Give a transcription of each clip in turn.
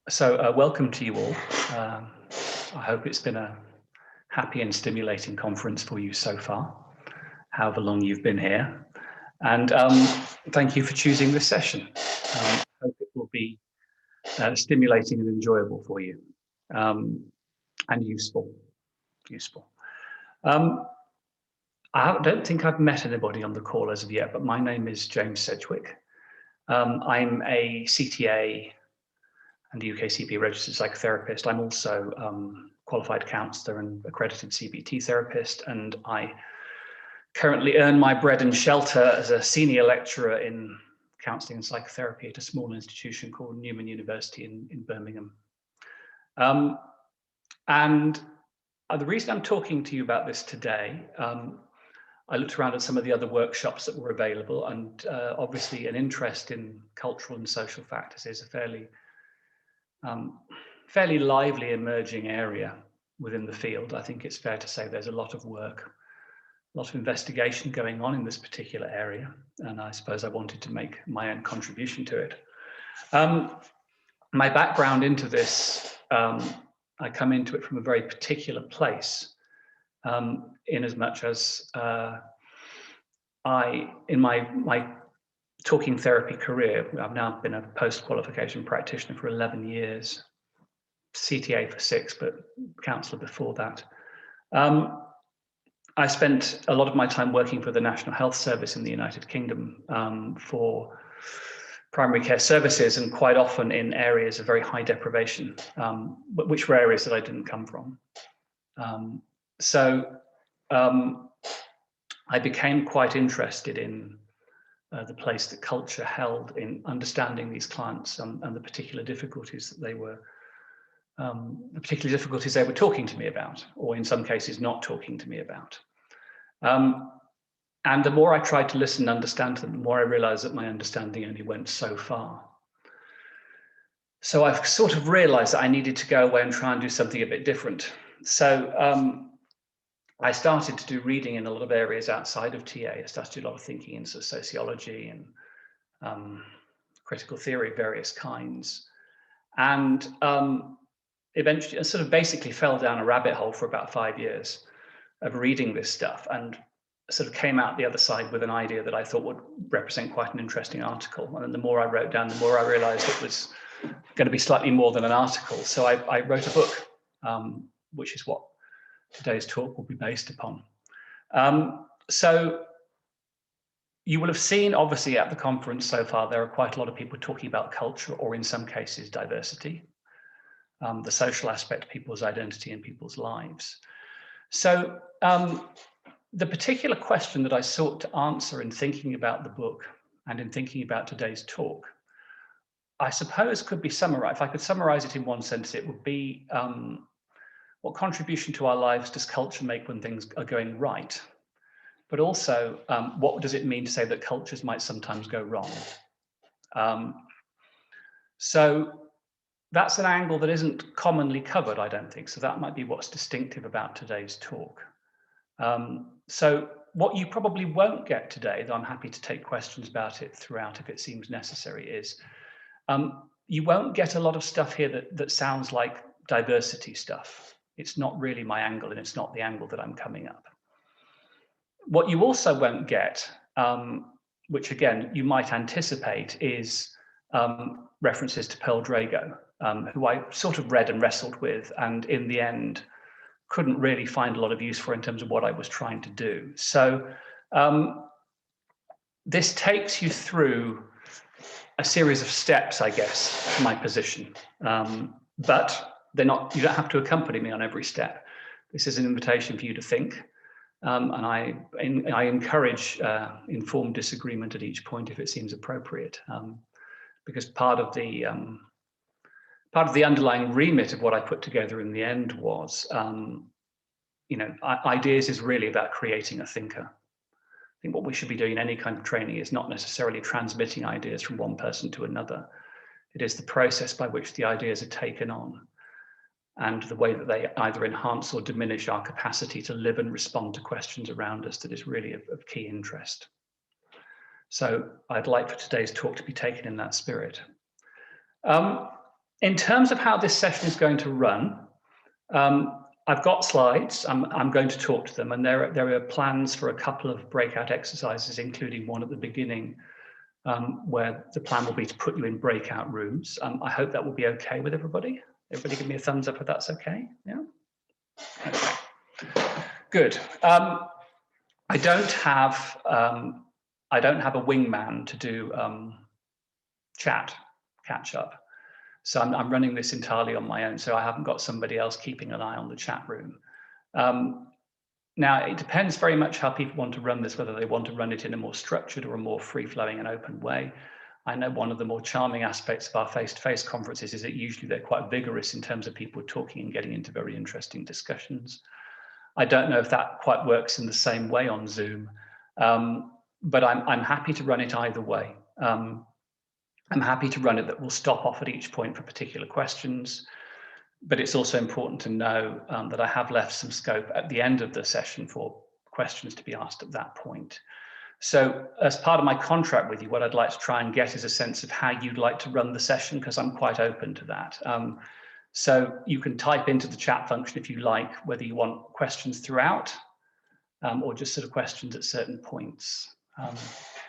Welcome to you all. I hope it's been a happy and stimulating conference for you so far, however long you've been here. And thank you for choosing this session. I hope it will be stimulating and enjoyable for you, and useful. I don't think I've met anybody on the call as of yet, but my name is James Sedgwick. I'm a CTA and the UKCP registered psychotherapist. I'm also qualified counsellor and accredited CBT therapist, and I currently earn my bread and shelter as a senior lecturer in counselling and psychotherapy at a small institution called Newman University in Birmingham. And the reason I'm talking to you about this today, I looked around at some of the other workshops that were available, and obviously an interest in cultural and social factors is a fairly lively emerging area within the field. I think it's fair to say there's a lot of work, a lot of investigation going on in this particular area, and I suppose I wanted to make my own contribution to it. My background into this, I come into it from a very particular place, in as much as in my talking therapy career, I've now been a post-qualification practitioner for 11 years, CTA for 6, but counsellor before that. I spent a lot of my time working for the National Health Service in the United Kingdom for primary care services, and quite often in areas of very high deprivation, which were areas that I didn't come from. I became quite interested in the place that culture held in understanding these clients and the particular difficulties that they were, talking to me about, or in some cases not talking to me about. And the more I tried to listen and understand them, the more I realized that my understanding only went so far. So I've sort of realized that I needed to go away and try and do something a bit different. So I started to do reading in a lot of areas outside of TA. I started to do a lot of thinking into sociology and critical theory of various kinds. And eventually, I sort of basically fell down a rabbit hole for about 5 years of reading this stuff, and sort of came out the other side with an idea that I thought would represent quite an interesting article. And then the more I wrote down, the more I realized it was going to be slightly more than an article. So I wrote a book, which is what today's talk will be based upon. So you will have seen, obviously, at the conference so far, there are quite a lot of people talking about culture, or in some cases, diversity, the social aspect of people's identity and people's lives. So the particular question that I sought to answer in thinking about the book and in thinking about today's talk, I suppose could be summarized. If I could summarize it in one sentence, it would be, what contribution to our lives does culture make when things are going right? But also, what does it mean to say that cultures might sometimes go wrong? So that's an angle that isn't commonly covered, I don't think. So that might be what's distinctive about today's talk. So what you probably won't get today, though I'm happy to take questions about it throughout if it seems necessary, is you won't get a lot of stuff here that sounds like diversity stuff. It's not really my angle, and it's not the angle that I'm coming up. What you also won't get, which again you might anticipate, is references to Pearl Drago, who I sort of read and wrestled with, and in the end couldn't really find a lot of use for in terms of what I was trying to do. So this takes you through a series of steps, I guess, to my position, but they're not. You don't have to accompany me on every step. This is an invitation for you to think, and I encourage informed disagreement at each point if it seems appropriate, because part of the underlying remit of what I put together in the end was, ideas is really about creating a thinker. I think what we should be doing in any kind of training is not necessarily transmitting ideas from one person to another. It is the process by which the ideas are taken on, and the way that they either enhance or diminish our capacity to live and respond to questions around us that is really of key interest. So I'd like for today's talk to be taken in that spirit. In terms of how this session is going to run, I've got slides. I'm going to talk to them, and there are plans for a couple of breakout exercises, including one at the beginning, where the plan will be to put you in breakout rooms. I hope that will be okay with everybody. Everybody give me a thumbs up if that's okay. Yeah. Okay. Good. I don't have a wingman to do chat catch up. So I'm running this entirely on my own. So I haven't got somebody else keeping an eye on the chat room. Now, it depends very much how people want to run this, whether they want to run it in a more structured or a more free-flowing and open way. I know one of the more charming aspects of our face-to-face conferences is that usually they're quite vigorous in terms of people talking and getting into very interesting discussions. I don't know if that quite works in the same way on Zoom, but I'm happy to run it either way. I'm happy to run it that will stop off at each point for particular questions, but it's also important to know that I have left some scope at the end of the session for questions to be asked at that point. So as part of my contract with you, what I'd like to try and get is a sense of how you'd like to run the session, because I'm quite open to that. So you can type into the chat function if you like, whether you want questions throughout or just sort of questions at certain points.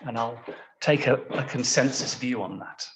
And I'll take a consensus view on that.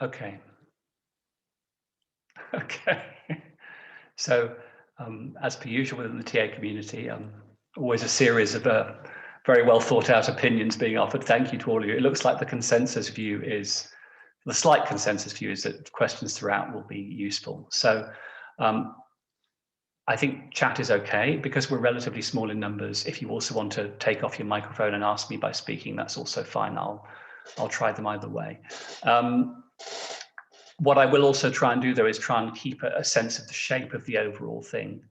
Okay. Okay. So as per usual within the TA community, always a series of very well thought out opinions being offered. Thank you to all of you. It looks like the consensus view is, the slight consensus view is that questions throughout will be useful. So I think chat is okay because we're relatively small in numbers. If you also want to take off your microphone and ask me by speaking, that's also fine. I'll try them either way. What I will also try and do, though, is try and keep a sense of the shape of the overall thing,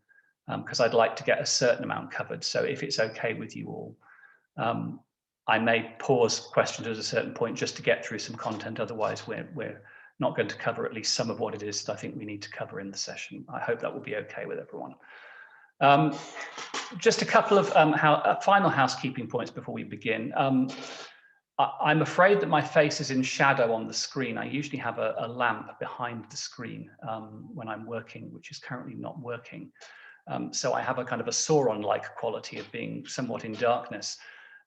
because I'd like to get a certain amount covered. So if it's okay with you all, I may pause questions at a certain point just to get through some content. Otherwise, we're not going to cover at least some of what it is that I think we need to cover in the session. I hope that will be okay with everyone. Just a couple of final housekeeping points before we begin. I'm afraid that my face is in shadow on the screen. I usually have a lamp behind the screen when I'm working, which is currently not working. So I have a kind of a Sauron-like quality of being somewhat in darkness.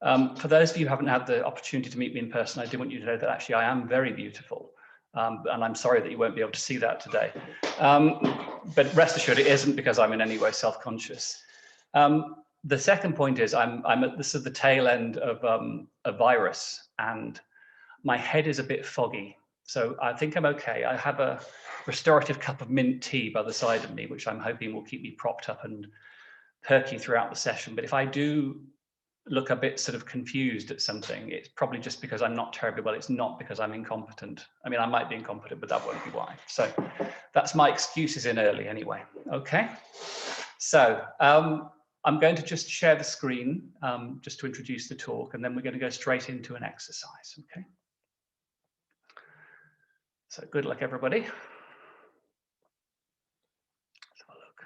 For those of you who haven't had the opportunity to meet me in person, I do want you to know that actually I am very beautiful. And I'm sorry that you won't be able to see that today. But rest assured, it isn't because I'm in any way self-conscious. The second point is I'm at the sort of the tail end of a virus and my head is a bit foggy. So I think I'm okay. I have a restorative cup of mint tea by the side of me, which I'm hoping will keep me propped up and perky throughout the session. But if I do look a bit sort of confused at something, it's probably just because I'm not terribly well. It's not because I'm incompetent. I mean, I might be incompetent, but that won't be why. So that's my excuses in early anyway. Okay. So I'm going to just share the screen just to introduce the talk, and then we're going to go straight into an exercise. Okay. So good luck, everybody. Let's have a look.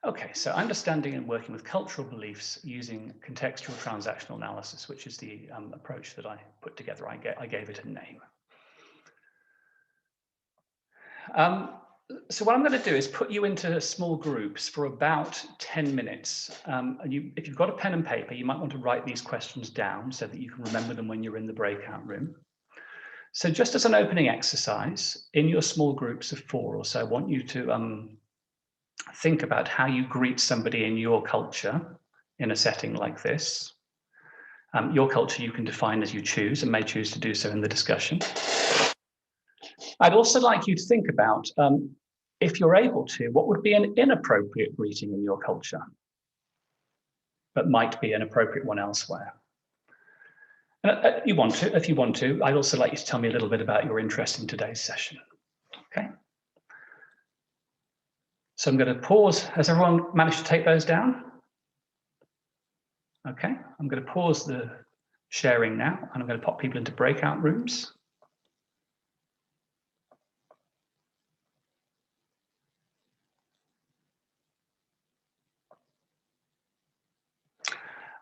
Okay, so understanding and working with cultural beliefs using contextual transactional analysis, which is the approach that I put together. I gave it a name. So what I'm going to do is put you into small groups for about 10 minutes. And if you've got a pen and paper, you might want to write these questions down so that you can remember them when you're in the breakout room. So just as an opening exercise, in your small groups of 4 or so, I want you to think about how you greet somebody in your culture, in a setting like this. Your culture you can define as you choose and may choose to do so in the discussion. I'd also like you to think about, if you're able to, what would be an inappropriate greeting in your culture, but might be an appropriate one elsewhere. If you want to, I'd also like you to tell me a little bit about your interest in today's session. Okay. So I'm going to pause. Has everyone managed to take those down? Okay, I'm going to pause the sharing now, and I'm going to pop people into breakout rooms.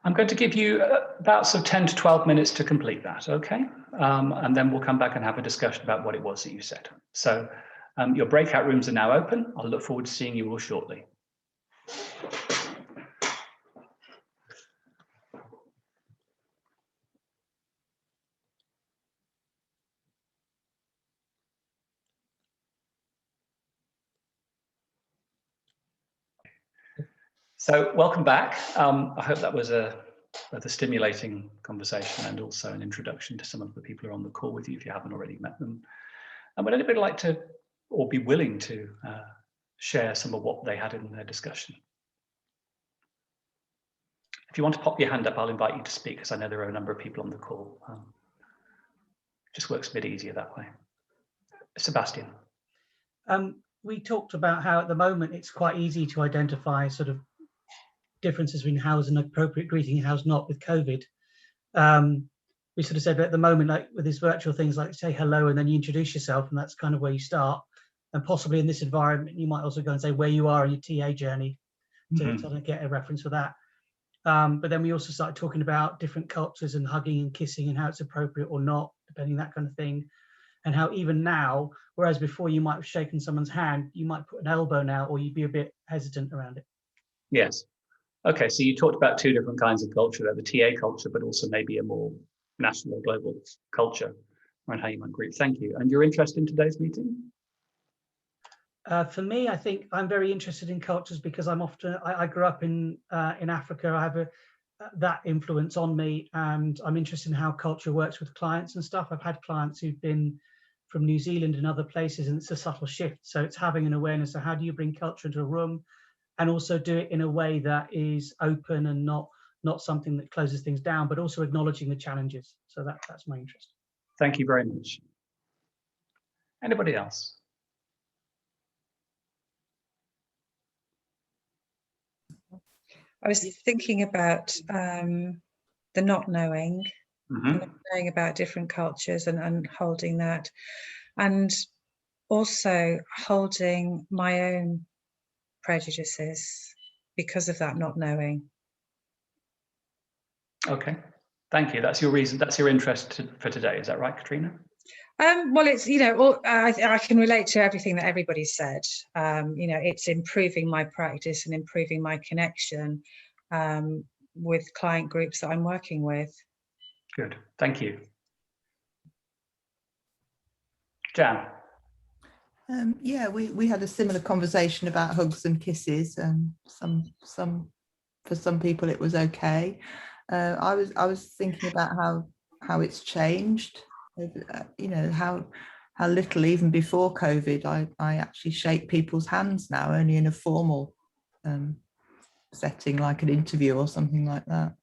I'm going to give you about 10 to 12 minutes to complete that, okay? And then we'll come back and have a discussion about what it was that you said. So your breakout rooms are now open. I'll look forward to seeing you all shortly. So welcome back. I hope that was both a stimulating conversation and also an introduction to some of the people who are on the call with you if you haven't already met them. And would anybody like to, or be willing to, share some of what they had in their discussion? If you want to pop your hand up, I'll invite you to speak, because I know there are a number of people on the call. Just works a bit easier that way. Sebastian. We talked about how at the moment it's quite easy to identify sort of differences between how's an appropriate greeting and how's not with COVID. We sort of said that at the moment, like with these virtual things, like say hello and then you introduce yourself, and that's kind of where you start. And possibly in this environment, you might also go and say where you are in your TA journey to sort of get a reference for that. But then we also started talking about different cultures and hugging and kissing and how it's appropriate or not, depending that kind of thing. And how even now, whereas before you might have shaken someone's hand, you might put an elbow now, or you'd be a bit hesitant around it. Yes. Okay, so you talked about two different kinds of culture there, the TA culture, but also maybe a more national or global culture around how you might greet. Thank you. And your interest in today's meeting? For me, I think I'm very interested in cultures because I grew up in Africa. I have that influence on me, and I'm interested in how culture works with clients and stuff. I've had clients who've been from New Zealand and other places, and it's a subtle shift. So it's having an awareness of how do you bring culture into a room, and also do it in a way that is open and not something that closes things down, but also acknowledging the challenges. So that's my interest. Thank you very much. Anybody else? I was thinking about the not knowing, and knowing about different cultures and holding that, and also holding my own prejudices because of that not knowing. Okay, thank you. That's your reason. That's your interest for today. Is that right, Katrina? Well, it's, you know, I can relate to everything that everybody said. You know, it's improving my practice and improving my connection with client groups that I'm working with. Good, thank you. Jan. Yeah, we had a similar conversation about hugs and kisses, and for some people it was okay. I was thinking about how it's changed. You know, how little even before COVID I actually shake people's hands now, only in a formal setting like an interview or something like that.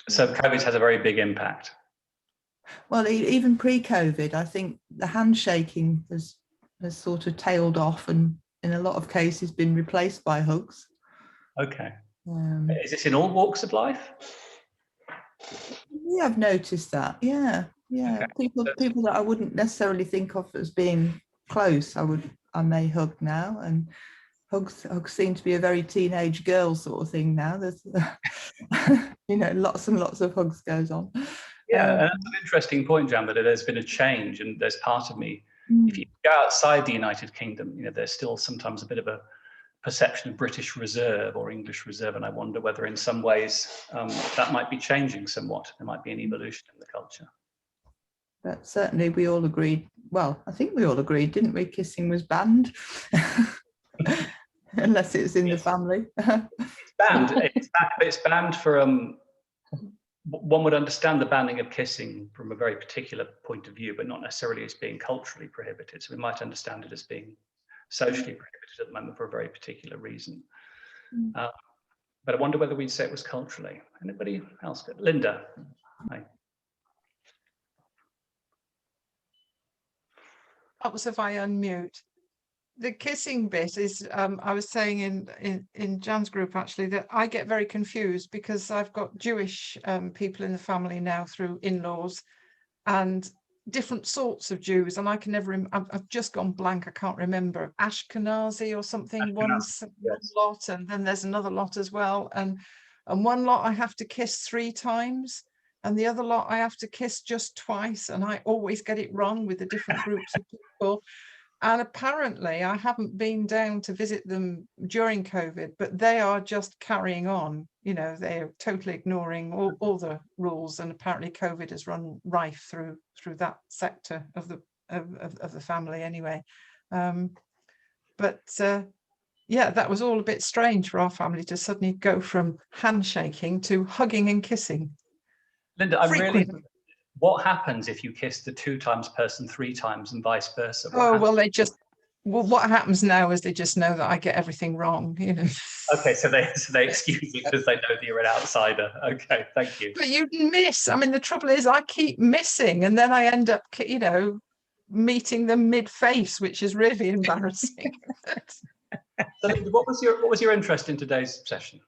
So COVID has a very big impact. Well, even pre-COVID, I think the handshaking has sort of tailed off, and in a lot of cases been replaced by hugs. Okay. Is this in all walks of life? Yeah, I've noticed that. Yeah. Okay. People that I wouldn't necessarily think of as being close, I may hug now, and hugs seem to be a very teenage girl sort of thing now. There's you know, lots and lots of hugs goes on. Yeah, and that's an interesting point, Jan, that there's been a change, and there's part of me, if you go outside the United Kingdom, you know, there's still sometimes a bit of a perception of British reserve or English reserve, and I wonder whether in some ways that might be changing somewhat. There might be an evolution in the culture. But certainly we all agreed, well, I think we all agreed, didn't we? Kissing was banned. unless it's in the family. It's banned. It's banned for one would understand the banning of kissing from a very particular point of view, but not necessarily as being culturally prohibited. So we might understand it as being socially prohibited at the moment for a very particular reason. But I wonder whether we'd say it was culturally. Anybody else? Linda. Hi. What was if I unmute? The kissing bit is, I was saying in Jan's group actually, that I get very confused because I've got Jewish people in the family now through in-laws and different sorts of Jews, and I can never, I've just gone blank, I can't remember, Ashkenazi or something, one lot, and then there's another lot as well, and one lot I have to kiss 3 times, and the other lot I have to kiss just twice, and I always get it wrong with the different groups of people. And apparently I haven't been down to visit them during COVID, but they are just carrying on. You know, they're totally ignoring all the rules, and apparently COVID has run rife through that sector of the family anyway. Yeah, that was all a bit strange for our family to suddenly go from handshaking to hugging and kissing. Linda, I'm really. What happens if you kiss the 2 times person 3 times and vice versa? What happens now is they just know that I get everything wrong, you know. Okay, so they excuse it because they know that you're an outsider. Okay, thank you. But you miss. I mean, the trouble is I keep missing, and then I end up, you know, meeting them mid-face, which is really embarrassing. So, Linda, what was your interest in today's session?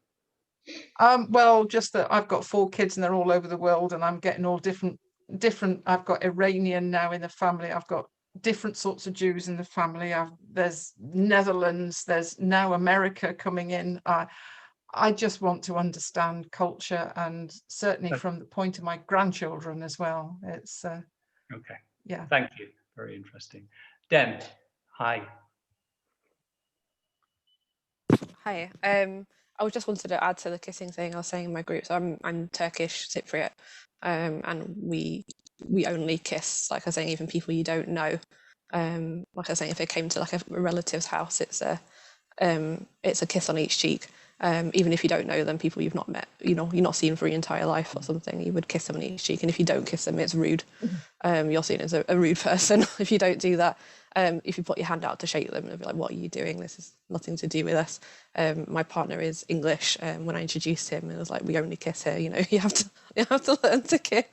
Well, just that I've got 4 kids and they're all over the world, and I'm getting all different. I've got Iranian now in the family. I've got different sorts of Jews in the family. There's Netherlands. There's now America coming in. I just want to understand culture, and certainly from the point of my grandchildren as well. It's okay. Yeah. Thank you. Very interesting. Dem, hi. Hi. I just wanted to add to the kissing thing I was saying in my group. So I'm Turkish Cypriot, and we only kiss, like I was saying, even people you don't know. Like I was saying, if it came to like a relative's house, it's a kiss on each cheek. Even if you don't know them, people you've not met, you know, you're not seen for your entire life or something, you would kiss them on each cheek. And if you don't kiss them, it's rude. You're seen as a rude person if you don't do that. If you put your hand out to shake them, they'll be like, what are you doing? This is nothing to do with us. My partner is English. When I introduced him, it was like, we only kiss here, you know, you have to learn to kiss.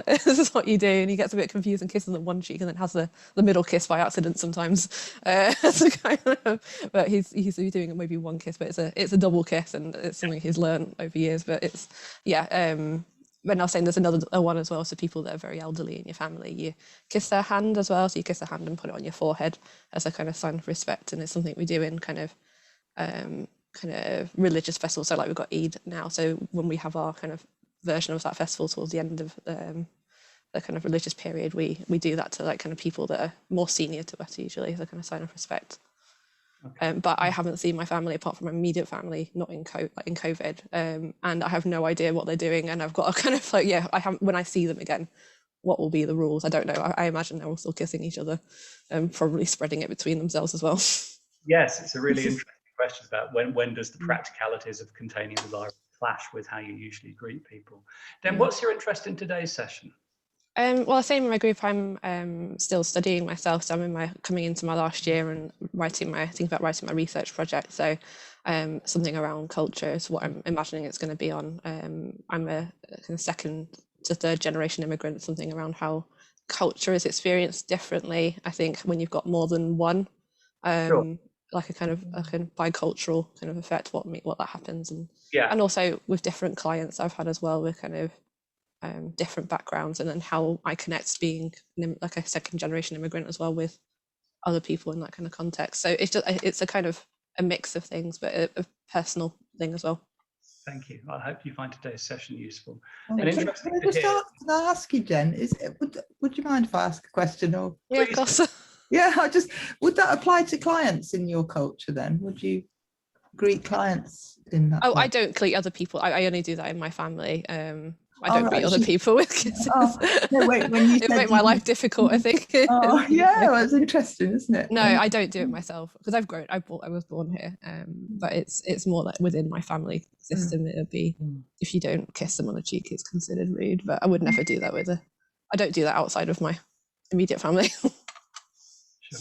This is what you do. And he gets a bit confused and kisses on one cheek and then has the middle kiss by accident sometimes. But he's doing maybe one kiss, but it's a double kiss, and it's something he's learned over years. But it's, yeah. When I was saying there's another one as well, so people that are very elderly in your family, you kiss their hand as well. So you kiss their hand and put it on your forehead as a kind of sign of respect. And it's something we do in kind of religious festivals. So like we've got Eid now. So when we have our kind of version of that festival towards the end of the kind of religious period, we do that to like kind of people that are more senior to us usually as a kind of sign of respect. Okay. But I haven't seen my family apart from my immediate family, not in COVID, and I have no idea what they're doing. And I've got a kind of like, yeah, when I see them again, what will be the rules? I don't know. I imagine they're all still kissing each other, and probably spreading it between themselves as well. Yes, it's a really interesting question about when does the practicalities of containing the virus clash with how you usually greet people. Then, what's your interest in today's session? Well, same in my group. I'm still studying myself, so I'm coming into my last year and thinking about writing my research project. So something around culture is what I'm imagining it's going to be on. I'm a kind of 2nd to 3rd generation immigrant. Something around how culture is experienced differently. I think when you've got more than one, sure. Like a kind of bicultural kind of effect, what that happens, and yeah, and also with different clients I've had as well, with kind of different backgrounds, and then how I connect being like a 2nd generation immigrant as well with other people in that kind of context. So it's a kind of a mix of things, but a personal thing as well. Thank you. I hope you find today's session useful. Can I ask you, Jen, would you mind if I ask a question? Or yeah, of course. Yeah, would that apply to clients in your culture then? Would you greet clients in that? Oh, way? I don't greet other people. I only do that in my family. I don't beat other people with kisses. No, wait, when you it said make my life difficult, I think. Yeah, well, it's interesting, isn't it? No, I don't do it myself because I was born here, but it's more like within my family system. It would be if you don't kiss them on the cheek, it's considered rude. But I would never do that I don't do that outside of my immediate family. Sure,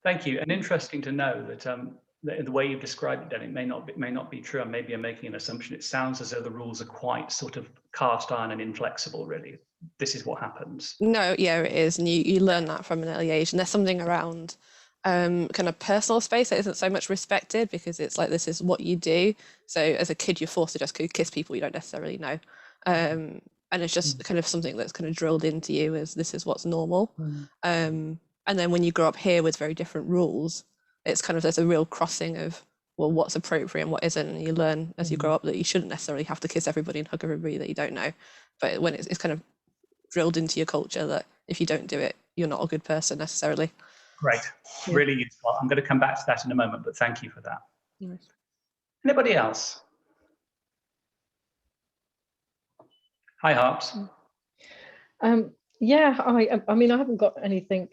thank you. And interesting to know that the way you've described it, then it may not be true. And maybe I'm making an assumption. It sounds as though the rules are quite sort of cast iron and inflexible. Really, this is what happens. No, yeah, it is, and you learn that from an early age. And there's something around kind of personal space that isn't so much respected because it's like this is what you do. So as a kid, you're forced to just kiss people you don't necessarily know, and it's just kind of something that's kind of drilled into you as this is what's normal. And then when you grow up here with very different rules, it's kind of there's a real crossing of well what's appropriate and what isn't, and you learn as you grow up that you shouldn't necessarily have to kiss everybody and hug everybody that you don't know. But when it's kind of drilled into your culture that if you don't do it, you're not a good person necessarily. Great, really useful. I'm going to come back to that in a moment, but thank you for that. Nice. Anybody else? Hi, Harps. Yeah, I mean, I haven't got anything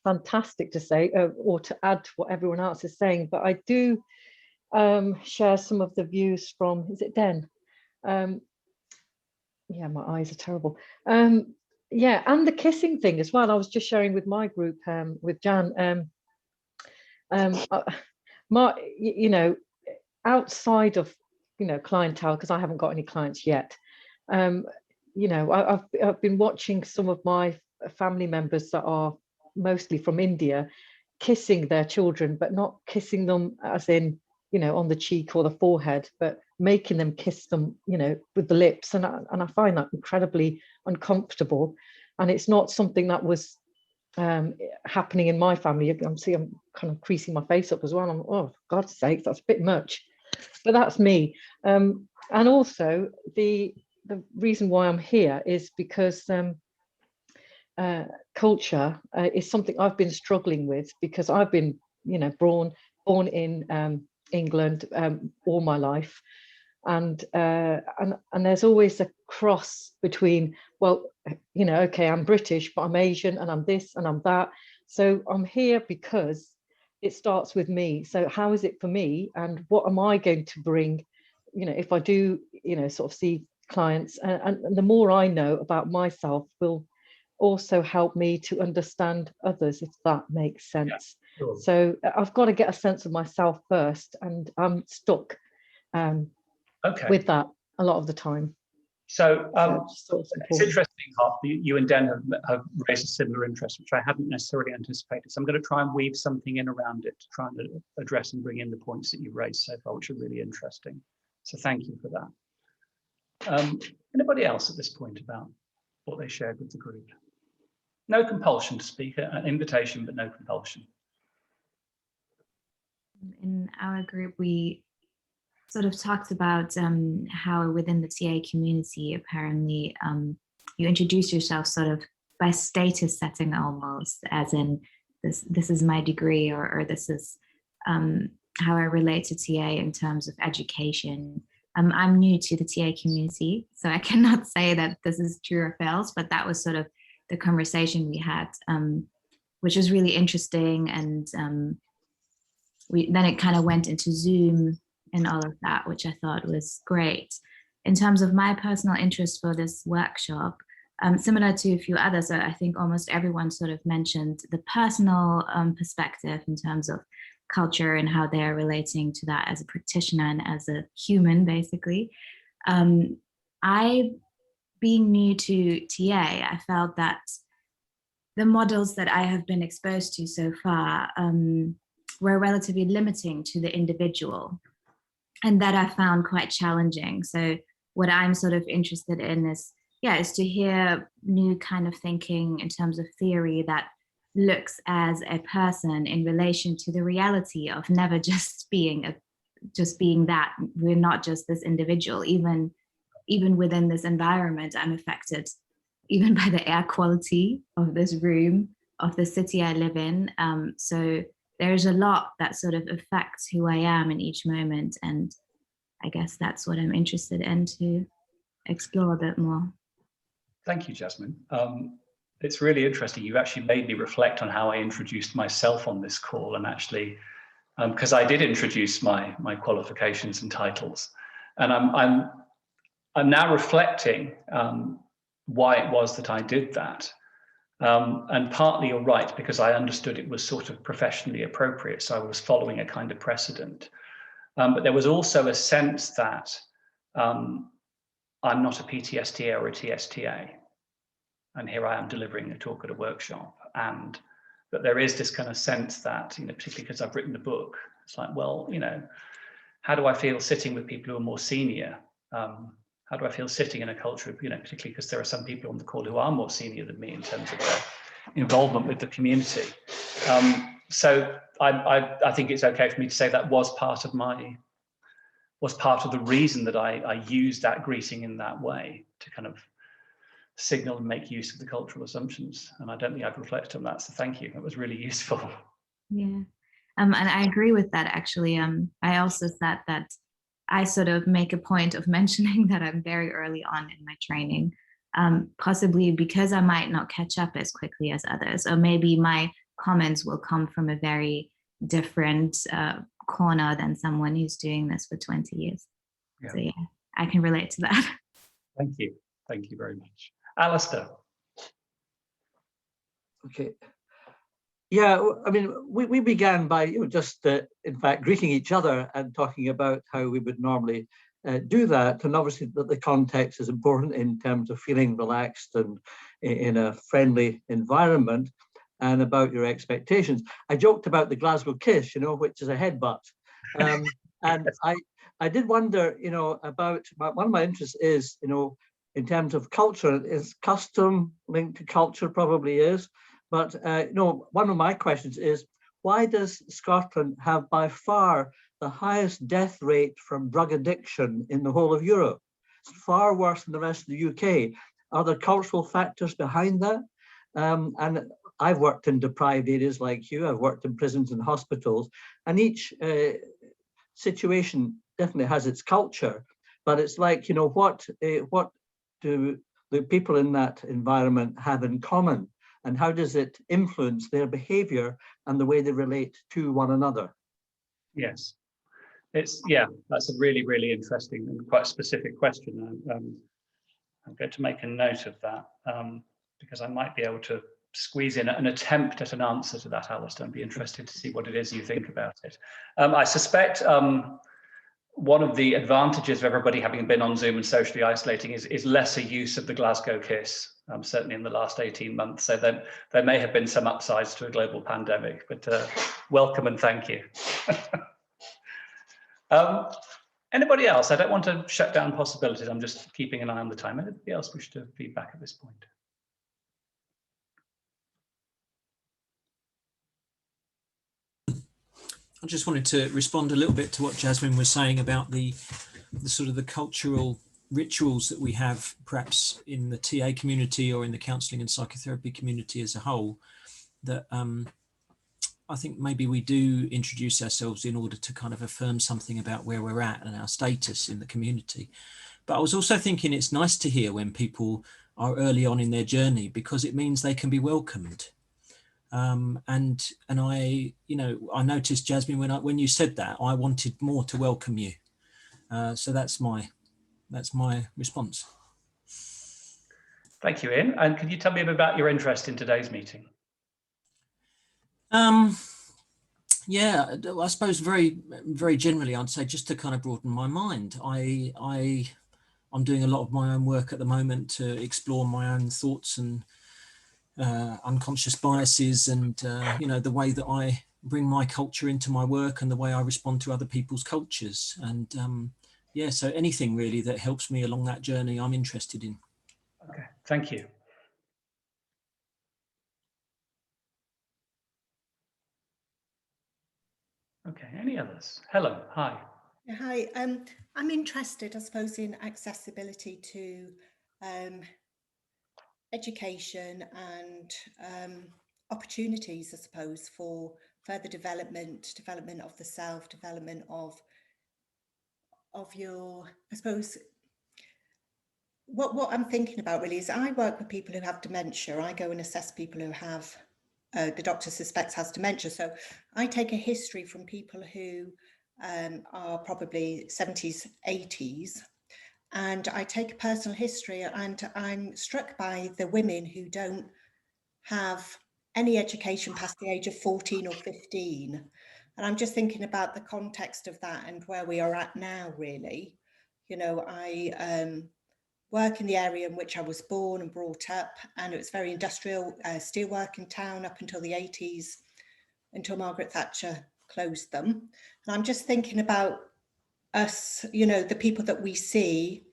fantastic to say or to add to what everyone else is saying, but I do share some of the views from, is it Den? Yeah, my eyes are terrible. Yeah, and the kissing thing as well. I was just sharing with my group, with Jan. You know, outside of, you know, clientele, because I haven't got any clients yet. You know, I've been watching some of my family members that are mostly from India kissing their children, but not kissing them as in, you know, on the cheek or the forehead, but making them kiss them, you know, with the lips. And I find that incredibly uncomfortable. And it's not something that was happening in my family. I'm kind of creasing my face up as well. I'm, oh, for God's sake, that's a bit much. But that's me. And also the reason why I'm here is because culture is something I've been struggling with, because I've been, you know, born in England all my life, and there's always a cross between, well, you know, okay, I'm British, but I'm Asian, and I'm this and I'm that. So I'm here because it starts with me. So how is it for me, and what am I going to bring, you know, if I do, you know, sort of see clients, and the more I know about myself will also help me to understand others, if that makes sense. Yeah, sure. So I've got to get a sense of myself first, and I'm stuck with that a lot of the time. So it's interesting, Hop, you and Den have raised a similar interest, which I hadn't necessarily anticipated. So I'm going to try and weave something in around it to try and address and bring in the points that you've raised so far, which are really interesting. So thank you for that. Anybody else at this point about what they shared with the group? No compulsion to speak, an invitation, but no compulsion. In our group, we sort of talked about how within the TA community, apparently, you introduce yourself sort of by status setting almost, as in this is my degree, or this is how I relate to TA in terms of education. I'm new to the TA community, so I cannot say that this is true or false, but that was sort of the conversation we had, which was really interesting. And then it kind of went into Zoom and all of that, which I thought was great. In terms of my personal interest for this workshop, similar to a few others, I think almost everyone sort of mentioned the personal perspective in terms of culture and how they're relating to that as a practitioner and as a human, basically. Being new to TA, I felt that the models that I have been exposed to so far were relatively limiting to the individual, and that I found quite challenging. So what I'm sort of interested in is to hear new kind of thinking in terms of theory that looks as a person in relation to the reality of never just being that. We're not just this individual. Even within this environment, I'm affected even by the air quality of this room, of the city I live in. So there's a lot that sort of affects who I am in each moment. And I guess that's what I'm interested in too. explore a bit more. Thank you, Jasmine. It's really interesting. You've actually made me reflect on how I introduced myself on this call, and actually, because I did introduce my qualifications and titles, and I'm now reflecting why it was that I did that. And partly you're right, because I understood it was sort of professionally appropriate, so I was following a kind of precedent. But there was also a sense that I'm not a PTSTA or a TSTA. And here I am delivering a talk at a workshop, and that there is this kind of sense that, particularly because I've written the book, it's like, well, how do I feel sitting with people who are more senior? How do I feel sitting in a culture of, particularly because there are some people on the call who are more senior than me in terms of their involvement with the community. So I think it's okay for me to say that was part of the reason that I used that greeting in that way, to kind of signal and make use of the cultural assumptions. And I don't think I've reflected on that, so thank you. That was really useful. Yeah, and I agree with that, actually. I also said that I sort of make a point of mentioning that I'm very early on in my training, possibly because I might not catch up as quickly as others, or maybe my comments will come from a very different corner than someone who's doing this for 20 years. Yeah. So yeah, I can relate to that. Thank you. Thank you very much. Alistair. Okay. Yeah, I mean, we began by just, in fact, greeting each other and talking about how we would normally do that. And obviously that the context is important in terms of feeling relaxed and in a friendly environment, and about your expectations. I joked about the Glasgow kiss, which is a headbutt. And I did wonder, about, one of my interests is, in terms of culture, is custom linked to culture? Probably is. But one of my questions is, why does Scotland have by far the highest death rate from drug addiction in the whole of Europe? It's far worse than the rest of the UK. Are there cultural factors behind that? And I've worked in deprived areas like you. I've worked in prisons and hospitals, and each situation definitely has its culture. But it's like, what do the people in that environment have in common? And how does it influence their behavior and the way they relate to one another? Yes, that's a really, really interesting and quite specific question. I'm going to make a note of that because I might be able to squeeze in an attempt at an answer to that, Alistair. I'd be interested to see what it is you think about it. I suspect one of the advantages of everybody having been on Zoom and socially isolating is lesser use of the Glasgow kiss, certainly in the last 18 months. So then there may have been some upsides to a global pandemic, but welcome and thank you. Anybody else? I don't want to shut down possibilities. I'm just keeping an eye on the time. Anybody else wish to feedback at this point? I just wanted to respond a little bit to what Jasmine was saying about the sort of the cultural rituals that we have perhaps in the TA community or in the counselling and psychotherapy community as a whole, that I think maybe we do introduce ourselves in order to kind of affirm something about where we're at and our status in the community. But I was also thinking it's nice to hear when people are early on in their journey, because it means they can be welcomed. And I, I noticed, Jasmine, when you said that, I wanted more to welcome you. So that's my response. Thank you, Ian. And can you tell me a bit about your interest in today's meeting? Yeah, I suppose very, very generally, I'd say just to kind of broaden my mind. I'm doing a lot of my own work at the moment to explore my own thoughts and unconscious biases, and the way that I bring my culture into my work and the way I respond to other people's cultures. And so anything really that helps me along that journey, I'm interested in. Okay, thank you. Okay, any others? Helen, hi. Hi, I'm interested, I suppose, in accessibility to education and opportunities, I suppose, for further development of the self, development of your, I suppose, what I'm thinking about really is I work with people who have dementia. I go and assess people who have, the doctor suspects has dementia. So I take a history from people who are probably 70s, 80s. And I take a personal history, and I'm struck by the women who don't have any education past the age of 14 or 15. And I'm just thinking about the context of that and where we are at now, really. You know, I work in the area in which I was born and brought up, and it was very industrial steelworking town up until the 80s, until Margaret Thatcher closed them. And I'm just thinking about us, you know, the people that we see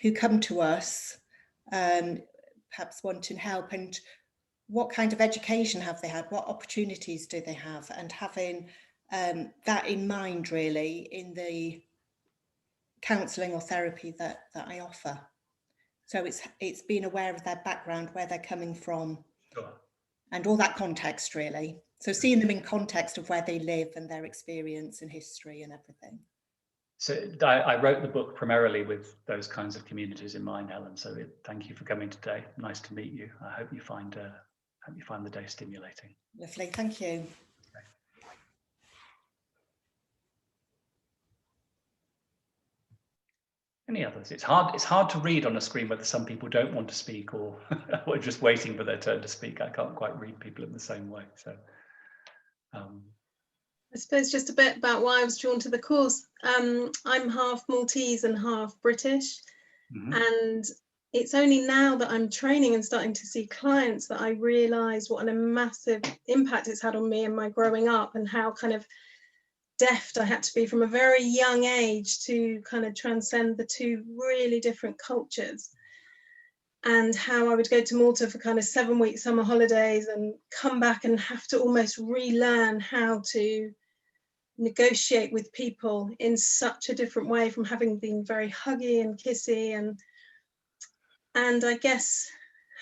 who come to us, perhaps wanting help, and what kind of education have they had, what opportunities do they have, and having that in mind really in the counselling or therapy that I offer. So it's being aware of their background, where they're coming from, Sure. and all that context really. So seeing them in context of where they live and their experience and history and everything. So I wrote the book primarily with those kinds of communities in mind, Helen. So thank you for coming today. Nice to meet you. I hope you find the day stimulating. Lovely, thank you. Okay. Any others? It's hard to read on a screen whether some people don't want to speak or or just waiting for their turn to speak. I can't quite read people in the same way. So I suppose just a bit about why I was drawn to the course. I'm half Maltese and half British, and it's only now that I'm training and starting to see clients that I realise what a massive impact it's had on me and my growing up, and how kind of deft I had to be from a very young age to kind of transcend the two really different cultures, and how I would go to Malta for kind of 7-week summer holidays and come back and have to almost relearn how to negotiate with people in such a different way from having been very huggy and kissy, and I guess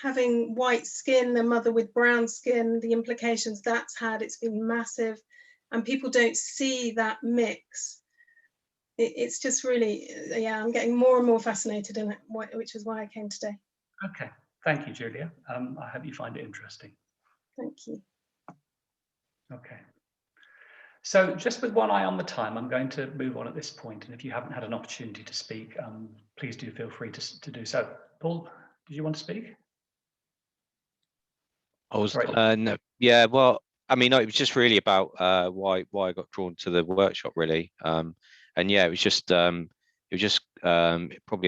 having white skin, a mother with brown skin, the implications that's had, it's been massive. And people don't see that mix. It's just really, yeah, I'm getting more and more fascinated in it, which is why I came today. okay, thank you, Julia. I hope you find it interesting. Thank you. Okay. So just with one eye on the time, I'm going to move on at this point. And if you haven't had an opportunity to speak, please do feel free to do so. Paul, did you want to speak? I was, no, yeah, well, I mean, it was just really about why I got drawn to the workshop, really. And yeah, it was just probably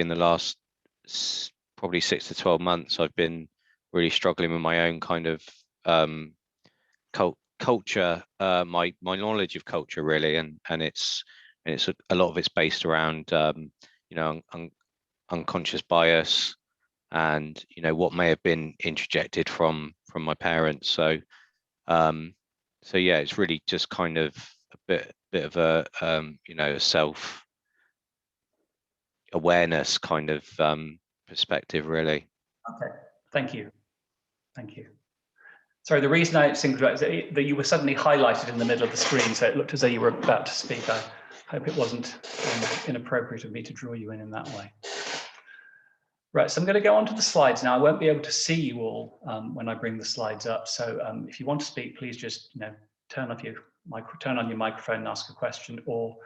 in the last probably 6 to 12 months, I've been really struggling with my own kind of culture, my knowledge of culture, really, and it's a lot of it's based around you know, unconscious bias, and you know, what may have been interjected from my parents. So yeah, it's really just kind of a bit of a you know, a self awareness kind of perspective, really. Okay, thank you. Sorry, the reason I singled out is that you were suddenly highlighted in the middle of the screen, so it looked as though you were about to speak. I hope it wasn't inappropriate of me to draw you in that way. Right, so I'm going to go on to the slides now. I won't be able to see you all when I bring the slides up. So if you want to speak, please just turn on your microphone and ask a question, or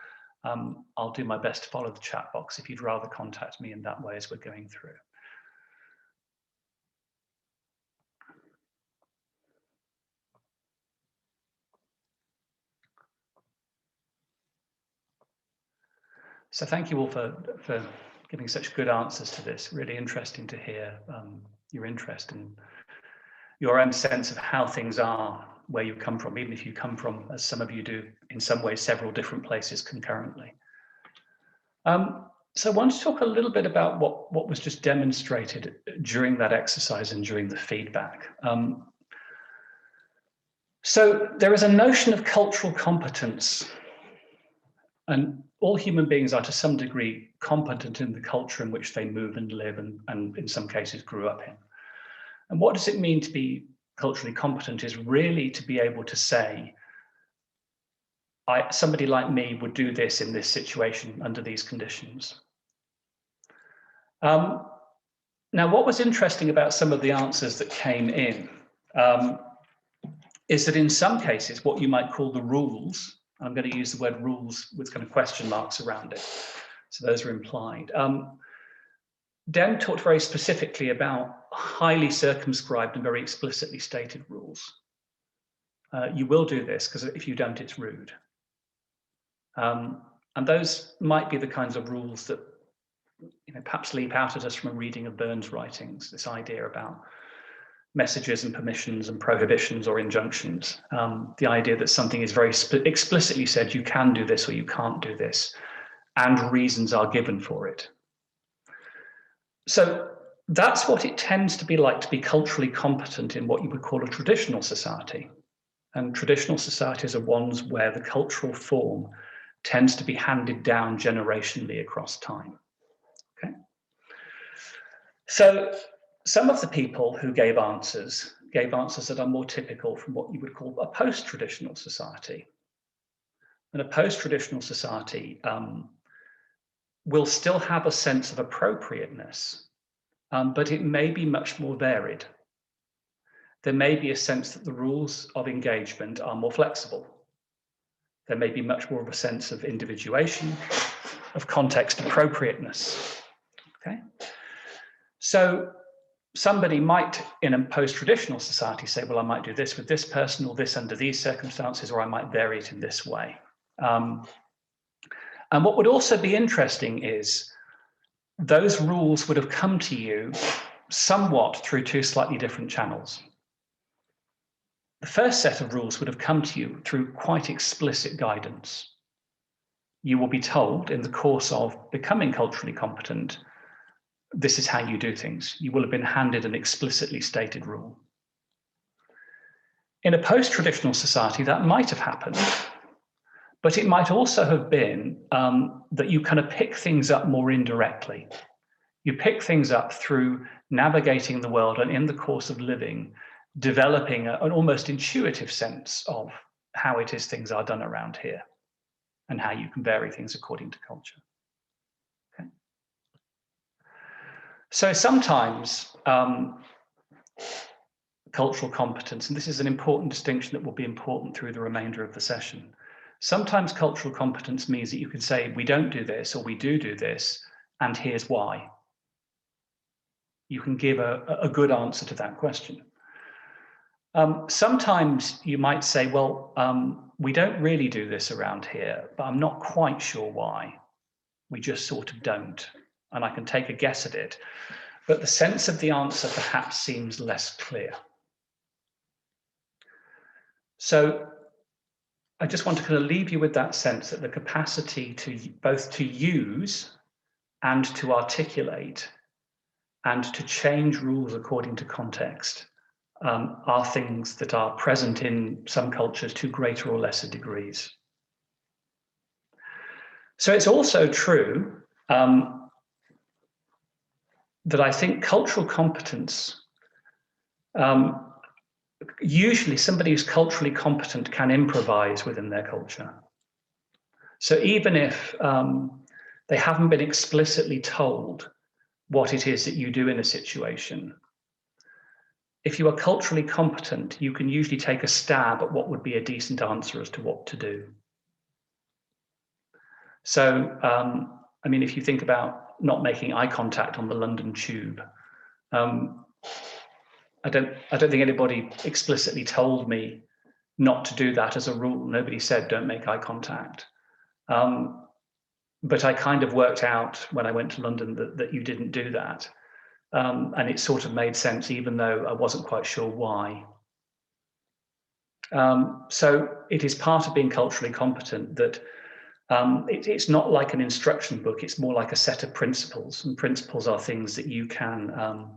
I'll do my best to follow the chat box if you'd rather contact me in that way as we're going through. So thank you all for giving such good answers to this. Really interesting to hear your interest and your own sense of how things are where you come from, even if you come from, as some of you do, in some ways, several different places concurrently. So I want to talk a little bit about what was just demonstrated during that exercise and during the feedback. So there is a notion of cultural competence, and all human beings are to some degree competent in the culture in which they move and live and in some cases grew up in. And what does it mean to be culturally competent is really to be able to say, somebody like me would do this in this situation under these conditions. Now, what was interesting about some of the answers that came in is that in some cases, what you might call the rules, I'm going to use the word rules with kind of question marks around it, so those are implied. Dan talked very specifically about highly circumscribed and very explicitly stated rules. You will do this because if you don't, it's rude. And those might be the kinds of rules that perhaps leap out at us from a reading of Burns' writings, this idea about messages and permissions and prohibitions or injunctions. The idea that something is very explicitly said, you can do this or you can't do this, and reasons are given for it. So that's what it tends to be like to be culturally competent in what you would call a traditional society. And traditional societies are ones where the cultural form tends to be handed down generationally across time. Okay. So some of the people who gave answers that are more typical from what you would call a post-traditional society. And a post-traditional society will still have a sense of appropriateness, but it may be much more varied. There may be a sense that the rules of engagement are more flexible. There may be much more of a sense of individuation, of context appropriateness. Okay. So somebody might, in a post-traditional society, say, well, I might do this with this person or this under these circumstances, or I might vary it in this way. And what would also be interesting is those rules would have come to you somewhat through two slightly different channels. The first set of rules would have come to you through quite explicit guidance. You will be told in the course of becoming culturally competent, this is how you do things. You will have been handed an explicitly stated rule. In a post-traditional society, that might have happened, but it might also have been that you kind of pick things up more indirectly. You pick things up through navigating the world and in the course of living, developing an almost intuitive sense of how it is things are done around here and how you can vary things according to culture. Okay. So sometimes cultural competence, and this is an important distinction that will be important through the remainder of the session. Sometimes cultural competence means that you can say, we don't do this or we do this, and here's why. You can give a good answer to that question. Sometimes you might say, well, we don't really do this around here, but I'm not quite sure why. We just sort of don't. And I can take a guess at it. But the sense of the answer perhaps seems less clear. So I just want to kind of leave you with that sense that the capacity to both to use and to articulate and to change rules according to context are things that are present in some cultures to greater or lesser degrees. So it's also true that I think cultural competence, usually somebody who's culturally competent can improvise within their culture. So even if they haven't been explicitly told what it is that you do in a situation, if you are culturally competent, you can usually take a stab at what would be a decent answer as to what to do. So, I mean, if you think about not making eye contact on the London tube, I don't think anybody explicitly told me not to do that as a rule. Nobody said don't make eye contact. But I kind of worked out when I went to London that you didn't do that. And it sort of made sense, even though I wasn't quite sure why. So it is part of being culturally competent that it's not like an instruction book, it's more like a set of principles. And principles are things that you can, a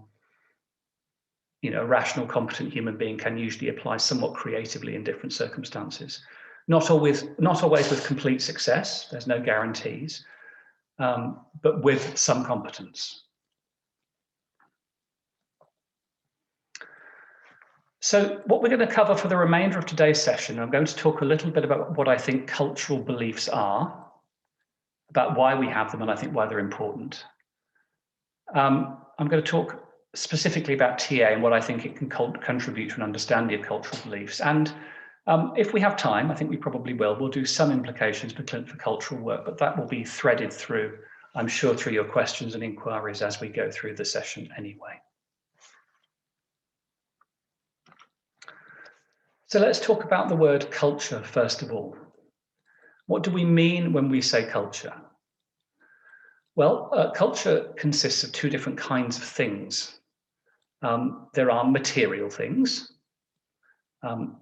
rational, competent human being can usually apply somewhat creatively in different circumstances. Not always with complete success, there's no guarantees, but with some competence. So what we're going to cover for the remainder of today's session, I'm going to talk a little bit about what I think cultural beliefs are, about why we have them, and I think why they're important. I'm going to talk specifically about TA and what I think it can contribute to an understanding of cultural beliefs. And if we have time, I think we probably will, we'll do some implications for cultural work, but that will be threaded through, I'm sure, through your questions and inquiries as we go through the session anyway. So let's talk about the word culture, first of all. What do we mean when we say culture? Well, culture consists of two different kinds of things. There are material things,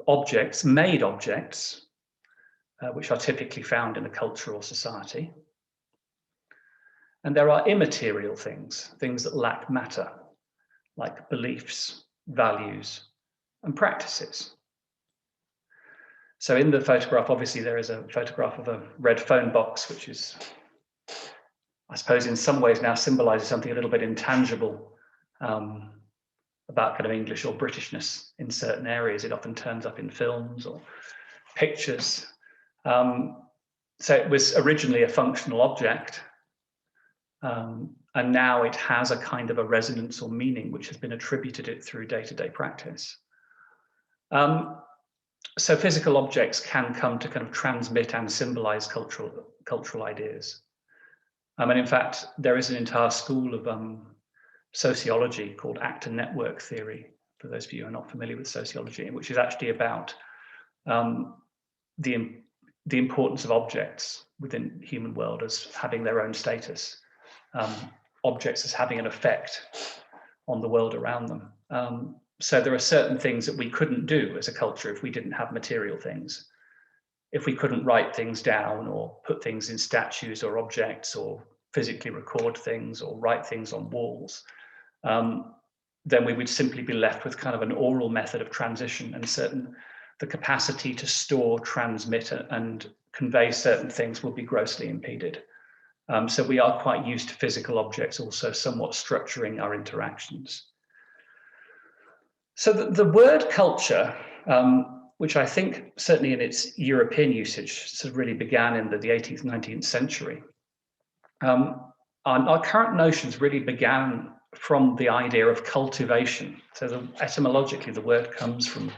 objects, made objects, which are typically found in a culture or society. And there are immaterial things, things that lack matter, like beliefs, values, and practices. So in the photograph, obviously, there is a photograph of a red phone box, which is, I suppose, in some ways now symbolizes something a little bit intangible about kind of English or Britishness in certain areas. It often turns up in films or pictures. So it was originally a functional object, and now it has a kind of a resonance or meaning which has been attributed it through day-to-day practice. So physical objects can come to kind of transmit and symbolize cultural ideas. And in fact, there is an entire school of sociology called actor network theory, for those of you who are not familiar with sociology, which is actually about the importance of objects within the human world as having their own status, objects as having an effect on the world around them. So there are certain things that we couldn't do as a culture if we didn't have material things. If we couldn't write things down or put things in statues or objects or physically record things or write things on walls, then we would simply be left with kind of an oral method of transition, and the capacity to store, transmit, and convey certain things will be grossly impeded. So we are quite used to physical objects also somewhat structuring our interactions. So the word culture, which I think certainly in its European usage sort of really began in the 18th, 19th century, our current notions really began from the idea of cultivation. So etymologically, the word comes from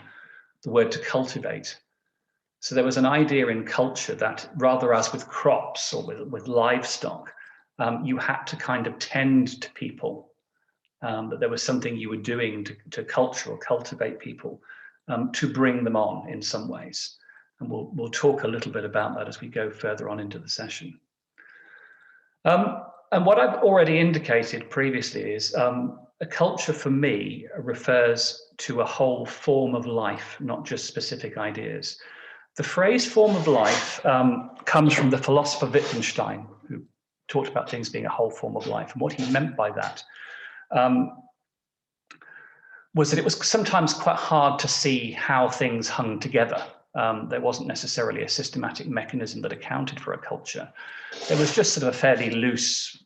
the word to cultivate. So there was an idea in culture that rather as with crops or with livestock, you had to kind of tend to people, that there was something you were doing to culture or cultivate people to bring them on in some ways. And we'll talk a little bit about that as we go further on into the session. And what I've already indicated previously is a culture for me refers to a whole form of life, not just specific ideas. The phrase form of life comes from the philosopher Wittgenstein, who talked about things being a whole form of life. And what he meant by that was that it was sometimes quite hard to see how things hung together. There wasn't necessarily a systematic mechanism that accounted for a culture. There was just sort of a fairly loose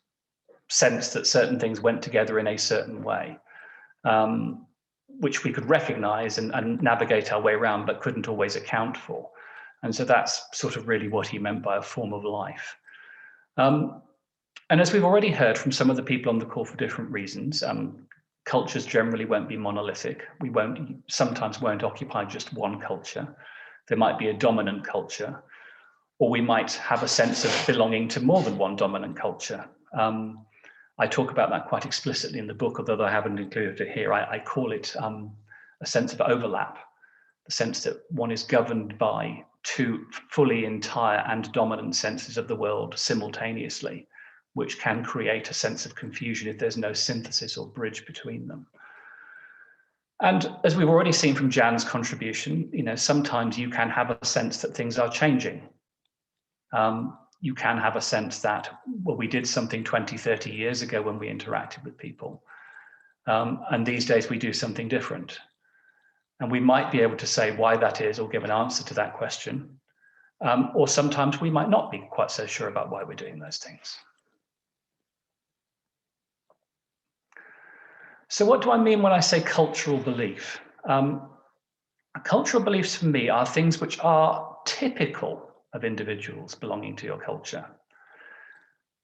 sense that certain things went together in a certain way, which we could recognize and navigate our way around, but couldn't always account for. And so that's sort of really what he meant by a form of life. And as we've already heard from some of the people on the call for different reasons, cultures generally won't be monolithic. We sometimes won't occupy just one culture. There might be a dominant culture, or we might have a sense of belonging to more than one dominant culture. I talk about that quite explicitly in the book, although I haven't included it here. I call it a sense of overlap, the sense that one is governed by two fully entire and dominant senses of the world simultaneously, which can create a sense of confusion if there's no synthesis or bridge between them. And as we've already seen from Jan's contribution, sometimes you can have a sense that things are changing. You can have a sense that, well, we did something 20, 30 years ago when we interacted with people. And these days we do something different. And we might be able to say why that is or give an answer to that question. Or sometimes we might not be quite so sure about why we're doing those things. So what do I mean when I say cultural belief? Cultural beliefs for me are things which are typical of individuals belonging to your culture.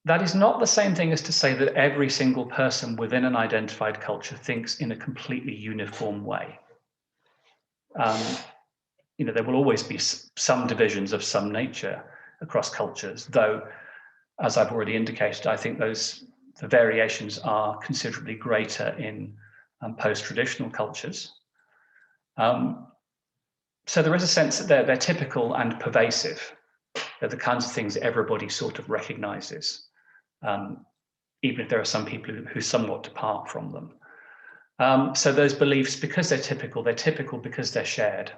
That is not the same thing as to say that every single person within an identified culture thinks in a completely uniform way. There will always be some divisions of some nature across cultures, though, as I've already indicated, I think the variations are considerably greater in post-traditional cultures. So there is a sense that they're typical and pervasive. They're the kinds of things that everybody sort of recognizes, even if there are some people who somewhat depart from them. So those beliefs, because they're typical because they're shared.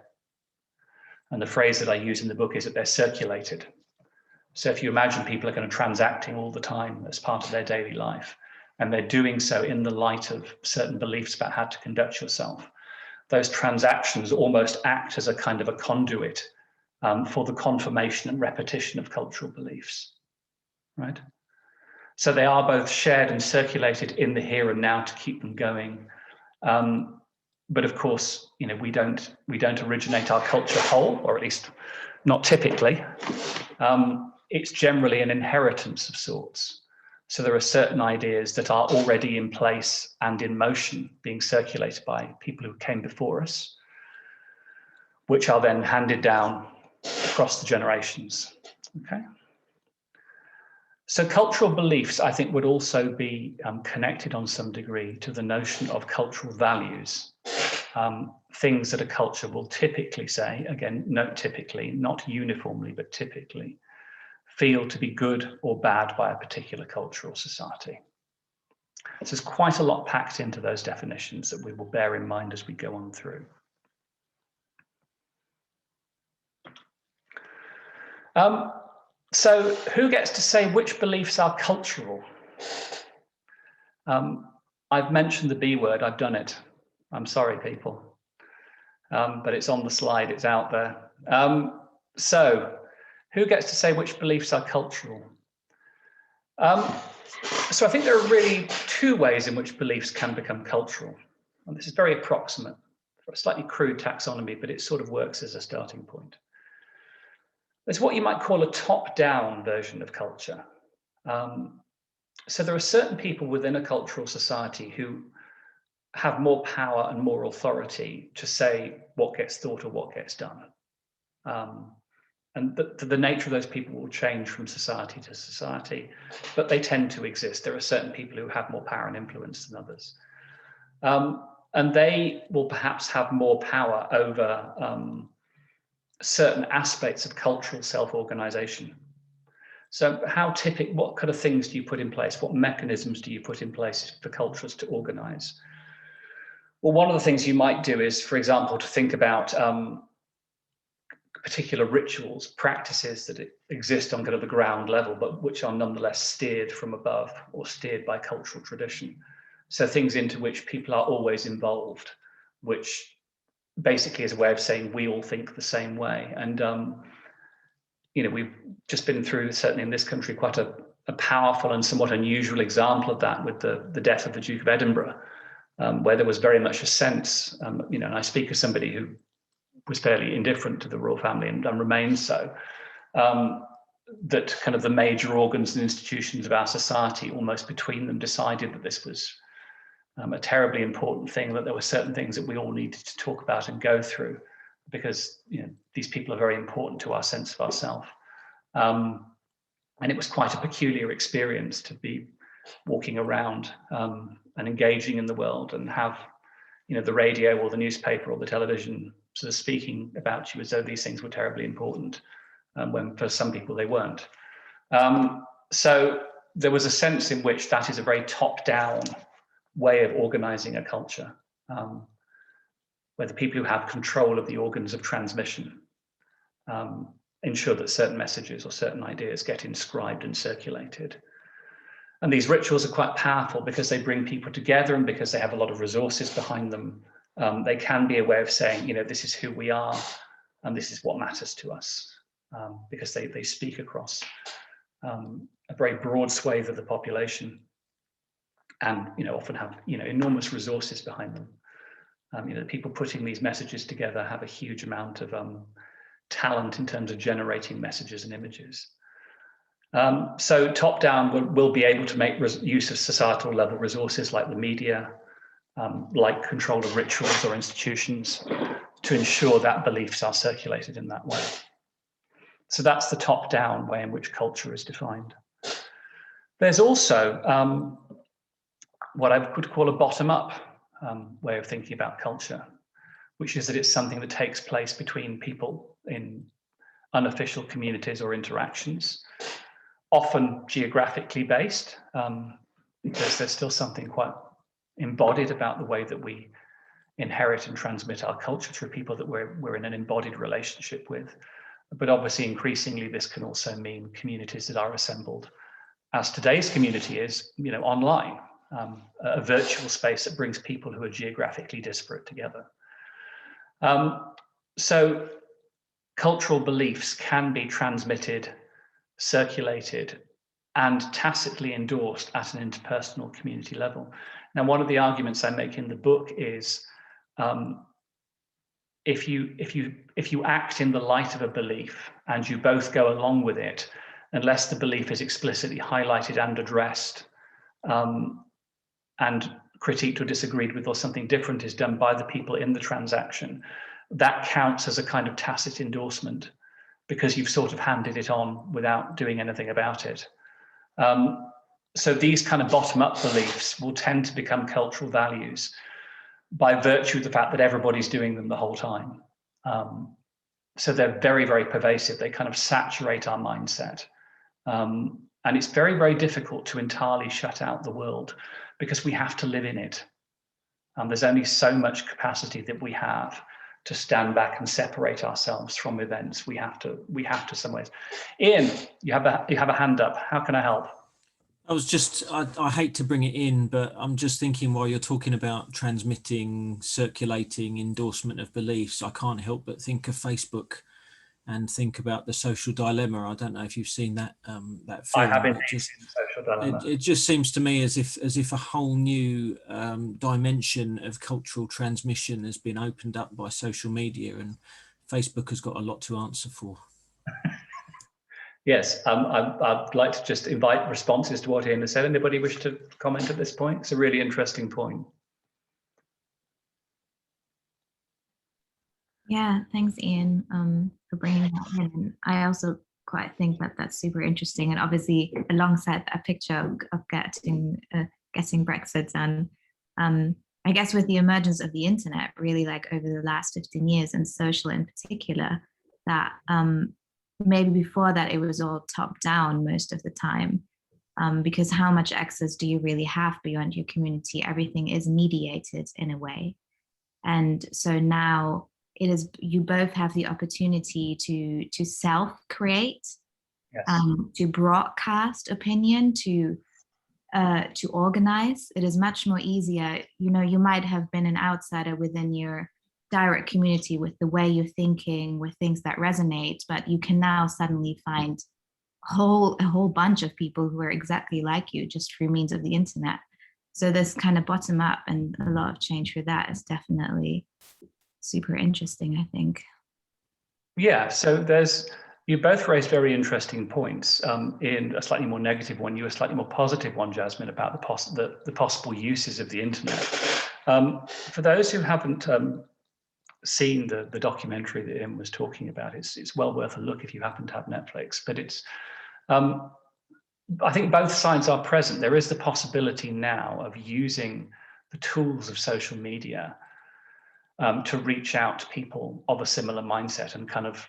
And the phrase that I use in the book is that they're circulated. So if you imagine people are kind of transacting all the time as part of their daily life, and they're doing so in the light of certain beliefs about how to conduct yourself, those transactions almost act as a kind of a conduit for the confirmation and repetition of cultural beliefs, right? So they are both shared and circulated in the here and now to keep them going. But of course, we don't originate our culture whole, or at least not typically. It's generally an inheritance of sorts. So there are certain ideas that are already in place and in motion, being circulated by people who came before us, which are then handed down across the generations. Okay. So cultural beliefs, I think, would also be connected on some degree to the notion of cultural values. Things that a culture will typically say, again, note typically, not uniformly, but typically, feel to be good or bad by a particular culture or society. So there's quite a lot packed into those definitions that we will bear in mind as we go on through. So who gets to say which beliefs are cultural? I've mentioned the B word, I've done it. I'm sorry, people. But it's on the slide, it's out there. So who gets to say which beliefs are cultural? So I think there are really two ways in which beliefs can become cultural. And this is very approximate, for a slightly crude taxonomy, but it sort of works as a starting point. There's what you might call a top-down version of culture. So there are certain people within a cultural society who have more power and more authority to say what gets thought or what gets done. And the nature of those people will change from society to society, but they tend to exist. There are certain people who have more power and influence than others. And they will perhaps have more power over certain aspects of cultural self-organization. So what kind of things do you put in place? What mechanisms do you put in place for cultures to organize? Well, one of the things you might do is, for example, to think about particular rituals, practices that exist on kind of the ground level, but which are nonetheless steered from above or steered by cultural tradition. So things into which people are always involved, which basically is a way of saying we all think the same way. And we've just been through, certainly in this country, quite a powerful and somewhat unusual example of that with the death of the Duke of Edinburgh, where there was very much a sense, and I speak as somebody who was fairly indifferent to the royal family and remains so, that kind of the major organs and institutions of our society, almost between them, decided that this was a terribly important thing, that there were certain things that we all needed to talk about and go through, because these people are very important to our sense of ourselves. And it was quite a peculiar experience to be walking around and engaging in the world and have the radio or the newspaper or the television sort of speaking about you as though these things were terribly important, when for some people they weren't. So there was a sense in which that is a very top-down way of organizing a culture, where the people who have control of the organs of transmission ensure that certain messages or certain ideas get inscribed and circulated. And these rituals are quite powerful because they bring people together, and because they have a lot of resources behind them. They can be a way of saying, this is who we are, and this is what matters to us, because they speak across a very broad swathe of the population, and often have enormous resources behind them. The people putting these messages together have a huge amount of talent in terms of generating messages and images. So top down will be able to make use of societal level resources like the media, like control of rituals or institutions, to ensure that beliefs are circulated in that way. So that's the top down way in which culture is defined. There's also what I would call a bottom up way of thinking about culture, which is that it's something that takes place between people in unofficial communities or interactions, often geographically based, because there's still something quite embodied about the way that we inherit and transmit our culture through people that we're in an embodied relationship with. But obviously, increasingly, this can also mean communities that are assembled, as today's community is, online, a virtual space that brings people who are geographically disparate together. So cultural beliefs can be transmitted, circulated, and tacitly endorsed at an interpersonal community level. Now, one of the arguments I make in the book is if you act in the light of a belief and you both go along with it, unless the belief is explicitly highlighted and addressed and critiqued or disagreed with, or something different is done by the people in the transaction, that counts as a kind of tacit endorsement, because you've sort of handed it on without doing anything about it. So these kind of bottom-up beliefs will tend to become cultural values by virtue of the fact that everybody's doing them the whole time. So they're very, very pervasive. They kind of saturate our mindset. And it's very, very difficult to entirely shut out the world, because we have to live in it. There's only so much capacity that we have to stand back and separate ourselves from events. We have to some ways. Ian, you have a hand up. How can I help? I hate to bring it in, but I'm just thinking, while you're talking about transmitting, circulating, endorsement of beliefs, I can't help but think of Facebook and think about The Social Dilemma. I don't know if you've seen that that film. I haven't seen Social Dilemma. It just seems to me as if a whole new dimension of cultural transmission has been opened up by social media, and Facebook has got a lot to answer for. Yes, I'd like to just invite responses to what Ian has said. Anybody wish to comment at this point? It's a really interesting point. Yeah, thanks, Ian, for bringing that in. I also quite think that that's super interesting, and obviously alongside that picture of getting Brexit done, I guess with the emergence of the internet, really, like over the last 15 years, and social in particular, that maybe before that it was all top down most of the time, because how much access do you really have beyond your community? Everything is mediated in a way, and so now it is, you both have the opportunity to self-create, yes, to broadcast opinion, to organize. It is much more easier. You might have been an outsider within your direct community with the way you're thinking, with things that resonate, but you can now suddenly find a whole bunch of people who are exactly like you just through means of the internet. So this kind of bottom up and a lot of change for that is definitely super interesting, I think. Yeah, so you both raised very interesting points. In a slightly more negative one, you a slightly more positive one, Jasmine, about the possible uses of the internet. For those who haven't seen the documentary that Ian was talking about, it's well worth a look if you happen to have Netflix. But it's I think both sides are present. There is the possibility now of using the tools of social media to reach out to people of a similar mindset and kind of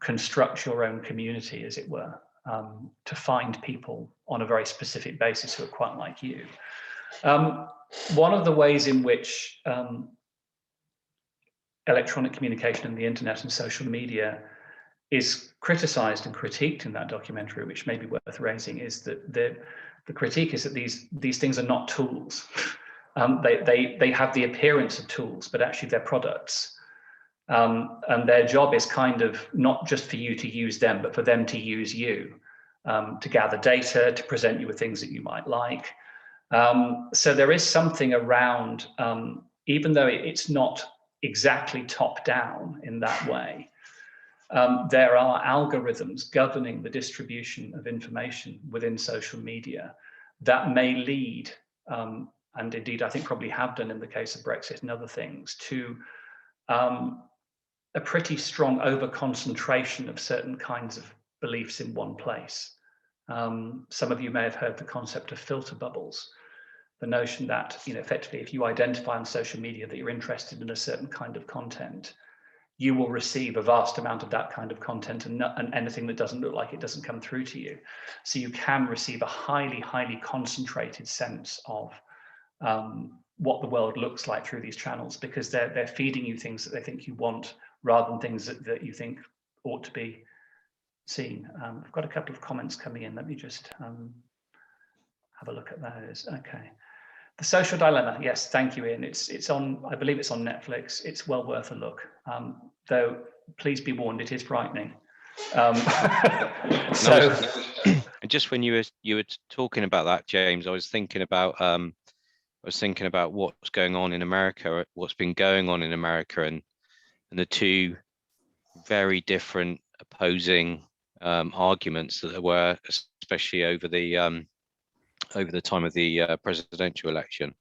construct your own community, as it were, to find people on a very specific basis who are quite like you. One of the ways in which electronic communication and the internet and social media is criticized and critiqued in that documentary, which may be worth raising, is that the critique is that these things are not tools. They have the appearance of tools, but actually they're products. And their job is kind of not just for you to use them, but for them to use you, to gather data, to present you with things that you might like. So there is something around, even though it's not exactly top down in that way, there are algorithms governing the distribution of information within social media that may lead, and indeed I think probably have done in the case of Brexit and other things, to a pretty strong over-concentration of certain kinds of beliefs in one place. Some of you may have heard the concept of filter bubbles, the notion that, effectively, if you identify on social media that you're interested in a certain kind of content, you will receive a vast amount of that kind of content, and anything that doesn't look like it doesn't come through to you. So you can receive a highly, highly concentrated sense of what the world looks like through these channels, because they're feeding you things that they think you want, rather than things that you think ought to be seen. I've got a couple of comments coming in. Let me just have a look at those. Okay. The Social Dilemma. Yes, thank you, Ian. It's on, I believe it's on Netflix. It's well worth a look. Though, please be warned, it is frightening. So, just when you were talking about that, James, I was thinking about what's going on in America, what's been going on in America, and the two very different opposing arguments that there were, especially over the time of the presidential election.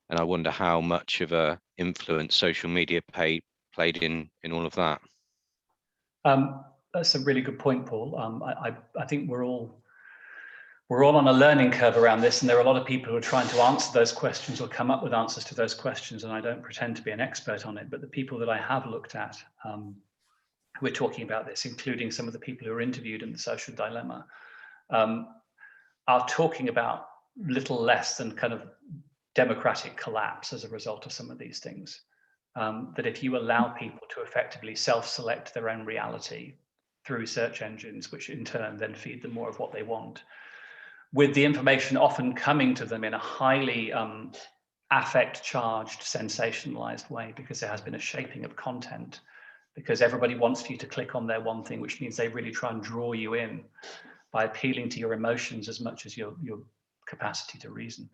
And I wonder how much of a influence social media played in all of that. That's a really good point, Paul. I think we're all on a learning curve around this, and there are a lot of people who are trying to answer those questions or come up with answers to those questions, and I don't pretend to be an expert on it, but the people that I have looked at who are talking about this, including some of the people who are interviewed in the Social Dilemma, are talking about little less than kind of democratic collapse as a result of some of these things. That if you allow people to effectively self-select their own reality through search engines, which in turn then feed them more of what they want, with the information often coming to them in a highly affect-charged, sensationalized way, because there has been a shaping of content, because everybody wants you to click on their one thing, which means they really try and draw you in by appealing to your emotions as much as your capacity to reason.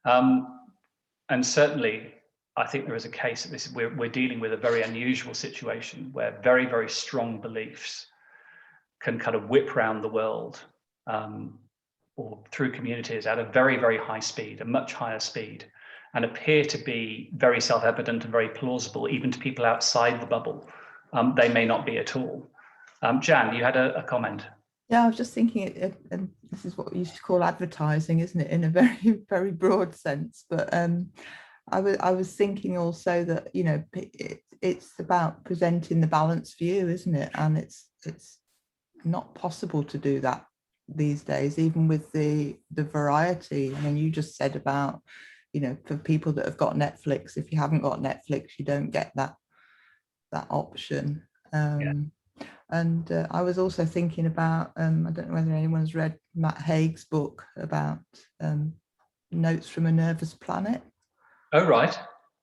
And certainly, I think there is a case that we're dealing with a very unusual situation where very, very strong beliefs can kind of whip around the world or through communities at a very, very high speed, a much higher speed, and appear to be very self-evident and very plausible, even to people outside the bubble. They may not be at all. Jan, you had a comment. Yeah, I was just thinking, and this is what we used to call advertising, isn't it, in a very, very broad sense. But I was thinking also that, it's about presenting the balanced view, isn't it? And it's not possible to do that these days, even with the variety. I mean, you just said about, for people that have got Netflix, if you haven't got Netflix, you don't get that option. Yeah. And I was also thinking about, I don't know whether anyone's read Matt Haig's book about Notes from a Nervous Planet. Oh, right.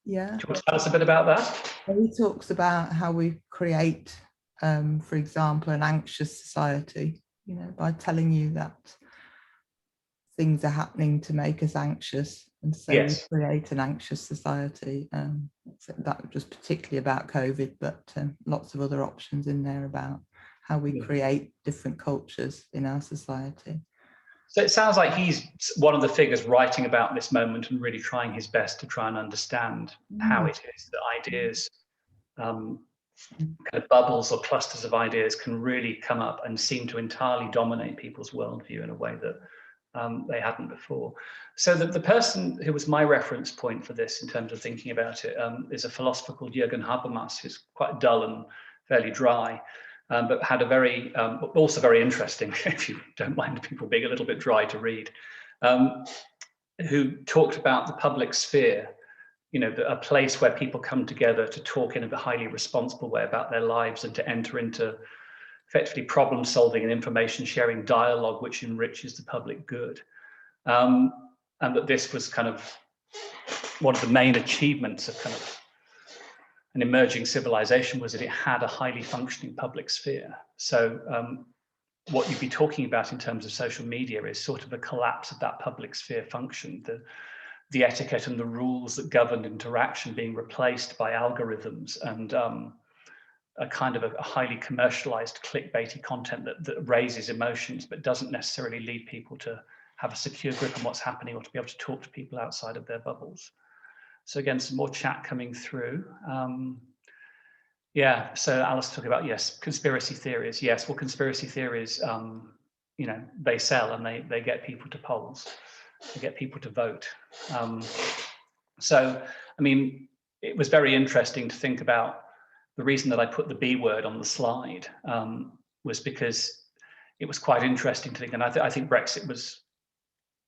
Yeah. Do you want to tell us a bit about that? He talks about how we create, for example, an anxious society, by telling you that things are happening to make us anxious. And so yes, we create an anxious society. That was just particularly about COVID, but lots of other options in there about how we create different cultures in our society. So it sounds like he's one of the figures writing about this moment and really trying his best to try and understand how it is that ideas, kind of bubbles or clusters of ideas, can really come up and seem to entirely dominate people's worldview in a way that they hadn't before. So the person who was my reference point for this in terms of thinking about it is a philosopher called Jürgen Habermas, who's quite dull and fairly dry, but had a very, also very interesting, if you don't mind people being a little bit dry to read, who talked about the public sphere, a place where people come together to talk in a highly responsible way about their lives and to enter into effectively problem solving and information sharing dialogue which enriches the public good. And that this was kind of one of the main achievements of kind of an emerging civilization, was that it had a highly functioning public sphere. So what you'd be talking about in terms of social media is sort of a collapse of that public sphere function, the etiquette and the rules that governed interaction being replaced by algorithms and a kind of a highly commercialized clickbaity content that raises emotions but doesn't necessarily lead people to have a secure grip on what's happening or to be able to talk to people outside of their bubbles. So again, some more chat coming through. Yeah, so Alice talking about, yes, conspiracy theories. Yes, well, conspiracy theories, you know, they sell and they get people to polls, they get people to vote. So, I mean, it was very interesting to think about the reason that I put the B word on the slide was because it was quite interesting to think, and I think Brexit was,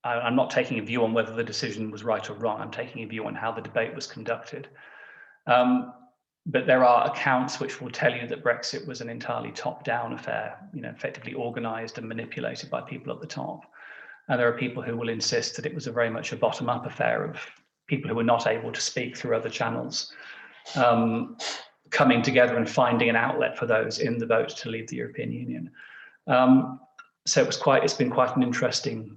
I'm not taking a view on whether the decision was right or wrong, I'm taking a view on how the debate was conducted. But there are accounts which will tell you that Brexit was an entirely top-down affair, you know, effectively organised and manipulated by people at the top. And there are people who will insist that it was very much a bottom-up affair of people who were not able to speak through other channels, coming together and finding an outlet for those in the vote to leave the European Union. So it's been quite an interesting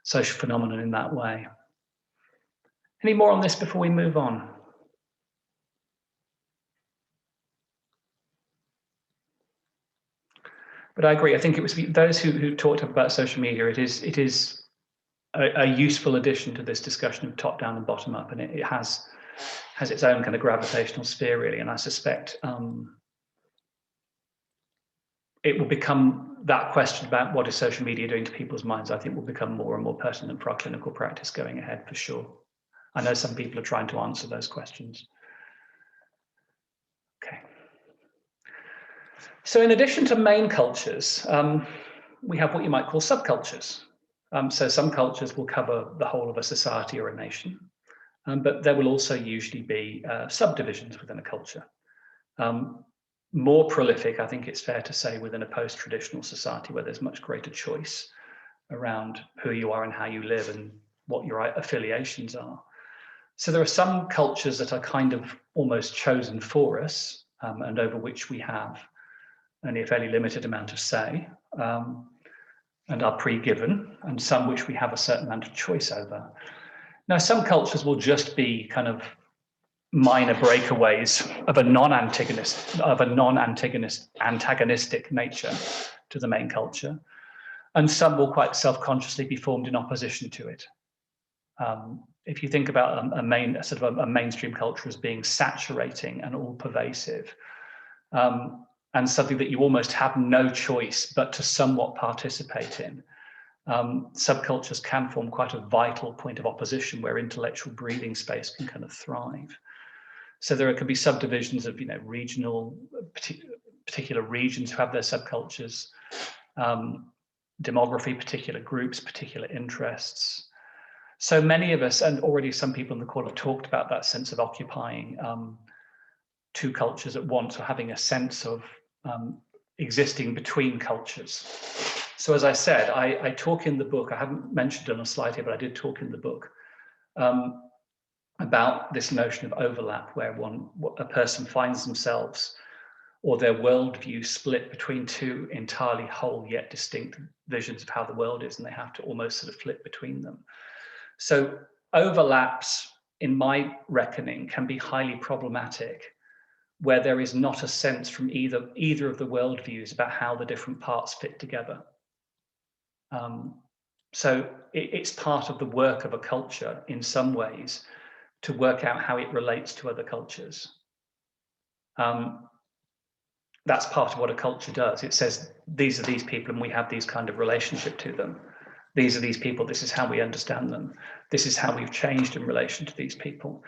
social phenomenon in that way. Any more on this before we move on? But I agree. I think it was those who talked about social media. It is a useful addition to this discussion of top down and bottom up, and it has its own kind of gravitational sphere, really. And I suspect it will become, that question about what is social media doing to people's minds, I think will become more and more pertinent for our clinical practice going ahead, for sure. I know some people are trying to answer those questions. Okay. So in addition to main cultures, we have what you might call subcultures. So some cultures will cover the whole of a society or a nation, but there will also usually be subdivisions within a culture. More prolific, I think it's fair to say, within a post-traditional society where there's much greater choice around who you are and how you live and what your affiliations are. So there are some cultures that are kind of almost chosen for us and over which we have only a fairly limited amount of say and are pre-given, and some which we have a certain amount of choice over. Now, some cultures will just be kind of minor breakaways of a non-antagonistic nature to the main culture, and some will quite self-consciously be formed in opposition to it. If you think about a mainstream culture as being saturating and all pervasive, and something that you almost have no choice but to somewhat participate in, subcultures can form quite a vital point of opposition where intellectual breathing space can kind of thrive. So there can be subdivisions of, you know, regional, particular regions who have their subcultures, demography, particular groups, particular interests. So many of us, and already some people in the call have talked about that sense of occupying two cultures at once, or having a sense of existing between cultures. So as I said, I talk in the book, I haven't mentioned it on a slide here, but I did talk in the book about this notion of overlap, where a person finds themselves or their worldview split between two entirely whole yet distinct visions of how the world is, and they have to almost sort of flip between them. So overlaps, in my reckoning, can be highly problematic where there is not a sense from either of the worldviews about how the different parts fit together. So it's part of the work of a culture in some ways to work out how it relates to other cultures. That's part of what a culture does. It says, these are these people and we have these kind of relationship to them. These are these people, this is how we understand them. This is how we've changed in relation to these people.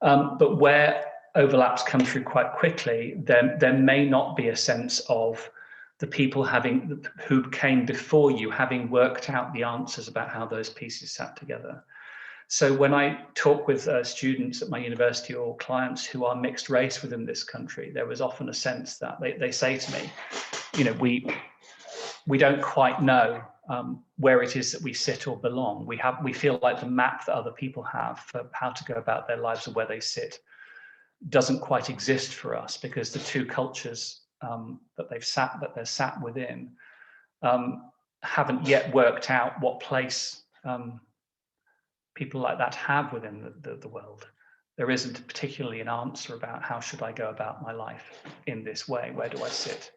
But where overlaps come through quite quickly, there may not be a sense of the people who came before you having worked out the answers about how those pieces sat together. So when I talk with students at my university or clients who are mixed race within this country, there was often a sense that they say to me, you know, we don't quite know where it is that we sit or belong. We feel like the map that other people have for how to go about their lives or where they sit doesn't quite exist for us, because the two cultures that they're sat within haven't yet worked out what place people like that have within the world. There isn't particularly an answer about how should I go about my life in this way? Where do I sit?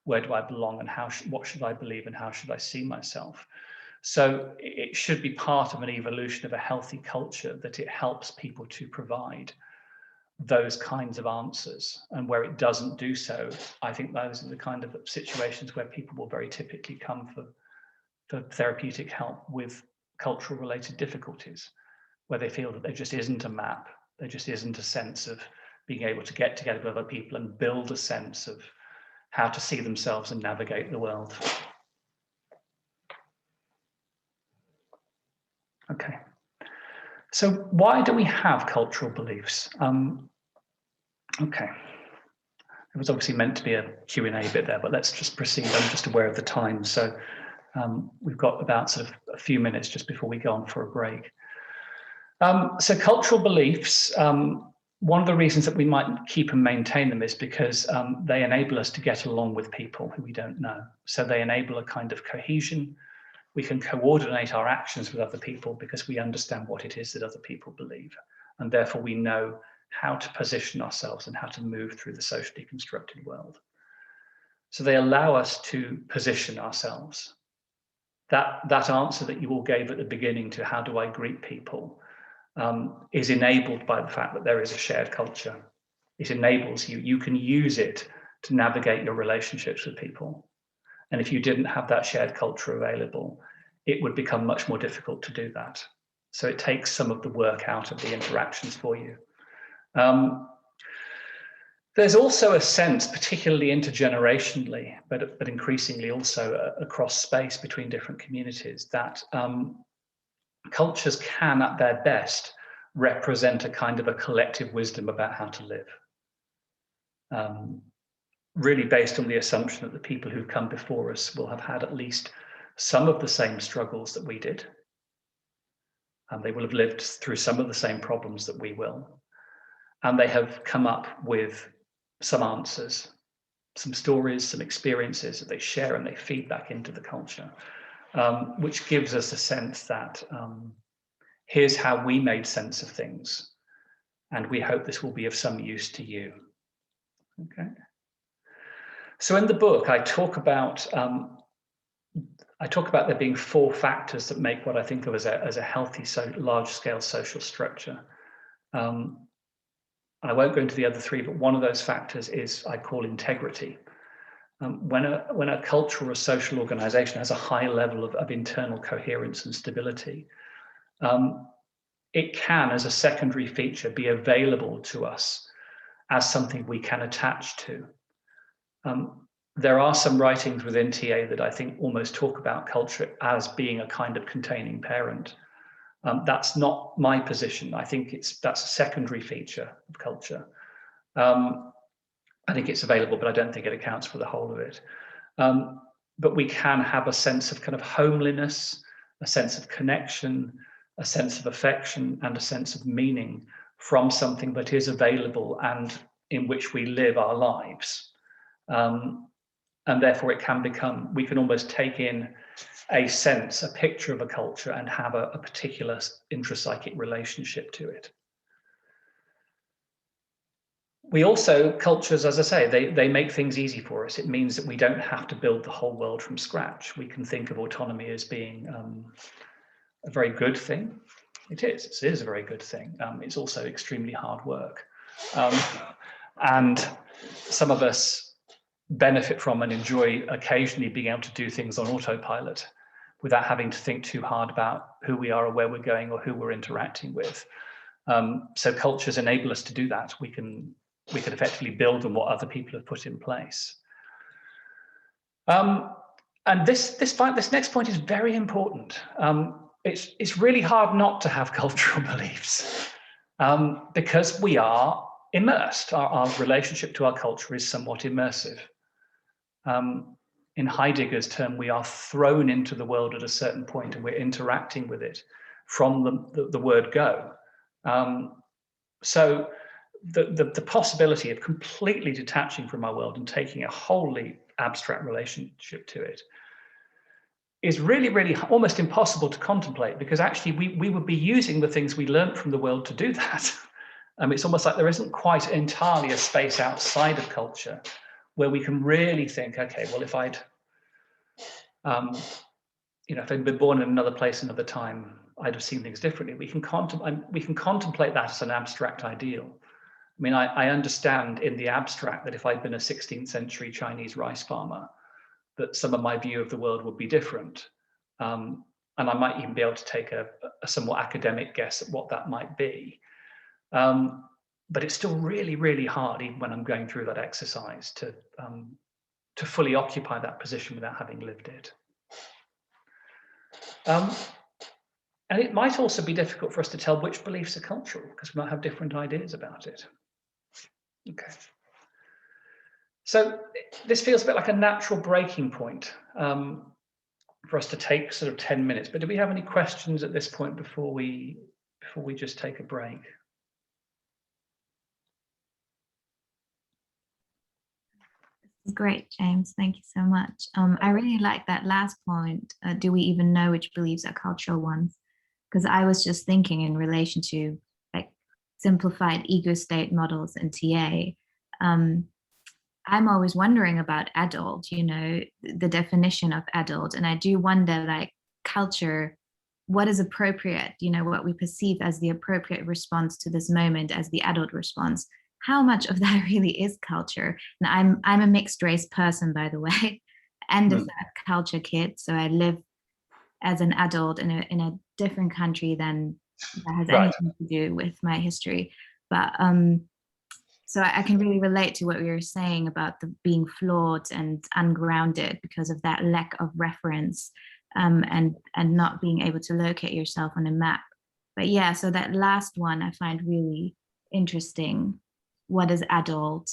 Where do I belong? And what should I believe and how should I see myself? So it should be part of an evolution of a healthy culture that it helps people to provide those kinds of answers. And where it doesn't do so, I think those are the kind of situations where people will very typically come for therapeutic help with cultural related difficulties, where they feel that there just isn't a map, there just isn't a sense of being able to get together with other people and build a sense of how to see themselves and navigate the world. Okay. So why do we have cultural beliefs? Okay. It was obviously meant to be a Q&A bit there, but let's just proceed. I'm just aware of the time. So we've got about sort of a few minutes just before we go on for a break. So cultural beliefs, one of the reasons that we might keep and maintain them is because they enable us to get along with people who we don't know. So they enable a kind of cohesion. We can coordinate our actions with other people because we understand what it is that other people believe. And therefore we know how to position ourselves and how to move through the socially constructed world. So they allow us to position ourselves. That answer that you all gave at the beginning to how do I greet people is enabled by the fact that there is a shared culture. It enables you. You can use it to navigate your relationships with people. And if you didn't have that shared culture available, it would become much more difficult to do that. So it takes some of the work out of the interactions for you. There's also a sense, particularly intergenerationally, but increasingly also across space between different communities, that cultures can, at their best, represent a kind of a collective wisdom about how to live. Really based on the assumption that the people who've come before us will have had at least some of the same struggles that we did. And they will have lived through some of the same problems that we will. And they have come up with some answers, some stories, some experiences that they share and they feed back into the culture, which gives us a sense that here's how we made sense of things. And we hope this will be of some use to you. Okay. So in the book, I talk about there being 4 factors that make what I think of as a healthy, large-scale social structure. I won't go into the other 3, but one of those factors is I call integrity. When a culture or a social organization has a high level of internal coherence and stability, it can, as a secondary feature, be available to us as something we can attach to. There are some writings within TA that I think almost talk about culture as being a kind of containing parent. That's not my position. I think that's a secondary feature of culture. I think it's available, but I don't think it accounts for the whole of it. But we can have a sense of kind of homeliness, a sense of connection, a sense of affection, and a sense of meaning from something that is available and in which we live our lives. And therefore it can become, we can almost take in a sense, a picture of a culture and have a particular intrapsychic relationship to it. We also, cultures, as I say, they make things easy for us. It means that we don't have to build the whole world from scratch. We can think of autonomy as being a very good thing. It is a very good thing. It's also extremely hard work. And some of us benefit from and enjoy occasionally being able to do things on autopilot without having to think too hard about who we are or where we're going or who we're interacting with. So cultures enable us to do that. We can effectively build on what other people have put in place. And this next point is very important. It's really hard not to have cultural beliefs because we are immersed. Our relationship to our culture is somewhat immersive. In Heidegger's term, we are thrown into the world at a certain point and we're interacting with it from the word go. So the possibility of completely detaching from our world and taking a wholly abstract relationship to it is really, really almost impossible to contemplate, because actually we would be using the things we learned from the world to do that. It's almost like there isn't quite entirely a space outside of culture where we can really think, okay, well, if I'd, if I'd been born in another place, another time, I'd have seen things differently. We can contemplate that as an abstract ideal. I mean, I understand in the abstract that if I'd been a 16th century Chinese rice farmer, that some of my view of the world would be different. And I might even be able to take a somewhat academic guess at what that might be. But it's still really, really hard, even when I'm going through that exercise, to fully occupy that position without having lived it. And it might also be difficult for us to tell which beliefs are cultural, because we might have different ideas about it. Okay. So this feels a bit like a natural breaking point for us to take sort of 10 minutes. But do we have any questions at this point before we just take a break? Great, James. Thank you so much. I really like that last point. Do we even know which beliefs are cultural ones? Because I was just thinking in relation to like simplified ego state models in TA. I'm always wondering about adult, the definition of adult. And I do wonder, like, culture, what is appropriate, what we perceive as the appropriate response to this moment as the adult response. How much of that really is culture? And I'm a mixed race person, by the way, and a third culture kid. So I live as an adult in a different country than that has anything to do with my history. But so I can really relate to what we were saying about being flawed and ungrounded because of that lack of reference and not being able to locate yourself on a map. But yeah, so that last one I find really interesting. What is adult?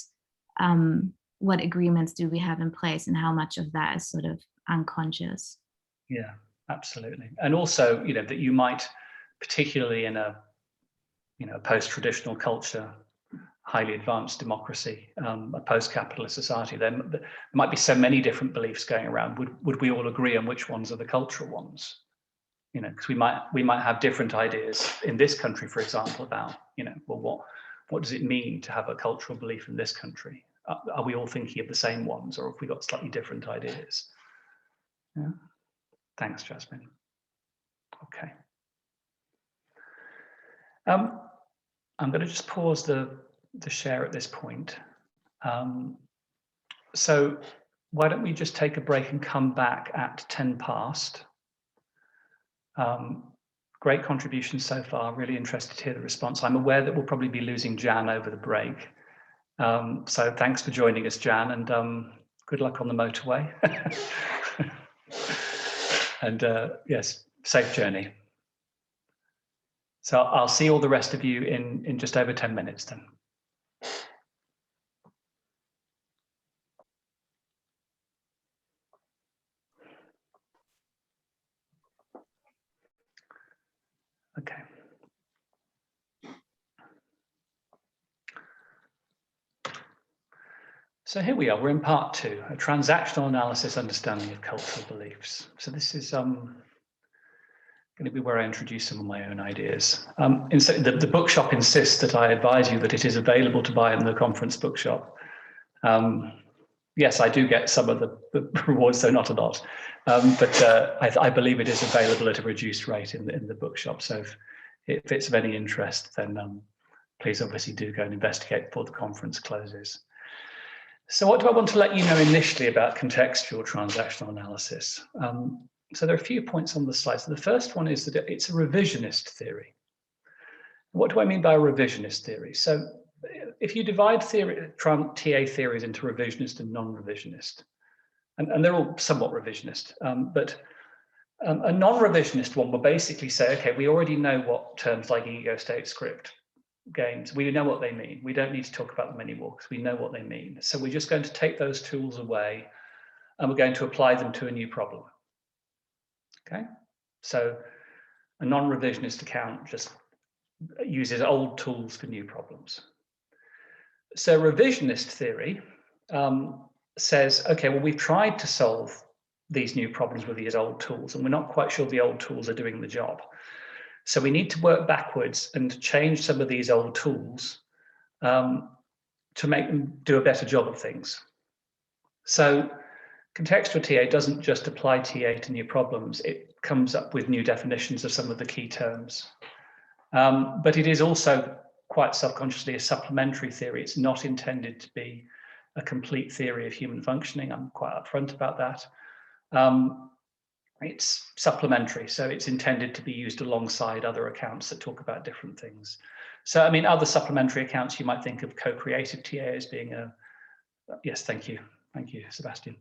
What agreements do we have in place, and how much of that is sort of unconscious? Yeah, absolutely. And also, that you might, particularly in a post-traditional culture, highly advanced democracy, a post-capitalist society, there might be so many different beliefs going around. Would we all agree on which ones are the cultural ones? Because we might have different ideas in this country, for example, about well, what does it mean to have a cultural belief in this country? Are we all thinking of the same ones, or have we got slightly different ideas? Yeah. Thanks, Jasmine. Okay. I'm going to just pause the share at this point. So why don't we just take a break and come back at 10 past. Great contribution so far, really interested to hear the response. I'm aware that we'll probably be losing Jan over the break. So thanks for joining us, Jan, and good luck on the motorway. And yes, safe journey. So I'll see all the rest of you in just over 10 minutes then. Okay. So here we are, we're in part 2, a transactional analysis understanding of cultural beliefs. So this is going to be where I introduce some of my own ideas. The bookshop insists that I advise you that it is available to buy in the conference bookshop. Yes, I do get some of the rewards, though not a lot. But I believe it is available at a reduced rate in the bookshop. So if it's of any interest, then please obviously do go and investigate before the conference closes. So what do I want to let you know initially about contextual transactional analysis? So there are a few points on the slide. So the first one is that it's a revisionist theory. What do I mean by a revisionist theory? So if you divide TA theories into revisionist and non-revisionist, and they're all somewhat revisionist, but a non-revisionist one will basically say, okay, we already know what terms like ego, state, script, games, we know what they mean. We don't need to talk about them anymore because we know what they mean. So we're just going to take those tools away and we're going to apply them to a new problem. Okay, so a non-revisionist account just uses old tools for new problems. So revisionist theory says, okay, well, we've tried to solve these new problems with these old tools and we're not quite sure the old tools are doing the job. So we need to work backwards and change some of these old tools to make them do a better job of things. So contextual TA doesn't just apply TA to new problems, it comes up with new definitions of some of the key terms. But it is also quite subconsciously a supplementary theory. It's not intended to be a complete theory of human functioning. I'm quite upfront about that. It's supplementary, so it's intended to be used alongside other accounts that talk about different things. So, I mean, other supplementary accounts, you might think of co-creative TA as being a, yes, thank you, Sebastian.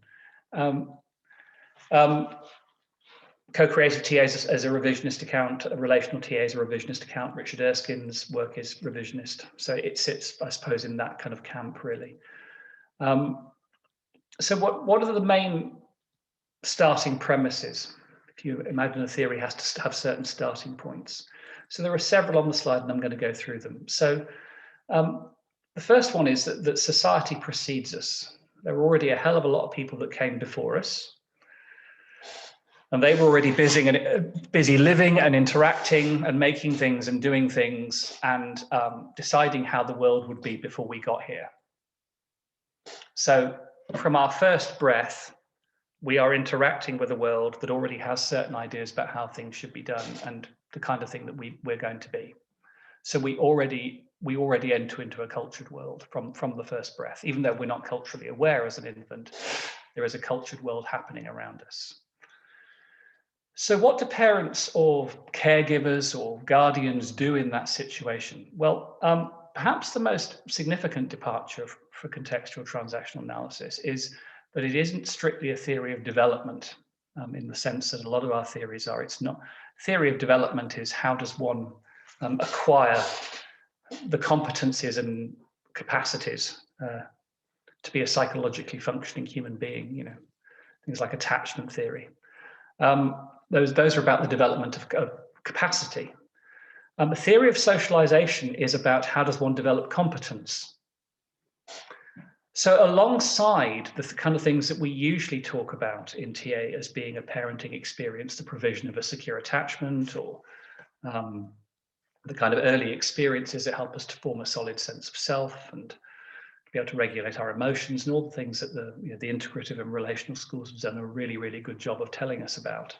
Co-creative TA as a revisionist account, a relational TA is a revisionist account. Richard Erskine's work is revisionist. So it sits, I suppose, in that kind of camp, really. So what are the main starting premises? If you imagine a theory has to have certain starting points. So there are several on the slide and I'm going to go through them. So the first one is that society precedes us. There were already a hell of a lot of people that came before us. And they were already busy living and interacting and making things and doing things and deciding how the world would be before we got here. So from our first breath, we are interacting with a world that already has certain ideas about how things should be done and the kind of thing that we're going to be. So we already enter into a cultured world from the first breath, even though we're not culturally aware as an infant. There is a cultured world happening around us. So what do parents or caregivers or guardians do in that situation? Well, perhaps the most significant departure for contextual transactional analysis is that it isn't strictly a theory of development in the sense that a lot of our theories are. It's not. Theory of development is how does one acquire the competencies and capacities to be a psychologically functioning human being, you know, things like attachment theory. Those are about the development of capacity. The theory of socialization is about how does one develop competence. So alongside the kind of things that we usually talk about in TA as being a parenting experience, the provision of a secure attachment or the kind of early experiences that help us to form a solid sense of self and be able to regulate our emotions and all the things that the integrative and relational schools have done a really, really good job of telling us about.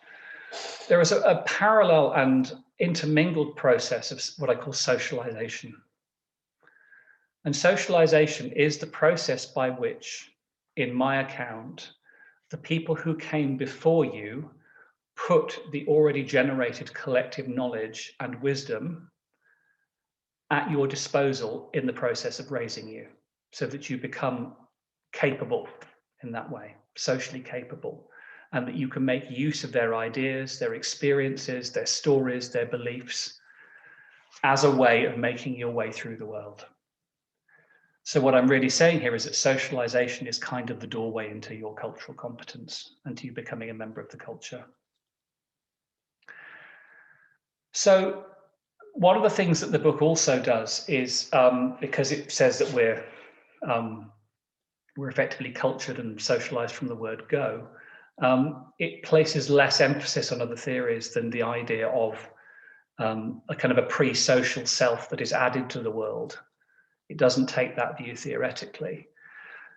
There is a parallel and intermingled process of what I call socialization. And socialization is the process by which, in my account, the people who came before you put the already generated collective knowledge and wisdom at your disposal in the process of raising you, so that you become capable in that way, socially capable, and that you can make use of their ideas, their experiences, their stories, their beliefs as a way of making your way through the world. So what I'm really saying here is that socialization is kind of the doorway into your cultural competence and to you becoming a member of the culture. So one of the things that the book also does is, because it says that we're effectively cultured and socialized from the word go, it places less emphasis on other theories than the idea of a kind of a pre-social self that is added to the world. It doesn't take that view theoretically.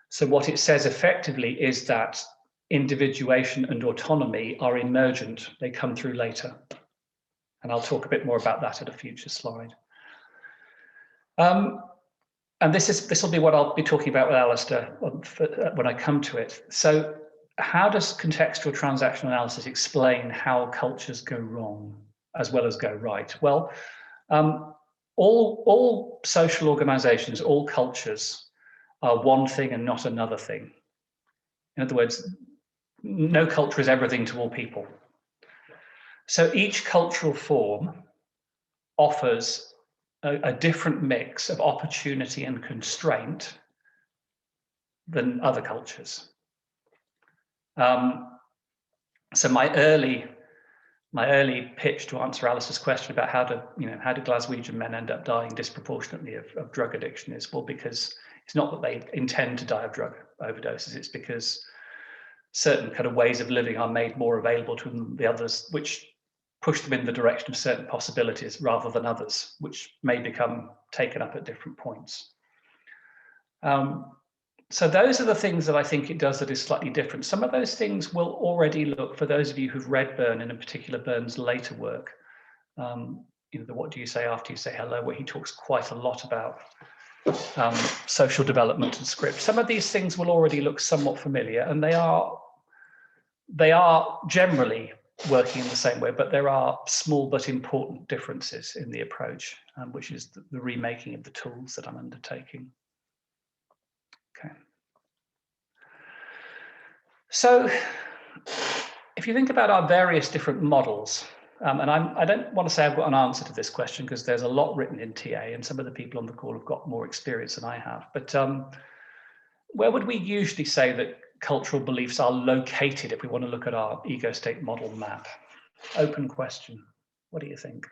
So what it says effectively is that individuation and autonomy are emergent. They come through later. And I'll talk a bit more about that at a future slide. And this will be what I'll be talking about with Alistair when I come to it. So how does contextual transactional analysis explain how cultures go wrong as well as go right? Well, all social organizations, all cultures are one thing and not another thing. In other words, no culture is everything to all people. So each cultural form offers a different mix of opportunity and constraint than other cultures. So my early pitch to answer Alice's question about how do Glaswegian men end up dying disproportionately of drug addiction is, well, because it's not that they intend to die of drug overdoses, it's because certain kind of ways of living are made more available to them than the others, which push them in the direction of certain possibilities rather than others, which may become taken up at different points. So those are the things that I think it does that is slightly different. Some of those things will already look, for those of you who've read Byrne, and in particular Byrne's later work, you know, the What Do You Say After You Say Hello, where he talks quite a lot about social development and script. Some of these things will already look somewhat familiar, and they are generally working in the same way, but there are small but important differences in the approach, which is the remaking of the tools that I'm undertaking. Okay. So if you think about our various different models, and I don't want to say I've got an answer to this question because there's a lot written in TA and some of the people on the call have got more experience than I have, but where would we usually say that cultural beliefs are located if we want to look at our ego state model map? Open question. What do you think?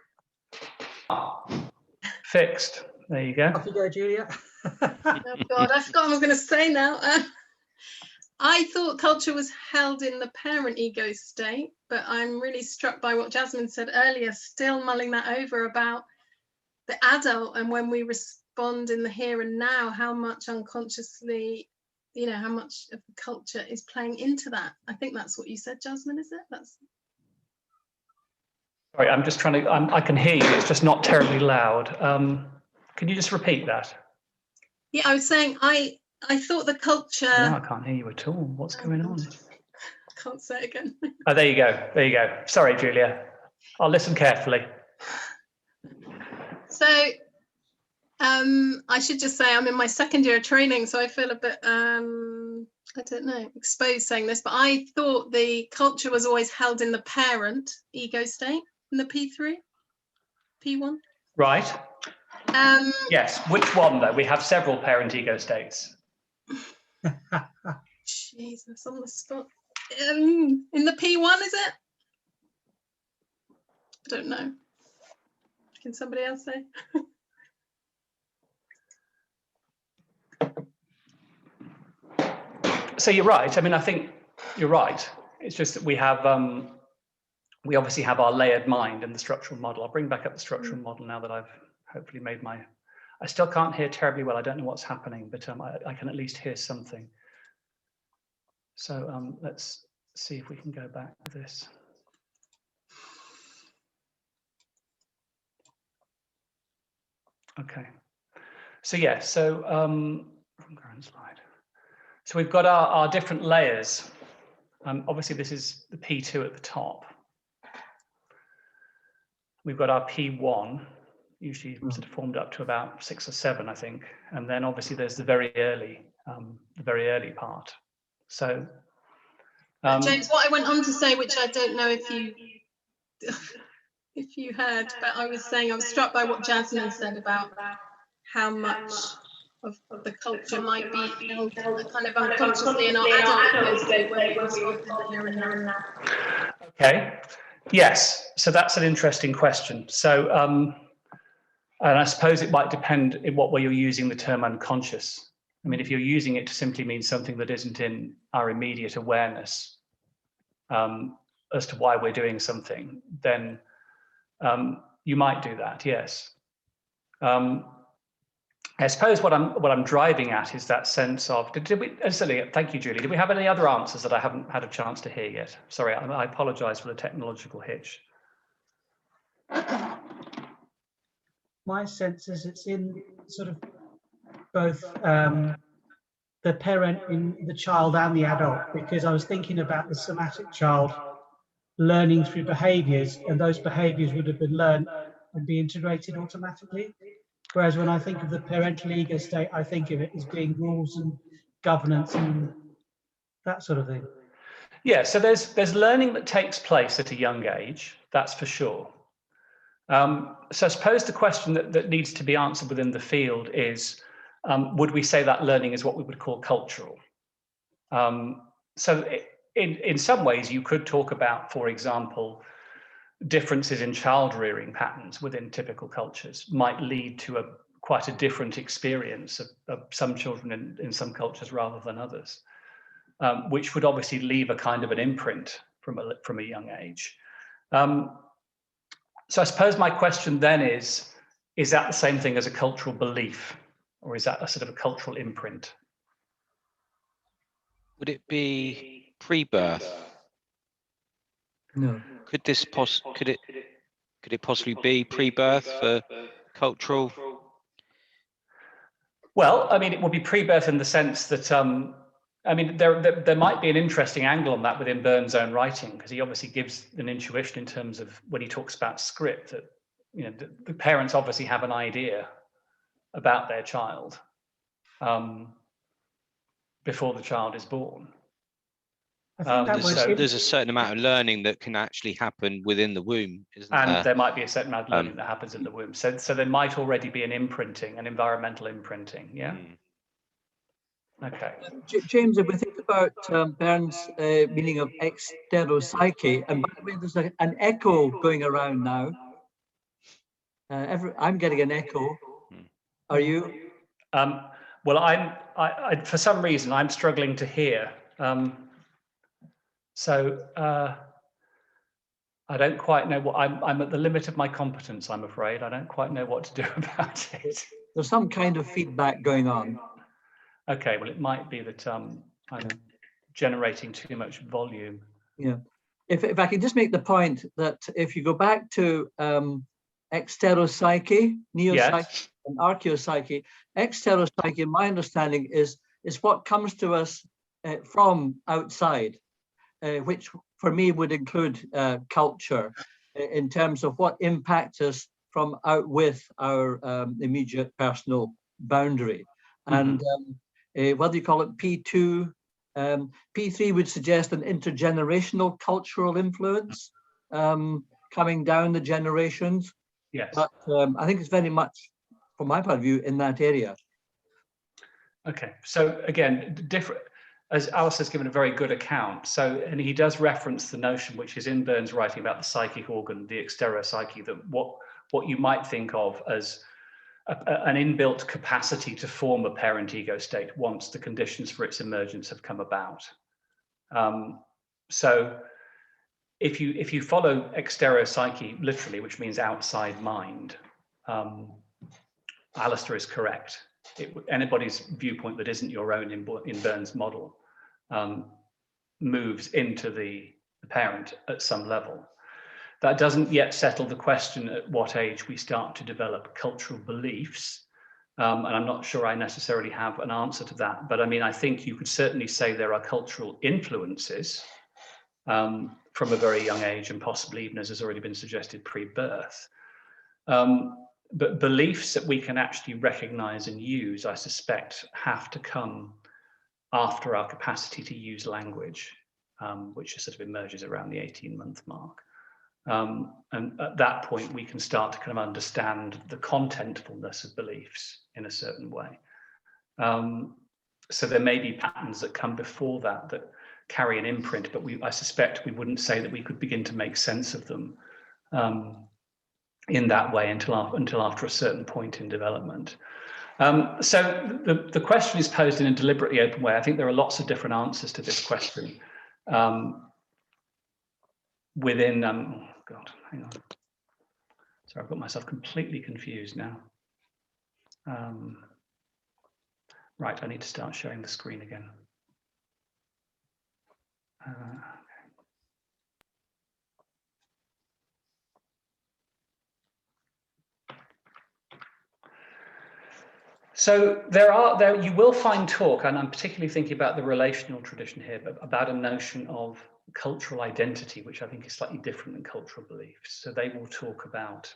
Fixed. There you go. Off you go, Julia. Oh God, I forgot what I was going to say now. I thought culture was held in the parent ego state, but I'm really struck by what Jasmine said earlier, still mulling that over about the adult and when we respond in the here and now, how much unconsciously, you know, how much of the culture is playing into that. I think that's what you said, Jasmine, is it? That's... Sorry, I'm just trying to, I can hear you, it's just not terribly loud. Can you just repeat that? Yeah, I was saying, I thought the culture... No, I can't hear you at all. What's going on? Can't say it again. Oh, there you go. There you go. Sorry, Julia. I'll listen carefully. So I should just say I'm in my second year of training, so I feel a bit, I don't know, exposed saying this, but I thought the culture was always held in the parent ego state, in the P3, P1. Right. Yes. Which one, though? We have several parent ego states. Jesus, on the spot. In the P1, is it? I don't know. Can somebody else say? So you're right. I mean, I think you're right. It's just that we have, we obviously have our layered mind in the structural model. I'll bring back up the structural model now that I've hopefully made my, I still can't hear terribly well. I don't know what's happening, but I can at least hear something. So let's see if we can go back to this. Okay. So yeah, so from current slide. So we've got our different layers. Obviously, this is the P2 at the top. We've got our P1, usually sort of formed up to about 6 or 7, I think. And then obviously there's the very early part. So James, what I went on to say, which I don't know if you heard, but I was saying I was struck by what Jasmine said about how much of the culture might be held kind of unconsciously in our adult state when we respond in the here and now. Okay. Yes. So that's an interesting question. So, and I suppose it might depend in what way you're using the term unconscious. I mean, if you're using it to simply mean something that isn't in our immediate awareness as to why we're doing something, then you might do that. Yes. I suppose what I'm driving at is that sense of, did we, thank you, Julie. Did we have any other answers that I haven't had a chance to hear yet? Sorry, I apologize for the technological hitch. My sense is it's in sort of both the parent in the child and the adult, because I was thinking about the somatic child learning through behaviors, and those behaviors would have been learned and be integrated automatically. Whereas when I think of the parental ego state, I think of it as being rules and governance and that sort of thing. Yeah, so there's learning that takes place at a young age, that's for sure. So I suppose the question that needs to be answered within the field is, would we say that learning is what we would call cultural? So in some ways you could talk about, for example, differences in child rearing patterns within typical cultures might lead to quite a different experience of some children in some cultures rather than others, which would obviously leave a kind of an imprint from a young age. So I suppose my question then is that the same thing as a cultural belief, or is that a sort of a cultural imprint? Would it be pre-birth? No. Could it possibly be pre-birth for cultural? Well, I mean, it would be pre-birth in the sense that, I mean, there might be an interesting angle on that within Burns' own writing, because he obviously gives an intuition in terms of when he talks about script, that, you know, the parents obviously have an idea about their child before the child is born. There's a certain amount of learning that can actually happen within the womb, isn't there? And there might be a certain amount of learning that happens in the womb. So there might already be an imprinting, an environmental imprinting, yeah? Okay. James, if we think about Burns' meaning of exteropsyche, and by the way, there's an echo going around now. I'm getting an echo. Are you? Well, I for some reason, I'm struggling to hear. I don't quite know what I'm at the limit of my competence, I'm afraid. I don't quite know what to do about it. There's some kind of feedback going on. Okay, well, it might be that I'm generating too much volume. Yeah. If I can just make the point that if you go back to exteropsyche, neopsyche, and archaeopsyche, exteropsyche, my understanding is what comes to us from outside, which for me would include culture in terms of what impacts us from out with our immediate personal boundary. And whether you call it P2, P3 would suggest an intergenerational cultural influence coming down the generations. Yes. But I think it's very much, from my point of view, in that area. Okay, so again, different. As Alice has given a very good account, and he does reference the notion, which is in Burns' writing about the psychic organ, the exteropsyche, that what you might think of as an inbuilt capacity to form a parent ego state once the conditions for its emergence have come about. So if you follow exteropsyche literally, which means outside mind, Alistair is correct. Anybody's viewpoint that isn't your own in Burns' model moves into the parent at some level. That doesn't yet settle the question at what age we start to develop cultural beliefs. And I'm not sure I necessarily have an answer to that. But I mean, I think you could certainly say there are cultural influences from a very young age, and possibly even, as has already been suggested, pre-birth. But beliefs that we can actually recognize and use, I suspect, have to come after our capacity to use language, which sort of emerges around the 18-month mark. And at that point, we can start to kind of understand the contentfulness of beliefs in a certain way. So there may be patterns that come before that carry an imprint, but I suspect we wouldn't say that we could begin to make sense of them in that way until after a certain point in development. So the question is posed in a deliberately open way. I think there are lots of different answers to this question within, oh God, hang on. Sorry, I've got myself completely confused now. Right, I need to start showing the screen again. So you will find talk, and I'm particularly thinking about the relational tradition here, but about a notion of cultural identity, which I think is slightly different than cultural beliefs. So they will talk about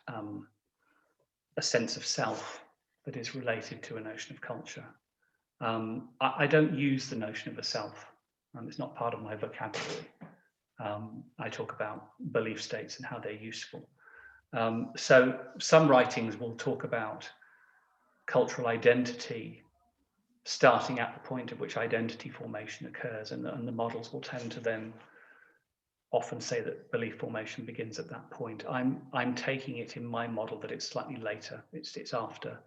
a sense of self that is related to a notion of culture. I don't use the notion of a self. It's not part of my vocabulary. I talk about belief states and how they're useful. So some writings will talk about cultural identity starting at the point at which identity formation occurs, and the models will tend to then often say that belief formation begins at that point. I'm taking it in my model that it's slightly later. It's after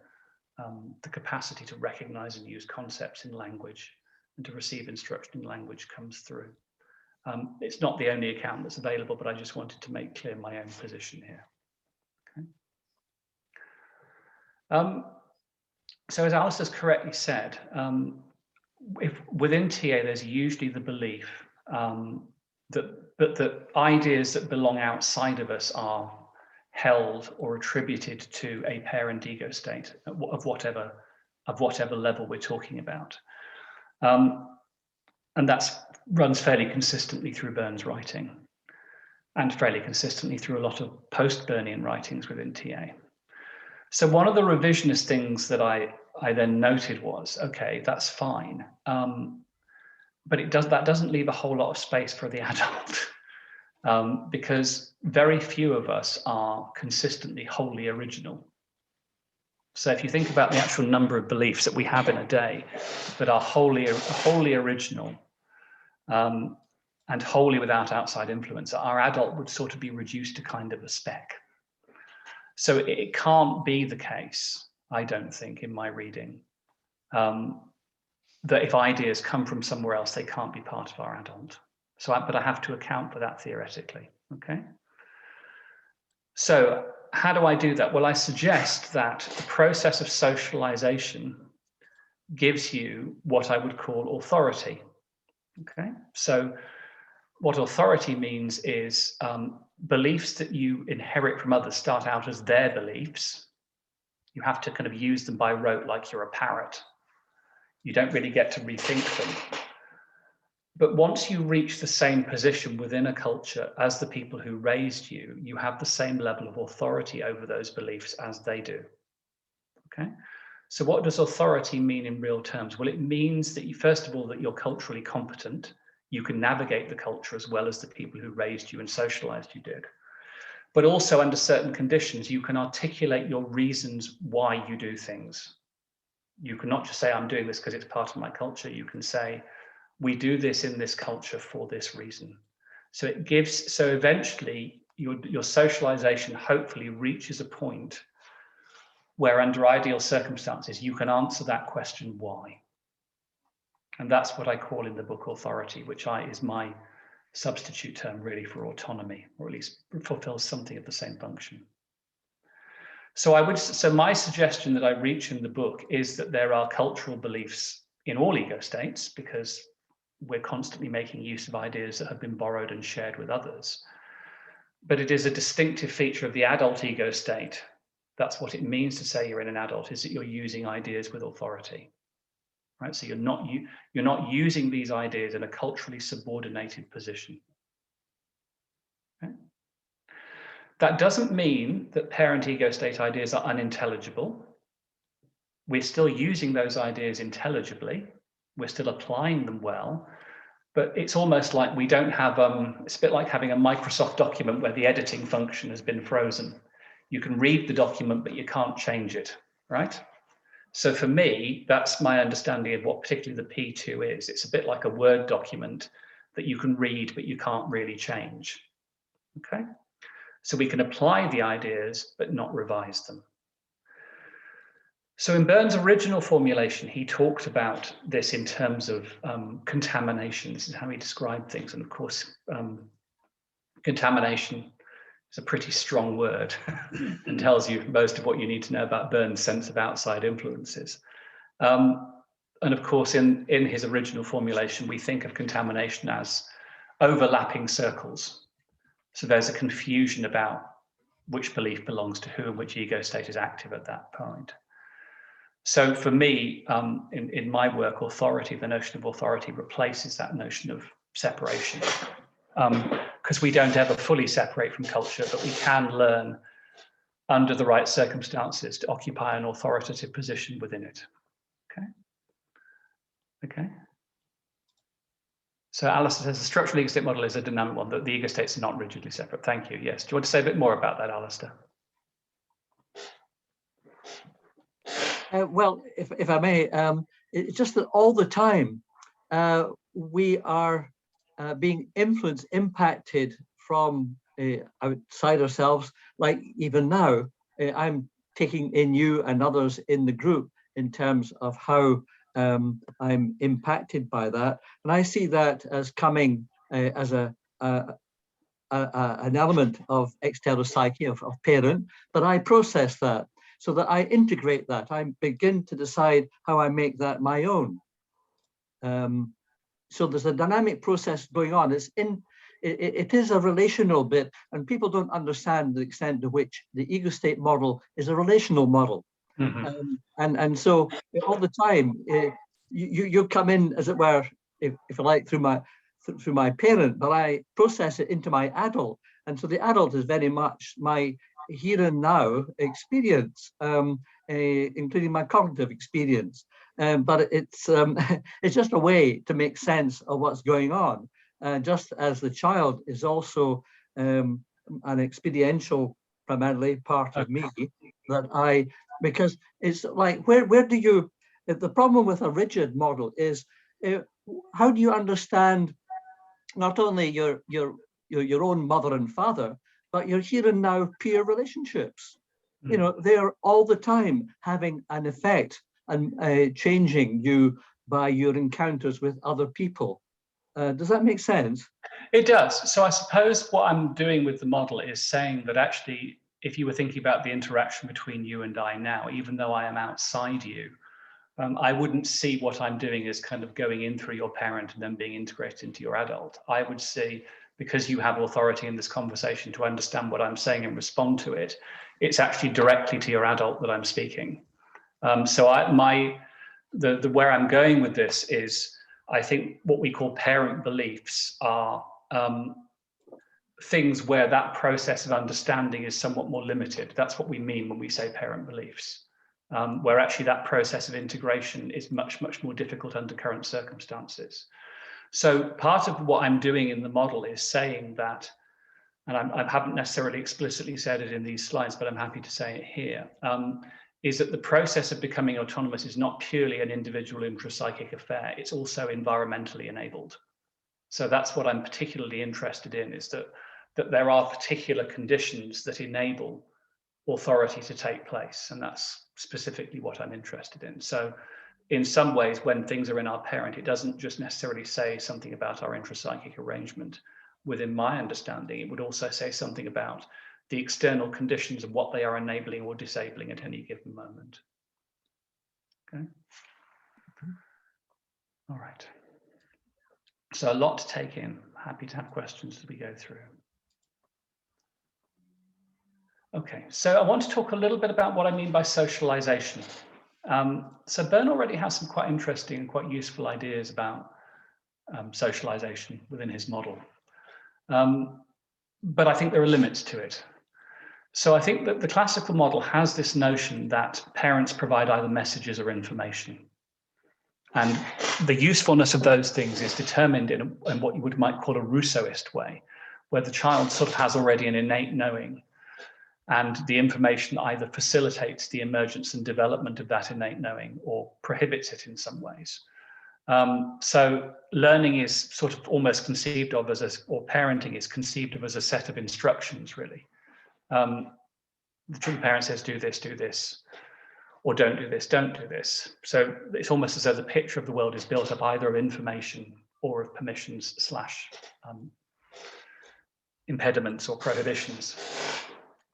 the capacity to recognize and use concepts in language and to receive instruction in language comes through. It's not the only account that's available, but I just wanted to make clear my own position here. So as Alistair's correctly said, if within TA there's usually the belief that ideas that belong outside of us are held or attributed to a parent ego state of whatever level we're talking about, and that runs fairly consistently through Burns' writing, and fairly consistently through a lot of post-Burnian writings within TA. So one of the revisionist things that I then noted was, okay, that's fine, but that doesn't leave a whole lot of space for the adult, because very few of us are consistently wholly original. So if you think about the actual number of beliefs that we have in a day that are wholly original and wholly without outside influence, our adult would sort of be reduced to kind of a speck. So it can't be the case, I don't think, in my reading, that if ideas come from somewhere else, they can't be part of our adult. But I have to account for that theoretically, okay? So how do I do that? Well, I suggest that the process of socialization gives you what I would call authority, okay? So what authority means is beliefs that you inherit from others start out as their beliefs. You have to kind of use them by rote like you're a parrot. You don't really get to rethink them. But once you reach the same position within a culture as the people who raised you, you have the same level of authority over those beliefs as they do. Okay? So what does authority mean in real terms? Well, it means that first of all, that you're culturally competent. You can navigate the culture as well as the people who raised you and socialized you did. But also under certain conditions, you can articulate your reasons why you do things. You can not just say, I'm doing this because it's part of my culture. You can say, we do this in this culture for this reason. So eventually your socialization hopefully reaches a point where under ideal circumstances, you can answer that question, why? And that's what I call in the book authority, which is my substitute term really for autonomy, or at least fulfills something of the same function. So my suggestion that I reach in the book is that there are cultural beliefs in all ego states, because we're constantly making use of ideas that have been borrowed and shared with others. But it is a distinctive feature of the adult ego state. That's what it means to say you're in an adult, is that you're using ideas with authority. Right? So you're not using these ideas in a culturally subordinated position. Okay? That doesn't mean that parent ego state ideas are unintelligible. We're still using those ideas intelligibly. We're still applying them well, but it's almost like we don't have, it's a bit like having a Microsoft document where the editing function has been frozen. You can read the document, but you can't change it, right? So for me, that's my understanding of what particularly the P2 is. It's a bit like a Word document that you can read, but you can't really change, okay? So we can apply the ideas, but not revise them. So in Burns' original formulation, he talked about this in terms of contamination. This is how he described things. And of course, contamination is a pretty strong word and tells you most of what you need to know about Burns' sense of outside influences. And of course, in his original formulation, we think of contamination as overlapping circles. So there's a confusion about which belief belongs to who and which ego state is active at that point. So for me, in my work, authority, the notion of authority replaces that notion of separation. Because we don't ever fully separate from culture, but we can learn under the right circumstances to occupy an authoritative position within it. Okay. Okay. So Alistair says the structural ego state model is a dynamic one, that the ego states are not rigidly separate. Thank you. Yes. Do you want to say a bit more about that, Alistair? Well, if I may, it's just that all the time we are being influenced, impacted from outside ourselves. Like even now, I'm taking in you and others in the group in terms of how I'm impacted by that. And I see that as coming as an element of external psyche, of parent, but I process that. so that I integrate that. I begin to decide how I make that my own. So there's a dynamic process going on. It is a relational bit, and people don't understand the extent to which the ego state model is a relational model. And so all the time, you come in, as it were, if you like, through my parent, but I process it into my adult. And so the adult is very much my here and now experience, including my cognitive experience. But it's just a way to make sense of what's going on. Just as the child is also an experiential, primarily, part of me, because it's like, where do you, the problem with a rigid model is, how do you understand not only your own mother and father, but your here and now peer relationships? You know, they're all the time having an effect and changing you by your encounters with other people. Does that make sense? It does. So I suppose what I'm doing with the model is saying that actually, if you were thinking about the interaction between you and I now, even though I am outside you, I wouldn't see what I'm doing as kind of going in through your parent and then being integrated into your adult. I would see, because you have authority in this conversation to understand what I'm saying and respond to it, it's actually directly to your adult that I'm speaking. So where I'm going with this is, I think what we call parent beliefs are things where that process of understanding is somewhat more limited. That's what we mean when we say parent beliefs, where actually that process of integration is much, much more difficult under current circumstances. So part of what I'm doing in the model is saying that, and I haven't necessarily explicitly said it in these slides, but I'm happy to say it here, is that the process of becoming autonomous is not purely an individual intrapsychic affair, it's also environmentally enabled. So that's what I'm particularly interested in, is that there are particular conditions that enable authority to take place, and that's specifically what I'm interested in. So in some ways, when things are in our parent, it doesn't just necessarily say something about our intrapsychic arrangement. Within my understanding, it would also say something about the external conditions of what they are enabling or disabling at any given moment. Okay. All right. So a lot to take in. Happy to have questions as we go through. Okay, so I want to talk a little bit about what I mean by socialization. So Bern already has some quite interesting and quite useful ideas about socialization within his model. But I think there are limits to it. So I think that the classical model has this notion that parents provide either messages or information. And the usefulness of those things is determined in what you might call a Rousseauist way, where the child sort of has already an innate knowing, and the information either facilitates the emergence and development of that innate knowing or prohibits it in some ways. So learning is sort of almost conceived of or parenting is conceived of as a set of instructions, really. The true parent says, do this, or don't do this, don't do this. So it's almost as though the picture of the world is built up either of information or of permissions / impediments or prohibitions,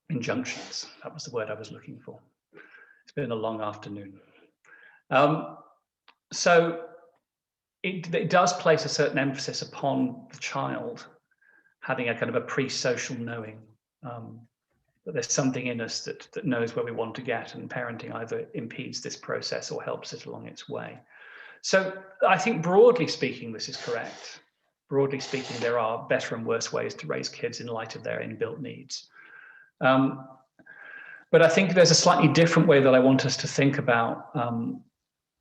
injunctions. That was the word I was looking for. It's been a long afternoon. So it does place a certain emphasis upon the child having a kind of a pre-social knowing, that there's something in us that knows where we want to get, and parenting either impedes this process or helps it along its way. So I think broadly speaking, this is correct. Broadly speaking, there are better and worse ways to raise kids in light of their inbuilt needs. But I think there's a slightly different way that I want us to think about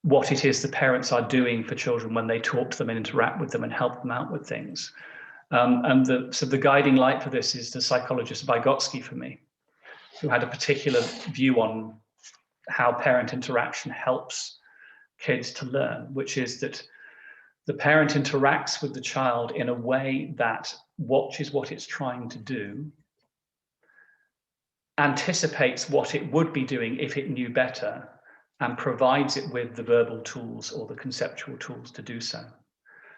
what it is the parents are doing for children when they talk to them and interact with them and help them out with things. And the guiding light for this is the psychologist Vygotsky for me, who had a particular view on how parent interaction helps kids to learn, which is that the parent interacts with the child in a way that watches what it's trying to do, anticipates what it would be doing if it knew better, and provides it with the verbal tools or the conceptual tools to do so.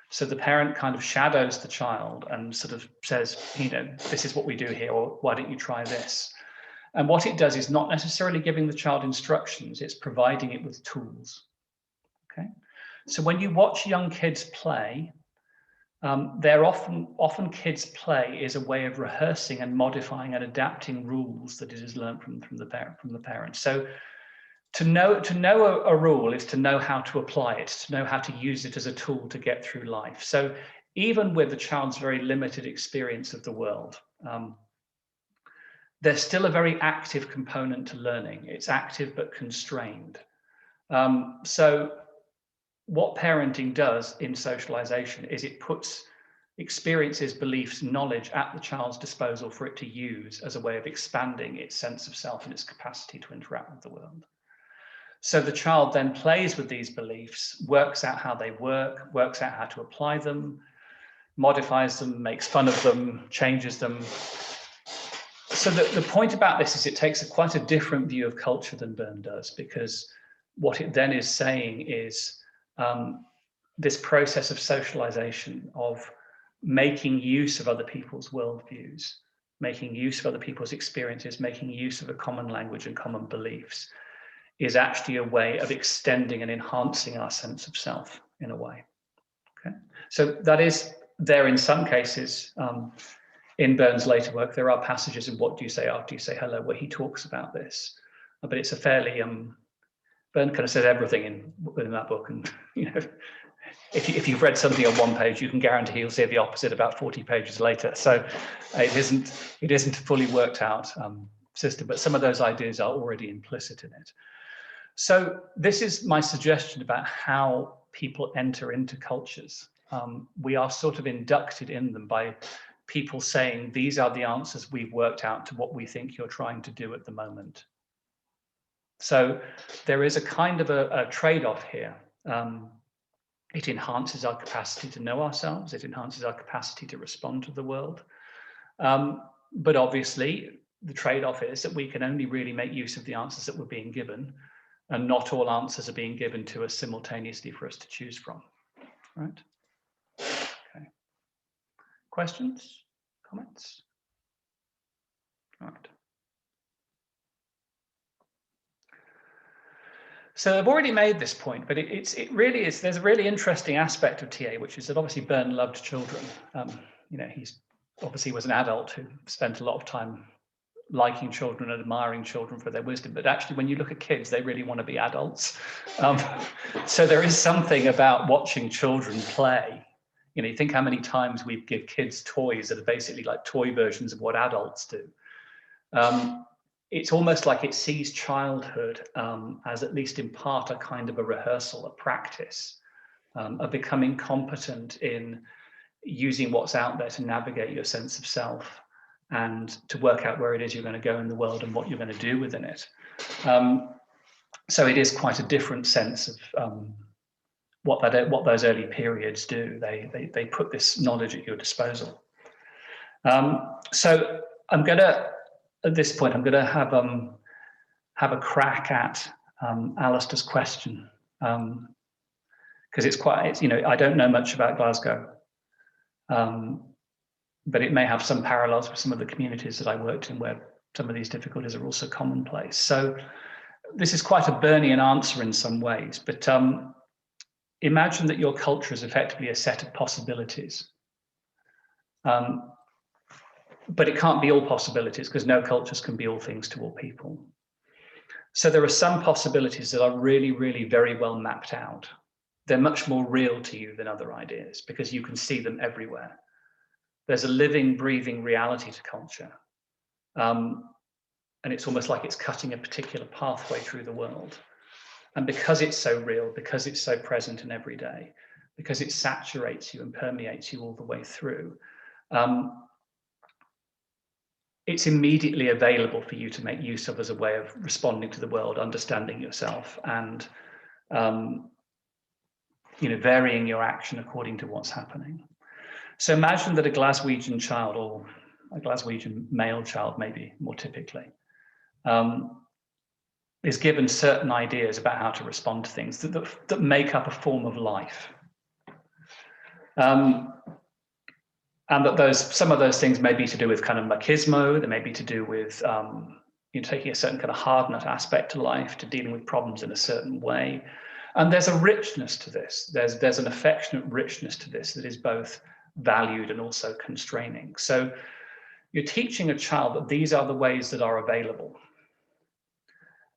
So the parent kind of shadows the child and sort of says, you know, this is what we do here, or why don't you try this? And what it does is not necessarily giving the child instructions, it's providing it with tools. Okay, so when you watch young kids play, they're often kids' play is a way of rehearsing and modifying and adapting rules that it has learned from the parents. So to know a rule is to know how to apply it, to know how to use it as a tool to get through life. So even with the child's very limited experience of the world, there's still a very active component to learning. It's active but constrained. So what parenting does in socialization is it puts experiences, beliefs, knowledge at the child's disposal for it to use as a way of expanding its sense of self and its capacity to interact with the world. So the child then plays with these beliefs, works out how they work, works out how to apply them, modifies them, makes fun of them, changes them. So the point about this is it takes quite a different view of culture than Byrne does, because what it then is saying is this process of socialization, of making use of other people's worldviews, making use of other people's experiences, making use of a common language and common beliefs, is actually a way of extending and enhancing our sense of self in a way. Okay, so that is there in some cases. In Byrne's later work, there are passages in What Do You Say After You Say Hello, where he talks about this, but it's a fairly Byrne kind of says everything within that book, and if you've read something on one page, you can guarantee you'll say the opposite about 40 pages later. So it isn't a fully worked out system, but some of those ideas are already implicit in it. So this is my suggestion about how people enter into cultures. We are sort of inducted in them by people saying, these are the answers we've worked out to what we think you're trying to do at the moment. So there is a kind of a trade-off here. It enhances our capacity to know ourselves. It enhances our capacity to respond to the world. But obviously, the trade-off is that we can only really make use of the answers that we're being given, and not all answers are being given to us simultaneously for us to choose from, right? Okay. Questions, comments? All right. So I've already made this point, but it really is, there's a really interesting aspect of TA, which is that obviously Byrne loved children. He's obviously was an adult who spent a lot of time liking children and admiring children for their wisdom, but actually when you look at kids, they really want to be adults. So there is something about watching children play. You think how many times we give kids toys that are basically like toy versions of what adults do. It's almost like it sees childhood as, at least in part, a kind of a rehearsal, a practice of becoming competent in using what's out there to navigate your sense of self and to work out where it is you're going to go in the world and what you're going to do within it. So it is quite a different sense of what those early periods do. They put this knowledge at your disposal. So I'm going to, at this point, I'm going to have a crack at Alistair's question, because I don't know much about Glasgow, but it may have some parallels with some of the communities that I worked in where some of these difficulties are also commonplace. So this is quite a Byrnean answer in some ways, but imagine that your culture is effectively a set of possibilities. But it can't be all possibilities, because no cultures can be all things to all people. So there are some possibilities that are really, really very well mapped out. They're much more real to you than other ideas, because you can see them everywhere. There's a living, breathing reality to culture. And it's almost like it's cutting a particular pathway through the world. And because it's so real, because it's so present and every day, because it saturates you and permeates you all the way through, it's immediately available for you to make use of as a way of responding to the world, understanding yourself, and varying your action according to what's happening. So imagine that a Glaswegian child, or a Glaswegian male child maybe more typically, is given certain ideas about how to respond to things that make up a form of life. And that some of those things may be to do with kind of machismo, they may be to do with you're taking a certain kind of hard nut aspect to life, to dealing with problems in a certain way. And there's a richness to this. There's an affectionate richness to this that is both valued and also constraining. So you're teaching a child that these are the ways that are available.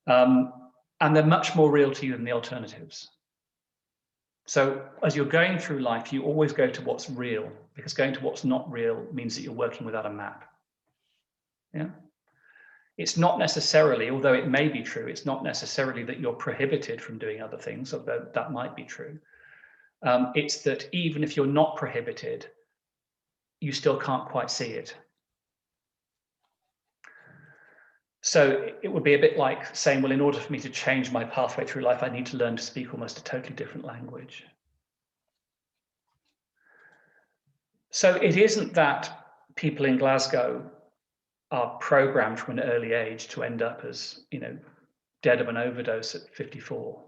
And they're much more real to you than the alternatives. So as you're going through life, you always go to what's real, because going to what's not real means that you're working without a map. Yeah. It's not necessarily, although it may be true, it's not necessarily that you're prohibited from doing other things, although that might be true. It's that even if you're not prohibited, you still can't quite see it. So it would be a bit like saying, well, in order for me to change my pathway through life, I need to learn to speak almost a totally different language. So it isn't that people in Glasgow are programmed from an early age to end up as, you know, dead of an overdose at 54.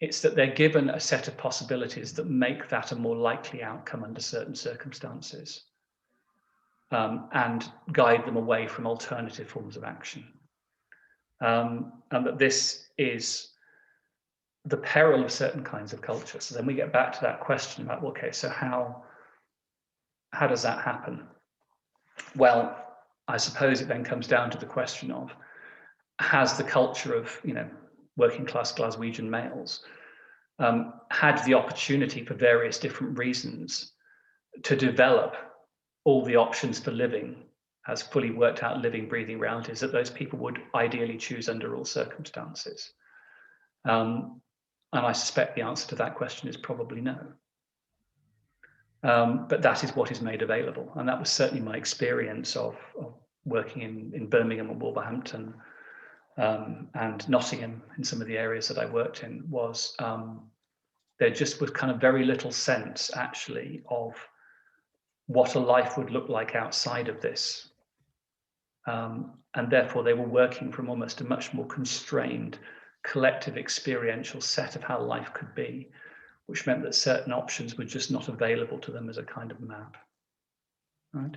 It's that they're given a set of possibilities that make that a more likely outcome under certain circumstances, and guide them away from alternative forms of action. And that this is the peril of certain kinds of culture. So then we get back to that question about, okay, so how does that happen? Well, I suppose it then comes down to the question of, has the culture of, you know, working class Glaswegian males had the opportunity for various different reasons to develop all the options for living as fully worked out living, breathing realities that those people would ideally choose under all circumstances? And I suspect the answer to that question is probably no. But that is what is made available. And that was certainly my experience of working in Birmingham and Wolverhampton and Nottingham, in some of the areas that I worked in, was there just was kind of very little sense actually of what a life would look like outside of this. And therefore they were working from almost a much more constrained collective experiential set of how life could be, which meant that certain options were just not available to them as a kind of map. Right?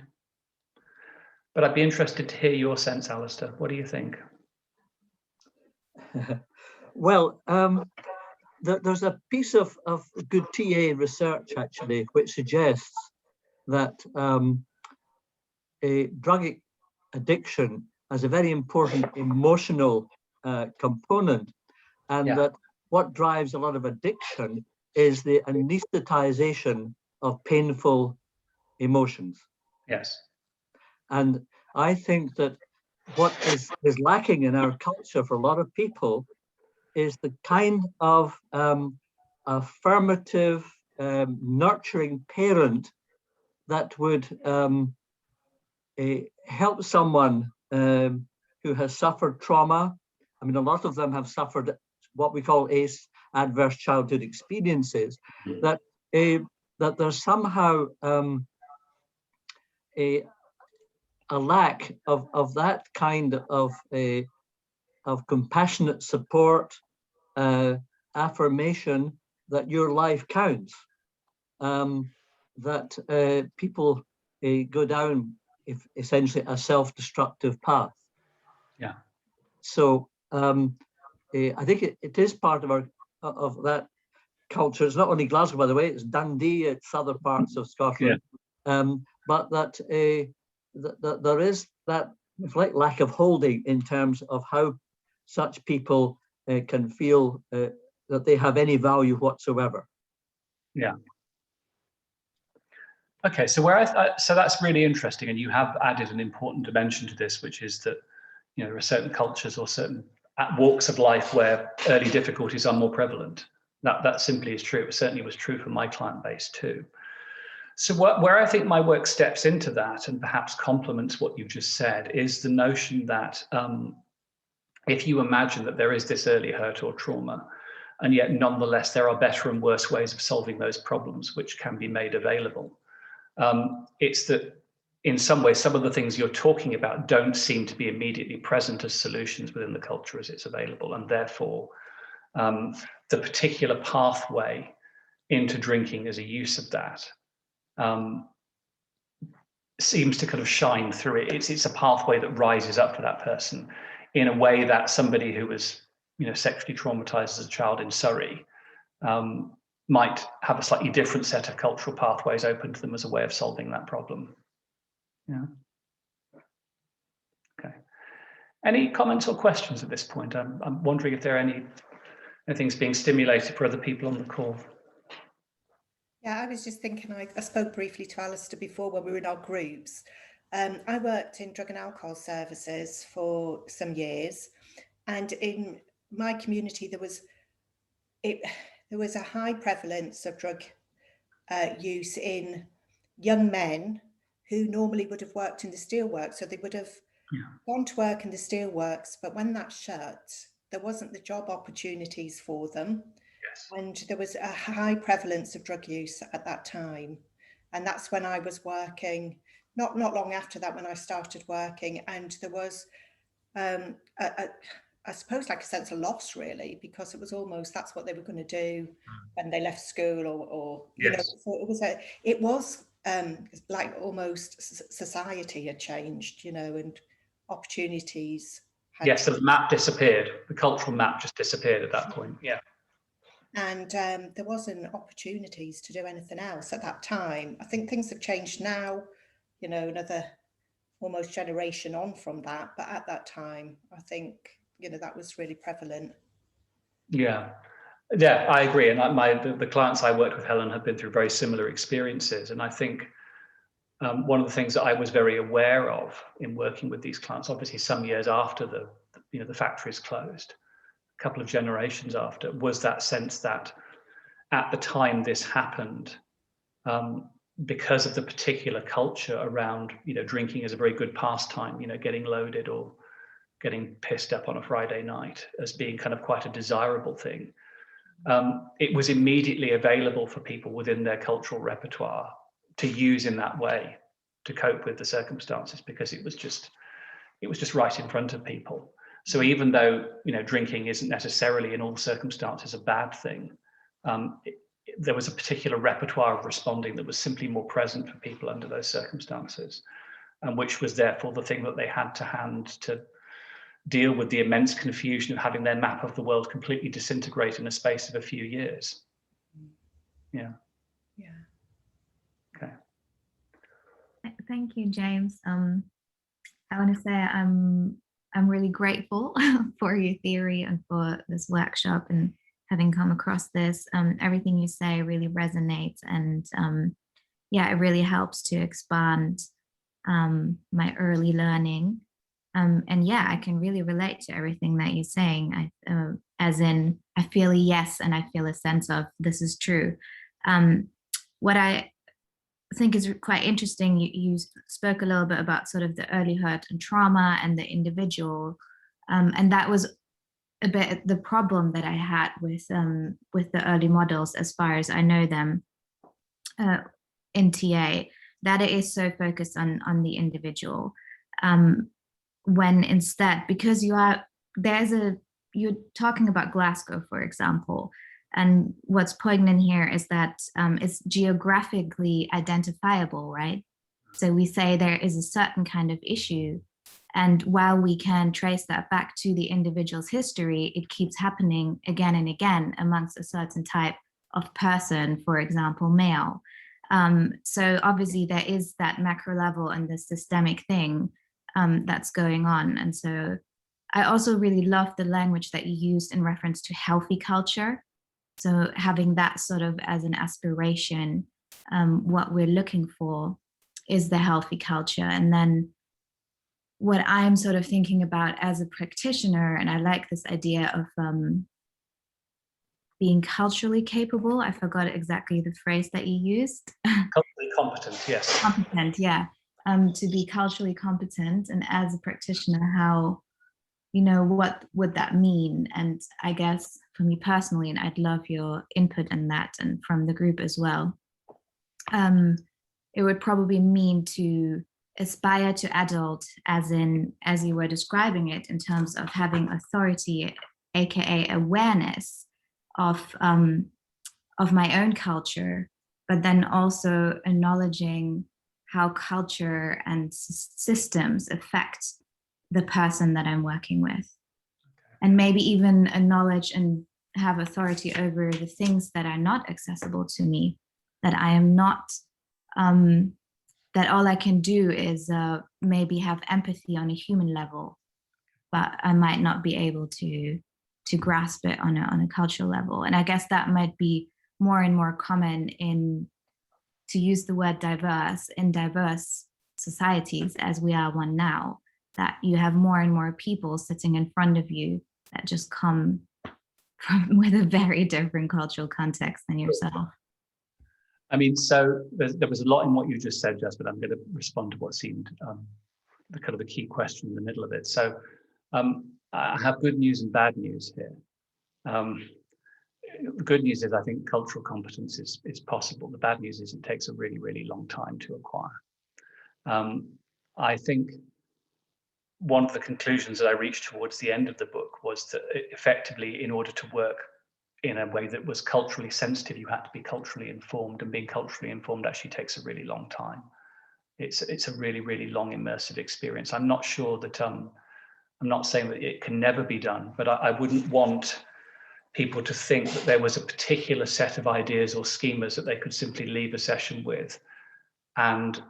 But I'd be interested to hear your sense, Alistair. What do you think? Well, there's a piece of good TA research actually, which suggests that a drug addiction has a very important emotional component, and that what drives a lot of addiction is the anesthetization of painful emotions. Yes. And I think that what is lacking in our culture for a lot of people is the kind of affirmative, nurturing parent that would help someone who has suffered trauma. I mean, a lot of them have suffered what we call ACE, adverse childhood experiences, that there's somehow a lack of that kind of compassionate support, affirmation that your life counts, that people go down essentially a self-destructive path. Yeah. So I think it is part of that culture. It's not only Glasgow, by the way, it's Dundee, it's other parts of Scotland. Yeah. But that there is that lack of holding in terms of how such people can feel that they have any value whatsoever. Yeah. Okay, so so that's really interesting, and you have added an important dimension to this, which is that, you know, there are certain cultures or certain walks of life where early difficulties are more prevalent. That simply is true. It certainly was true for my client base too. So where I think my work steps into that and perhaps complements what you've just said is the notion that if you imagine that there is this early hurt or trauma, and yet nonetheless there are better and worse ways of solving those problems which can be made available, it's that in some ways some of the things you're talking about don't seem to be immediately present as solutions within the culture as it's available, and therefore the particular pathway into drinking as a use of that seems to kind of shine through it. It's a pathway that rises up for that person in a way that somebody who was, sexually traumatized as a child in Surrey might have a slightly different set of cultural pathways open to them as a way of solving that problem. Yeah. Okay. Any comments or questions at this point? I'm wondering if there are anything's being stimulated for other people on the call. Yeah, I was just thinking, I spoke briefly to Alistair before when we were in our groups. I worked in drug and alcohol services for some years, and in my community there was a high prevalence of drug use in young men who normally would have worked in the steelworks, so they would have gone to work in the steelworks, but when that shut, there wasn't the job opportunities for them. Yes. And there was a high prevalence of drug use at that time. And that's when I was working, not long after that, when I started working, and there was I suppose like a sense of loss, really, because it was almost that's what they were going to do when they left school, or you know. So it was like almost society had changed, and opportunities. Yes, the map disappeared. The cultural map just disappeared at that point. Yeah. And there wasn't opportunities to do anything else at that time. I think things have changed now, another almost generation on from that. But at that time, I think, that was really prevalent. Yeah, I agree. And the clients I worked with, Helen, have been through very similar experiences. And I think one of the things that I was very aware of in working with these clients, obviously some years after the factories closed, a couple of generations after, was that sense that at the time this happened, because of the particular culture around, drinking as a very good pastime, getting loaded or getting pissed up on a Friday night as being kind of quite a desirable thing. It was immediately available for people within their cultural repertoire to use in that way to cope with the circumstances, because it was just right in front of people. So even though, drinking isn't necessarily in all circumstances a bad thing, there was a particular repertoire of responding that was simply more present for people under those circumstances, and which was therefore the thing that they had to hand to deal with the immense confusion of having their map of the world completely disintegrate in a space of a few years. Yeah. Yeah. Okay. Thank you, James. I want to say I'm really grateful for your theory and for this workshop, and having come across this. Everything you say really resonates, and it really helps to expand my early learning. And I can really relate to everything that you're saying. As in, I feel a yes, and I feel a sense of this is true. What I think is quite interesting, you spoke a little bit about sort of the early hurt and trauma and the individual, and that was a bit the problem that I had with the early models, as far as I know them, in TA, that it is so focused on the individual, when instead, because you're talking about Glasgow, for example, and what's poignant here is that it's geographically identifiable, right? So we say there is a certain kind of issue, and while we can trace that back to the individual's history, it keeps happening again and again amongst a certain type of person, for example, male. So obviously there is that macro level and the systemic thing that's going on. And so I also really love the language that you used in reference to healthy culture. So having that sort of as an aspiration, what we're looking for is the healthy culture. And then what I'm sort of thinking about as a practitioner, and I like this idea of being culturally capable. I forgot exactly the phrase that you used. Culturally competent, yes. Competent, yeah. To be culturally competent, and as a practitioner, how, what would that mean? And I guess for me personally, and I'd love your input in that, and from the group as well, it would probably mean to aspire to adult, as you were describing it, in terms of having authority, aka awareness of my own culture, but then also acknowledging how culture and systems affect the person that I'm working with. And maybe even acknowledge and have authority over the things that are not accessible to me, that I am not, that all I can do is maybe have empathy on a human level, but I might not be able to grasp it on a cultural level. And I guess that might be more and more common in, to use the word diverse, in diverse societies as we are one now, that you have more and more people sitting in front of you that just come from with a very different cultural context than yourself. I mean, so there was a lot in what you just said, Jess, but I'm going to respond to what seemed the kind of the key question in the middle of it. So I have good news and bad news here. The good news is I think cultural competence is possible. The bad news is it takes a really, really long time to acquire. I think one of the conclusions that I reached towards the end of the book was that effectively, in order to work in a way that was culturally sensitive, you had to be culturally informed, and being culturally informed actually takes a really long time. It's a really, really long immersive experience. I'm not sure that, I'm not saying that it can never be done, but I wouldn't want people to think that there was a particular set of ideas or schemas that they could simply leave a session with and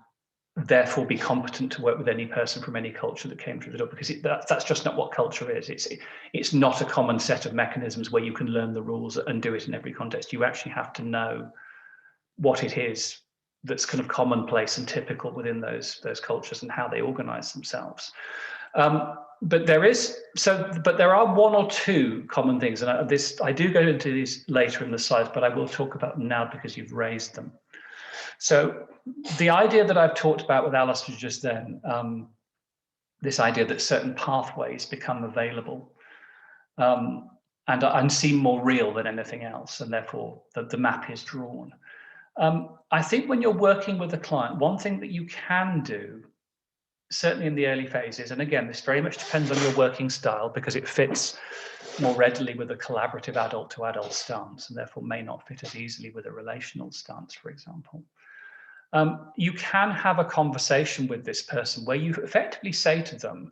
therefore be competent to work with any person from any culture that came through the door, because that's just not what culture is. It's not a common set of mechanisms where you can learn the rules and do it in every context. You actually have to know what it is that's kind of commonplace and typical within those cultures and how they organize themselves. But there are one or two common things, and I do go into these later in the slides, but I will talk about them now because you've raised them. So the idea that I've talked about with Alistair just then, this idea that certain pathways become available and seem more real than anything else, and therefore the map is drawn. I think when you're working with a client, one thing that you can do, certainly in the early phases, and again, this very much depends on your working style because it fits more readily with a collaborative adult-to-adult stance and therefore may not fit as easily with a relational stance, for example. You can have a conversation with this person where you effectively say to them,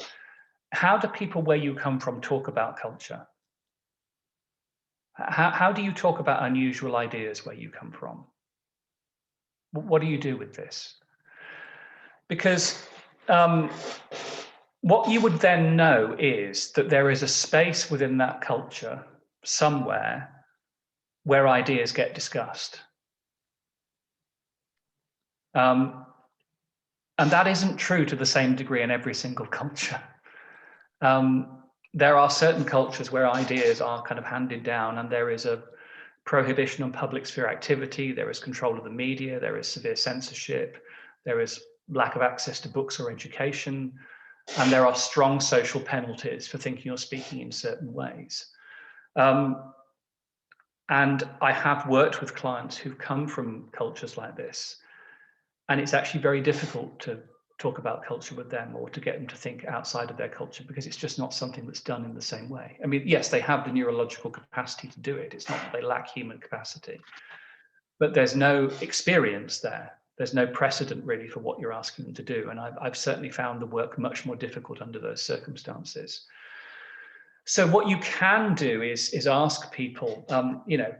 how do people where you come from talk about culture? How do you talk about unusual ideas where you come from? What do you do with this? Because what you would then know is that there is a space within that culture somewhere where ideas get discussed. And that isn't true to the same degree in every single culture. There are certain cultures where ideas are kind of handed down and there is a prohibition on public sphere activity, there is control of the media, there is severe censorship, there is lack of access to books or education, and there are strong social penalties for thinking or speaking in certain ways. And I have worked with clients who've come from cultures like this, and it's actually very difficult to talk about culture with them or to get them to think outside of their culture because it's just not something that's done in the same way. I mean, yes, they have the neurological capacity to do it. It's not that they lack human capacity, but there's no experience there. There's no precedent really for what you're asking them to do. And I've certainly found the work much more difficult under those circumstances. So what you can do is ask people, you know,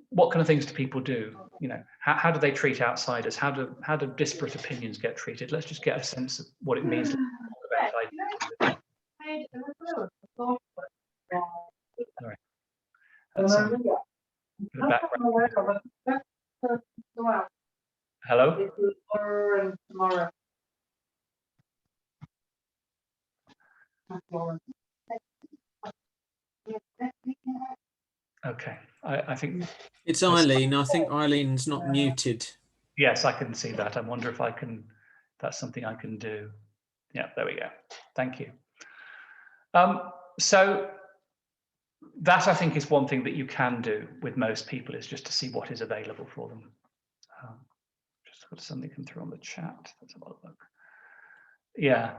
what kind of things do people do? You know, how do they treat outsiders? How do disparate opinions get treated? Let's just get a sense of what it means to talk about ideas. Sorry. Hello? Okay, I think it's Eileen. I think Eileen's not muted. Yes, I can see that. I wonder if that's something I can do. Yeah, there we go. Thank you. So that I think is one thing that you can do with most people is just to see what is available for them. Just got something come through on the chat. Let's have a look. Yeah.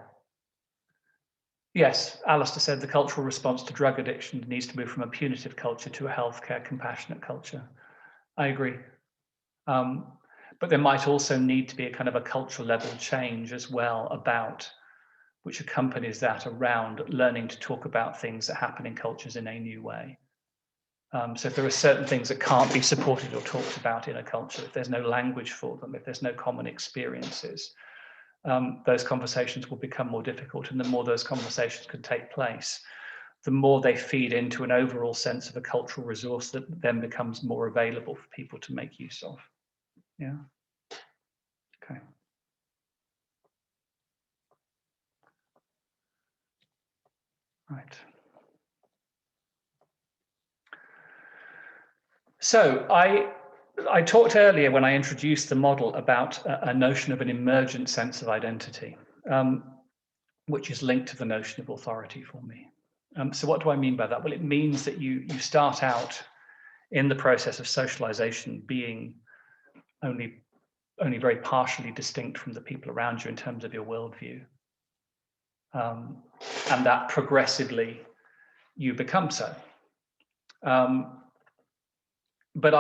Yes, Alistair said the cultural response to drug addiction needs to move from a punitive culture to a healthcare compassionate culture. I agree. But there might also need to be a kind of a cultural level change as well, about which accompanies that around learning to talk about things that happen in cultures in a new way. So if there are certain things that can't be supported or talked about in a culture, if there's no language for them, if there's no common experiences, those conversations will become more difficult. And the more those conversations can take place, the more they feed into an overall sense of a cultural resource that then becomes more available for people to make use of. Yeah. Okay. Right. So I talked earlier when I introduced the model about a notion of an emergent sense of identity, which is linked to the notion of authority for me. So what do I mean by that? Well, it means that you start out in the process of socialization being only very partially distinct from the people around you in terms of your worldview. And that progressively you become so. But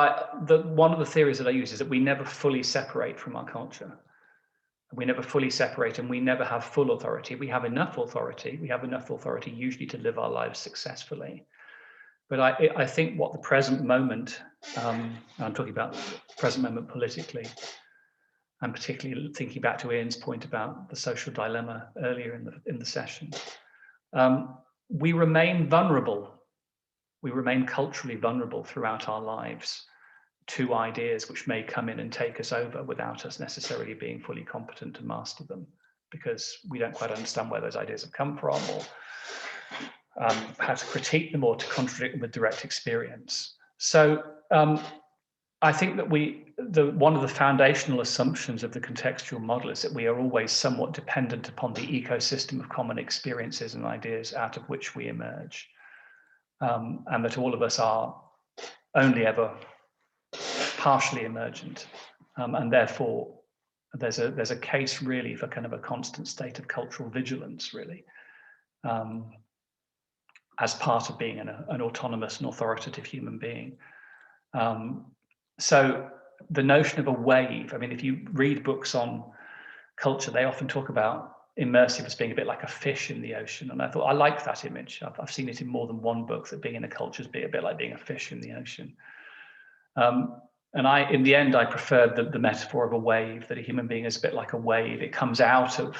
one of the theories that I use is that we never fully separate from our culture. We never fully separate, and we never have full authority. We have enough authority. We have enough authority usually to live our lives successfully. But I think what the present moment, I'm talking about present moment politically, and particularly thinking back to Ian's point about the social dilemma earlier in the session, we remain vulnerable. We remain culturally vulnerable throughout our lives to ideas which may come in and take us over without us necessarily being fully competent to master them, because we don't quite understand where those ideas have come from, or how to critique them, or to contradict them with direct experience. So I think that one of the foundational assumptions of the contextual model is that we are always somewhat dependent upon the ecosystem of common experiences and ideas out of which we emerge. And that all of us are only ever partially emergent, and therefore there's a case really for kind of a constant state of cultural vigilance, really, as part of being an autonomous and authoritative human being. So the notion of a wave, I mean, if you read books on culture, they often talk about immersive as being a bit like a fish in the ocean. And I thought, I like that image. I've seen it in more than one book, that being in a culture is a bit like being a fish in the ocean. And in the end, I preferred the metaphor of a wave, that a human being is a bit like a wave. It comes out of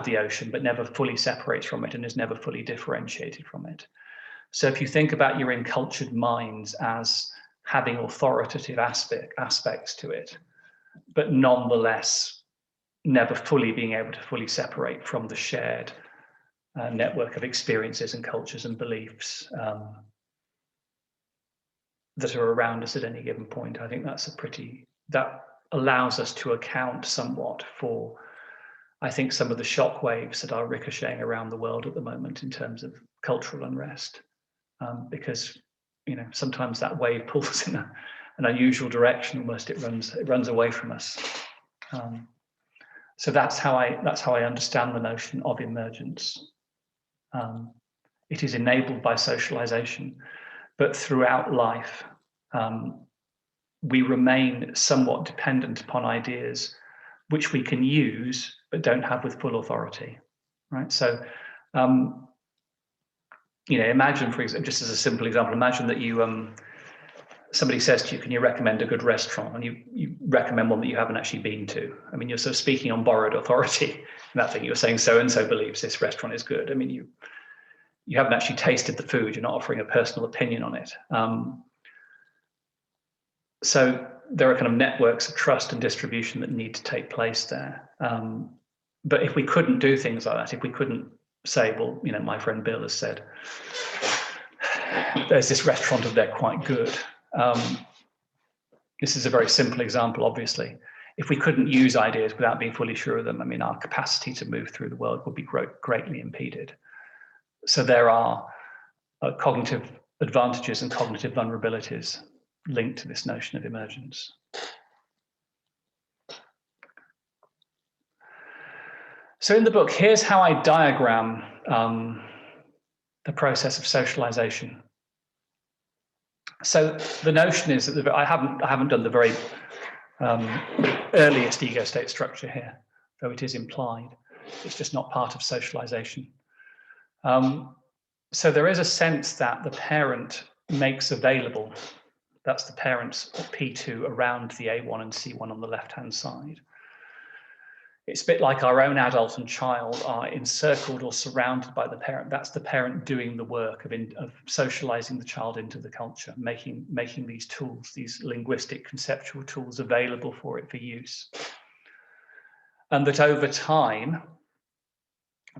the ocean, but never fully separates from it and is never fully differentiated from it. So if you think about your encultured minds as having authoritative aspects to it, but nonetheless never fully being able to fully separate from the shared network of experiences and cultures and beliefs that are around us at any given point, I think that allows us to account somewhat for, I think, some of the shock waves that are ricocheting around the world at the moment in terms of cultural unrest, because sometimes that wave pulls in an unusual direction. Almost it runs away from us. So that's how I understand the notion of emergence. It is enabled by socialization, but throughout life, we remain somewhat dependent upon ideas which we can use but don't have with full authority, right? So, imagine, for example, just as a simple example, imagine that you somebody says to you, "Can you recommend a good restaurant?" And you recommend one that you haven't actually been to. I mean, you're sort of speaking on borrowed authority in that thing. You're saying so and so believes this restaurant is good. I mean, you haven't actually tasted the food. You're not offering a personal opinion on it. So there are kind of networks of trust and distribution that need to take place there. But if we couldn't do things like that, if we couldn't say, well, my friend Bill has said, there's this restaurant and they're quite good. This is a very simple example, obviously. If we couldn't use ideas without being fully sure of them, I mean, our capacity to move through the world would be greatly impeded. So there are cognitive advantages and cognitive vulnerabilities linked to this notion of emergence. So in the book, here's how I diagram the process of socialization. So the notion is that I haven't done the very earliest ego state structure here, though it is implied. It's just not part of socialization. So there is a sense that the parent makes available, that's the parent's P2 around the A1 and C1 on the left-hand side. It's a bit like our own adult and child are encircled or surrounded by the parent. That's the parent doing the work of socializing the child into the culture, making these tools, these linguistic conceptual tools available for it for use. And that over time,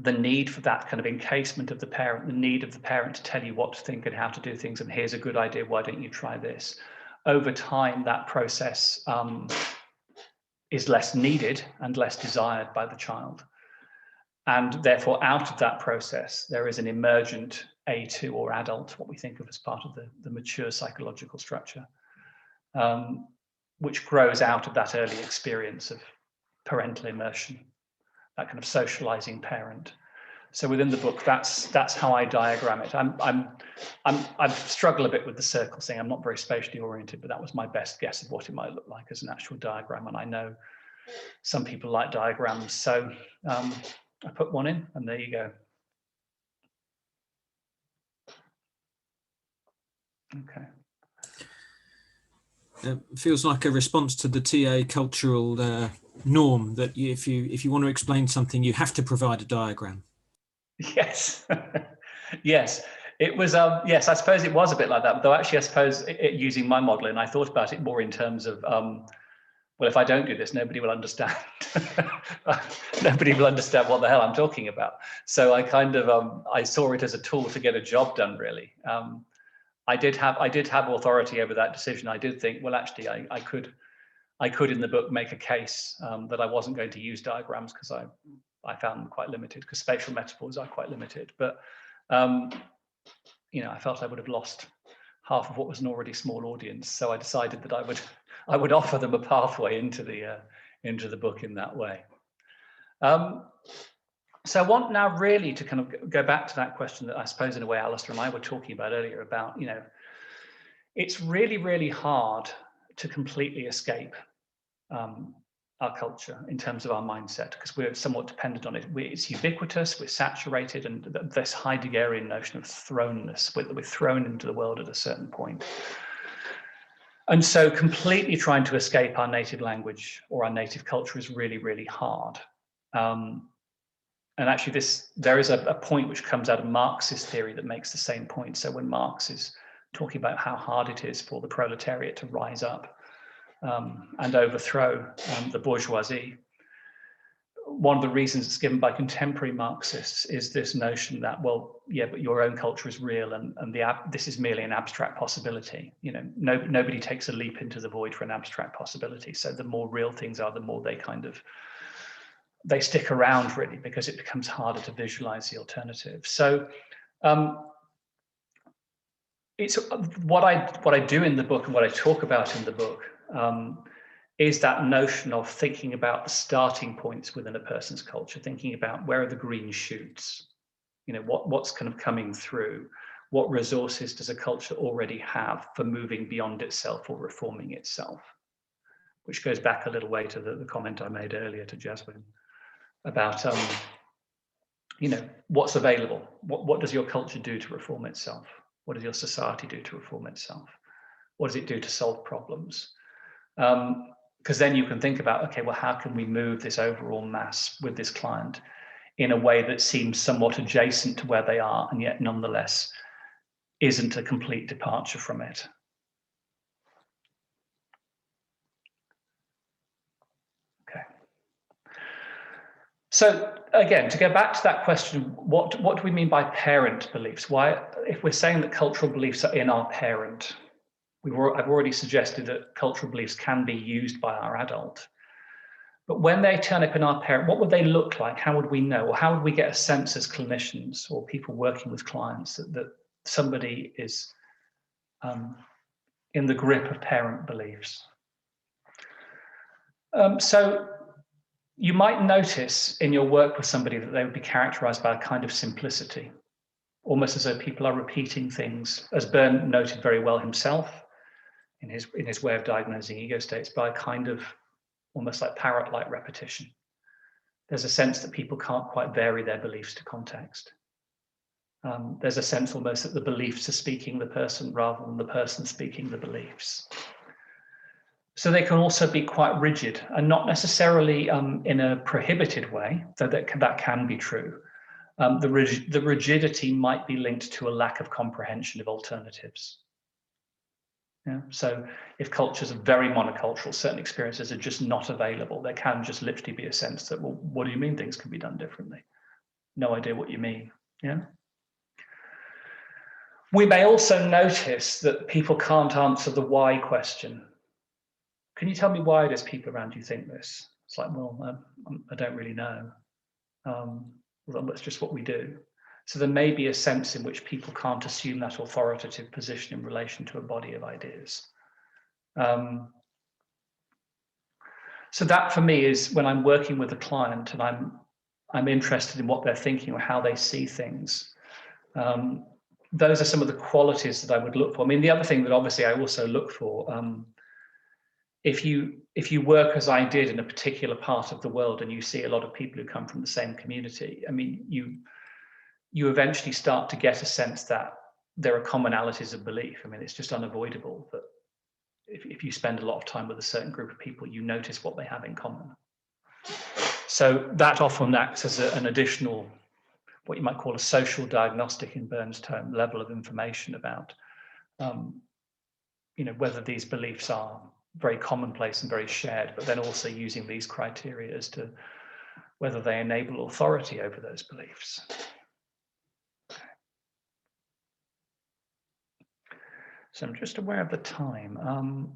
the need for that kind of encasement of the parent, the need of the parent to tell you what to think and how to do things, and here's a good idea, why don't you try this? Over time, that process is less needed and less desired by the child. And therefore, out of that process, there is an emergent A2 or adult, what we think of as part of the mature psychological structure, which grows out of that early experience of parental immersion, that kind of socializing parent. So within the book, that's how I diagram it. I struggle a bit with the circle thing. I'm not very spatially oriented, but that was my best guess of what it might look like as an actual diagram. And I know some people like diagrams, so I put one in, and there you go. Okay. It feels like a response to the TA cultural norm that if you want to explain something, you have to provide a diagram. Yes, yes, it was. Yes, I suppose it was a bit like that. Though actually, I suppose using my modeling, I thought about it more in terms of, well, if I don't do this, nobody will understand. Nobody will understand what the hell I'm talking about. So I kind of I saw it as a tool to get a job done. Really, I did have authority over that decision. I did think, well, actually, I could in the book make a case that I wasn't going to use diagrams because I found them quite limited, because spatial metaphors are quite limited. But you know, I felt I would have lost half of what was an already small audience. So I decided that I would offer them a pathway into the book in that way. So I want now really to kind of go back to that question that I suppose in a way Alistair and I were talking about earlier about, you know, it's really, really hard to completely escape our culture in terms of our mindset, because we're somewhat dependent on it. It's ubiquitous, we're saturated, and this Heideggerian notion of thrownness, we're thrown into the world at a certain point. And so completely trying to escape our native language or our native culture is really, really hard. And actually there is a point which comes out of Marxist theory that makes the same point. So when Marx is talking about how hard it is for the proletariat to rise up and overthrow the bourgeoisie, one of the reasons it's given by contemporary Marxists is this notion that, well, yeah, but your own culture is real, and this is merely an abstract possibility. You know, nobody takes a leap into the void for an abstract possibility. So the more real things are, the more they stick around, really, because it becomes harder to visualize the alternative. So it's what I do in the book and what I talk about in the book is that notion of thinking about the starting points within a person's culture, thinking about where are the green shoots, you know, what's kind of coming through, what resources does a culture already have for moving beyond itself or reforming itself, which goes back a little way to the comment I made earlier to Jasmine about, you know, what's available, what does your culture do to reform itself? What does your society do to reform itself? What does it do to solve problems? Because then you can think about, okay, well, how can we move this overall mass with this client in a way that seems somewhat adjacent to where they are, and yet nonetheless isn't a complete departure from it. Okay. So again, to go back to that question, what do we mean by parent beliefs? Why, if we're saying that cultural beliefs are in our parent, I've already suggested that cultural beliefs can be used by our adult. But when they turn up in our parent, what would they look like? How would we know? Or how would we get a sense as clinicians or people working with clients that somebody is in the grip of parent beliefs? So you might notice in your work with somebody that they would be characterized by a kind of simplicity, almost as though people are repeating things, as Byrne noted very well himself. in his way of diagnosing ego states by a kind of almost like parrot-like repetition. There's a sense that people can't quite vary their beliefs to context. There's a sense almost that the beliefs are speaking the person rather than the person speaking the beliefs. So they can also be quite rigid, and not necessarily in a prohibited way, though that can be true. The rigidity might be linked to a lack of comprehension of alternatives. Yeah? So if cultures are very monocultural, certain experiences are just not available. There can just literally be a sense that, well, what do you mean things can be done differently? No idea what you mean. Yeah. We may also notice that people can't answer the why question. Can you tell me why it is people around you think this? It's like, well, I don't really know. Well, that's just what we do. So there may be a sense in which people can't assume that authoritative position in relation to a body of ideas. So that for me is when I'm working with a client and I'm interested in what they're thinking or how they see things. Those are some of the qualities that I would look for. I mean, the other thing that obviously I also look for, if you work as I did in a particular part of the world and you see a lot of people who come from the same community, I mean, you eventually start to get a sense that there are commonalities of belief. I mean, it's just unavoidable that if you spend a lot of time with a certain group of people, you notice what they have in common. So that often acts as an additional, what you might call a social diagnostic in Burns' term, level of information about, whether these beliefs are very commonplace and very shared, but then also using these criteria as to whether they enable authority over those beliefs. So I'm just aware of the time.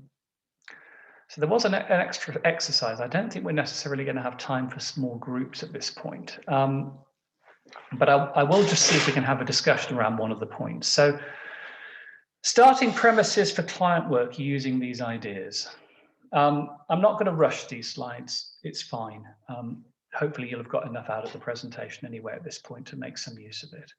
So there was an extra exercise. I don't think we're necessarily going to have time for small groups at this point. But I will just see if we can have a discussion around one of the points. So starting premises for client work using these ideas. I'm not going to rush these slides. It's fine. Hopefully you'll have got enough out of the presentation anyway at this point to make some use of it.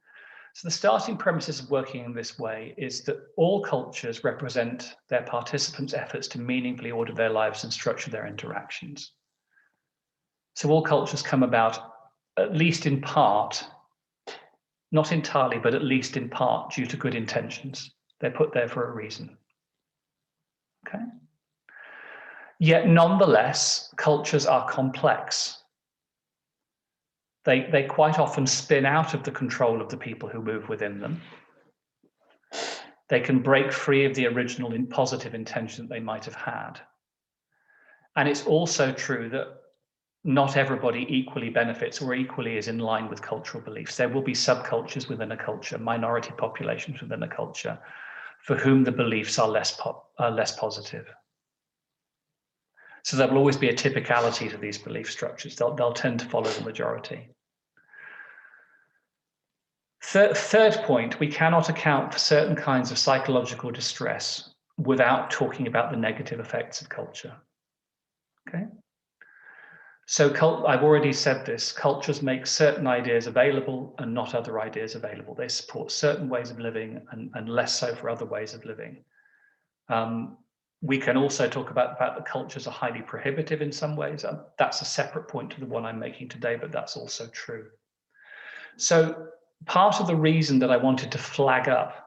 So the starting premises of working in this way is that all cultures represent their participants' efforts to meaningfully order their lives and structure their interactions. So all cultures come about, at least in part, not entirely, but at least in part, due to good intentions. They're put there for a reason. Okay. Yet nonetheless, cultures are complex. They quite often spin out of the control of the people who move within them. They can break free of the original positive intention that they might have had. And it's also true that not everybody equally benefits or equally is in line with cultural beliefs. There will be subcultures within a culture, minority populations within a culture, for whom the beliefs are less positive. So there will always be a typicality to these belief structures. They'll tend to follow the majority. Third point, we cannot account for certain kinds of psychological distress without talking about the negative effects of culture. Okay. So I've already said this, cultures make certain ideas available and not other ideas available. They support certain ways of living and less so for other ways of living. We can also talk about the fact that cultures are highly prohibitive in some ways. That's a separate point to the one I'm making today, but that's also true. So part of the reason that I wanted to flag up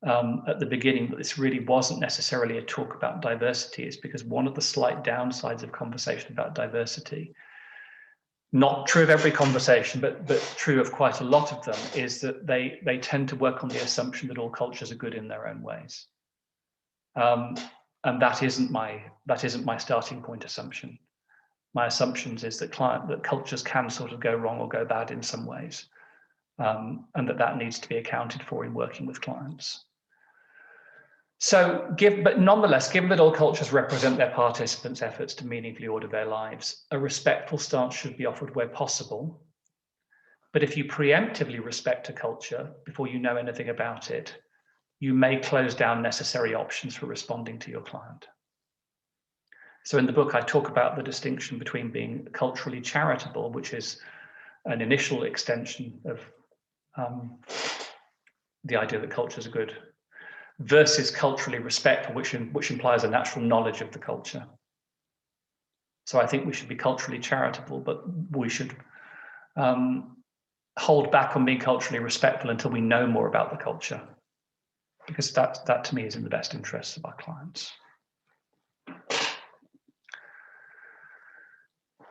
at the beginning that this really wasn't necessarily a talk about diversity is because one of the slight downsides of conversation about diversity, not true of every conversation, but true of quite a lot of them, is that they tend to work on the assumption that all cultures are good in their own ways. And that isn't my starting point assumption. My assumptions is that cultures can sort of go wrong or go bad in some ways. And that needs to be accounted for in working with clients. So, but nonetheless, given that all cultures represent their participants' efforts to meaningfully order their lives, a respectful stance should be offered where possible. But if you preemptively respect a culture before you know anything about it, you may close down necessary options for responding to your client. So in the book, I talk about the distinction between being culturally charitable, which is an initial extension of the idea that cultures are good, versus culturally respectful, which implies a natural knowledge of the culture. So I think we should be culturally charitable, but we should hold back on being culturally respectful until we know more about the culture, because that to me is in the best interests of our clients.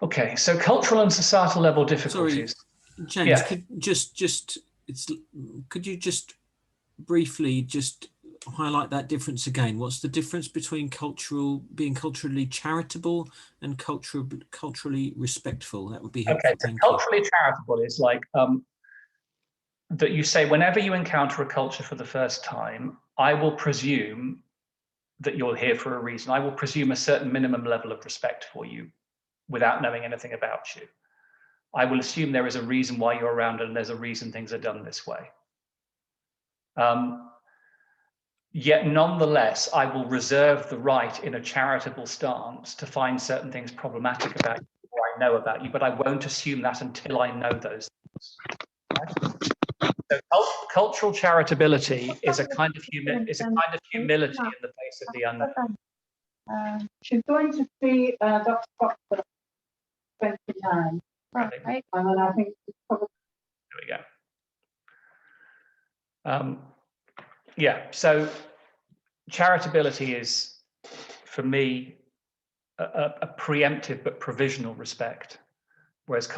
Okay, so cultural and societal level difficulties. Sorry, James, yeah. Could you just briefly just highlight that difference again? What's the difference between being culturally charitable and culturally respectful? That would be helpful. Okay, so culturally charitable is like that you say, whenever you encounter a culture for the first time, I will presume that you're here for a reason. I will presume a certain minimum level of respect for you without knowing anything about you. I will assume there is a reason why you're around and there's a reason things are done this way. Yet nonetheless, I will reserve the right in a charitable stance to find certain things problematic about you or I know about you, but I won't assume that until I know those things. Right? So cultural charitability is a kind of humility in the face of the unknown. She's going to see Dr. Proctor 29. Right. And then I think probably. There we go. Yeah, so charitability is, for me, a preemptive but provisional respect, whereas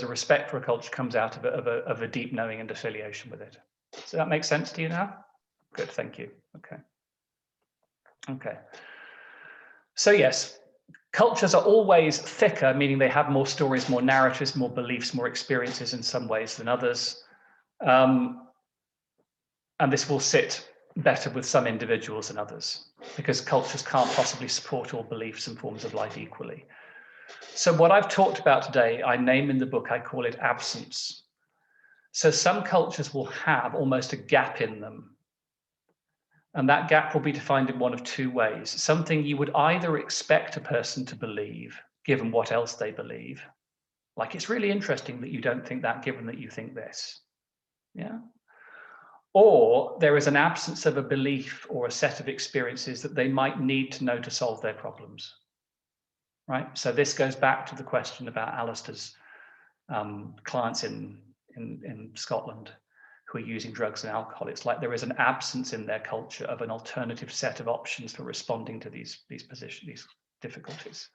a respect for a culture comes out of a deep knowing and affiliation with it. Does that make sense to you now? Good, thank you. Okay. So yes, cultures are always thicker, meaning they have more stories, more narratives, more beliefs, more experiences in some ways than others. And this will sit better with some individuals than others, because cultures can't possibly support all beliefs and forms of life equally. So what I've talked about today, I name in the book, I call it absence. So some cultures will have almost a gap in them. And that gap will be defined in one of two ways. Something you would either expect a person to believe, given what else they believe. Like, it's really interesting that you don't think that, given that you think this. Yeah. Or there is an absence of a belief or a set of experiences that they might need to know to solve their problems. Right. So this goes back to the question about Alistair's clients in Scotland who are using drugs and alcohol. It's like there is an absence in their culture of an alternative set of options for responding to these difficulties.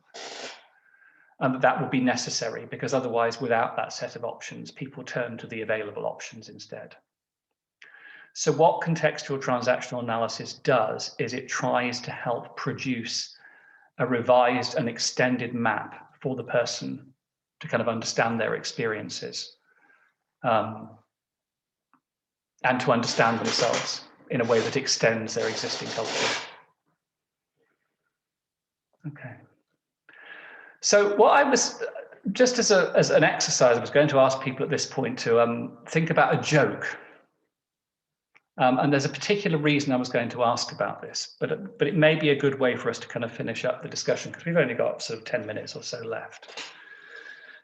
And that will be necessary, because otherwise, without that set of options, people turn to the available options instead. So what contextual transactional analysis does is it tries to help produce a revised and extended map for the person to kind of understand their experiences and to understand themselves in a way that extends their existing culture. Okay. So what I was, just as an exercise, I was going to ask people at this point to think about a joke. And there's a particular reason I was going to ask about this, but it may be a good way for us to kind of finish up the discussion, because we've only got sort of 10 minutes or so left.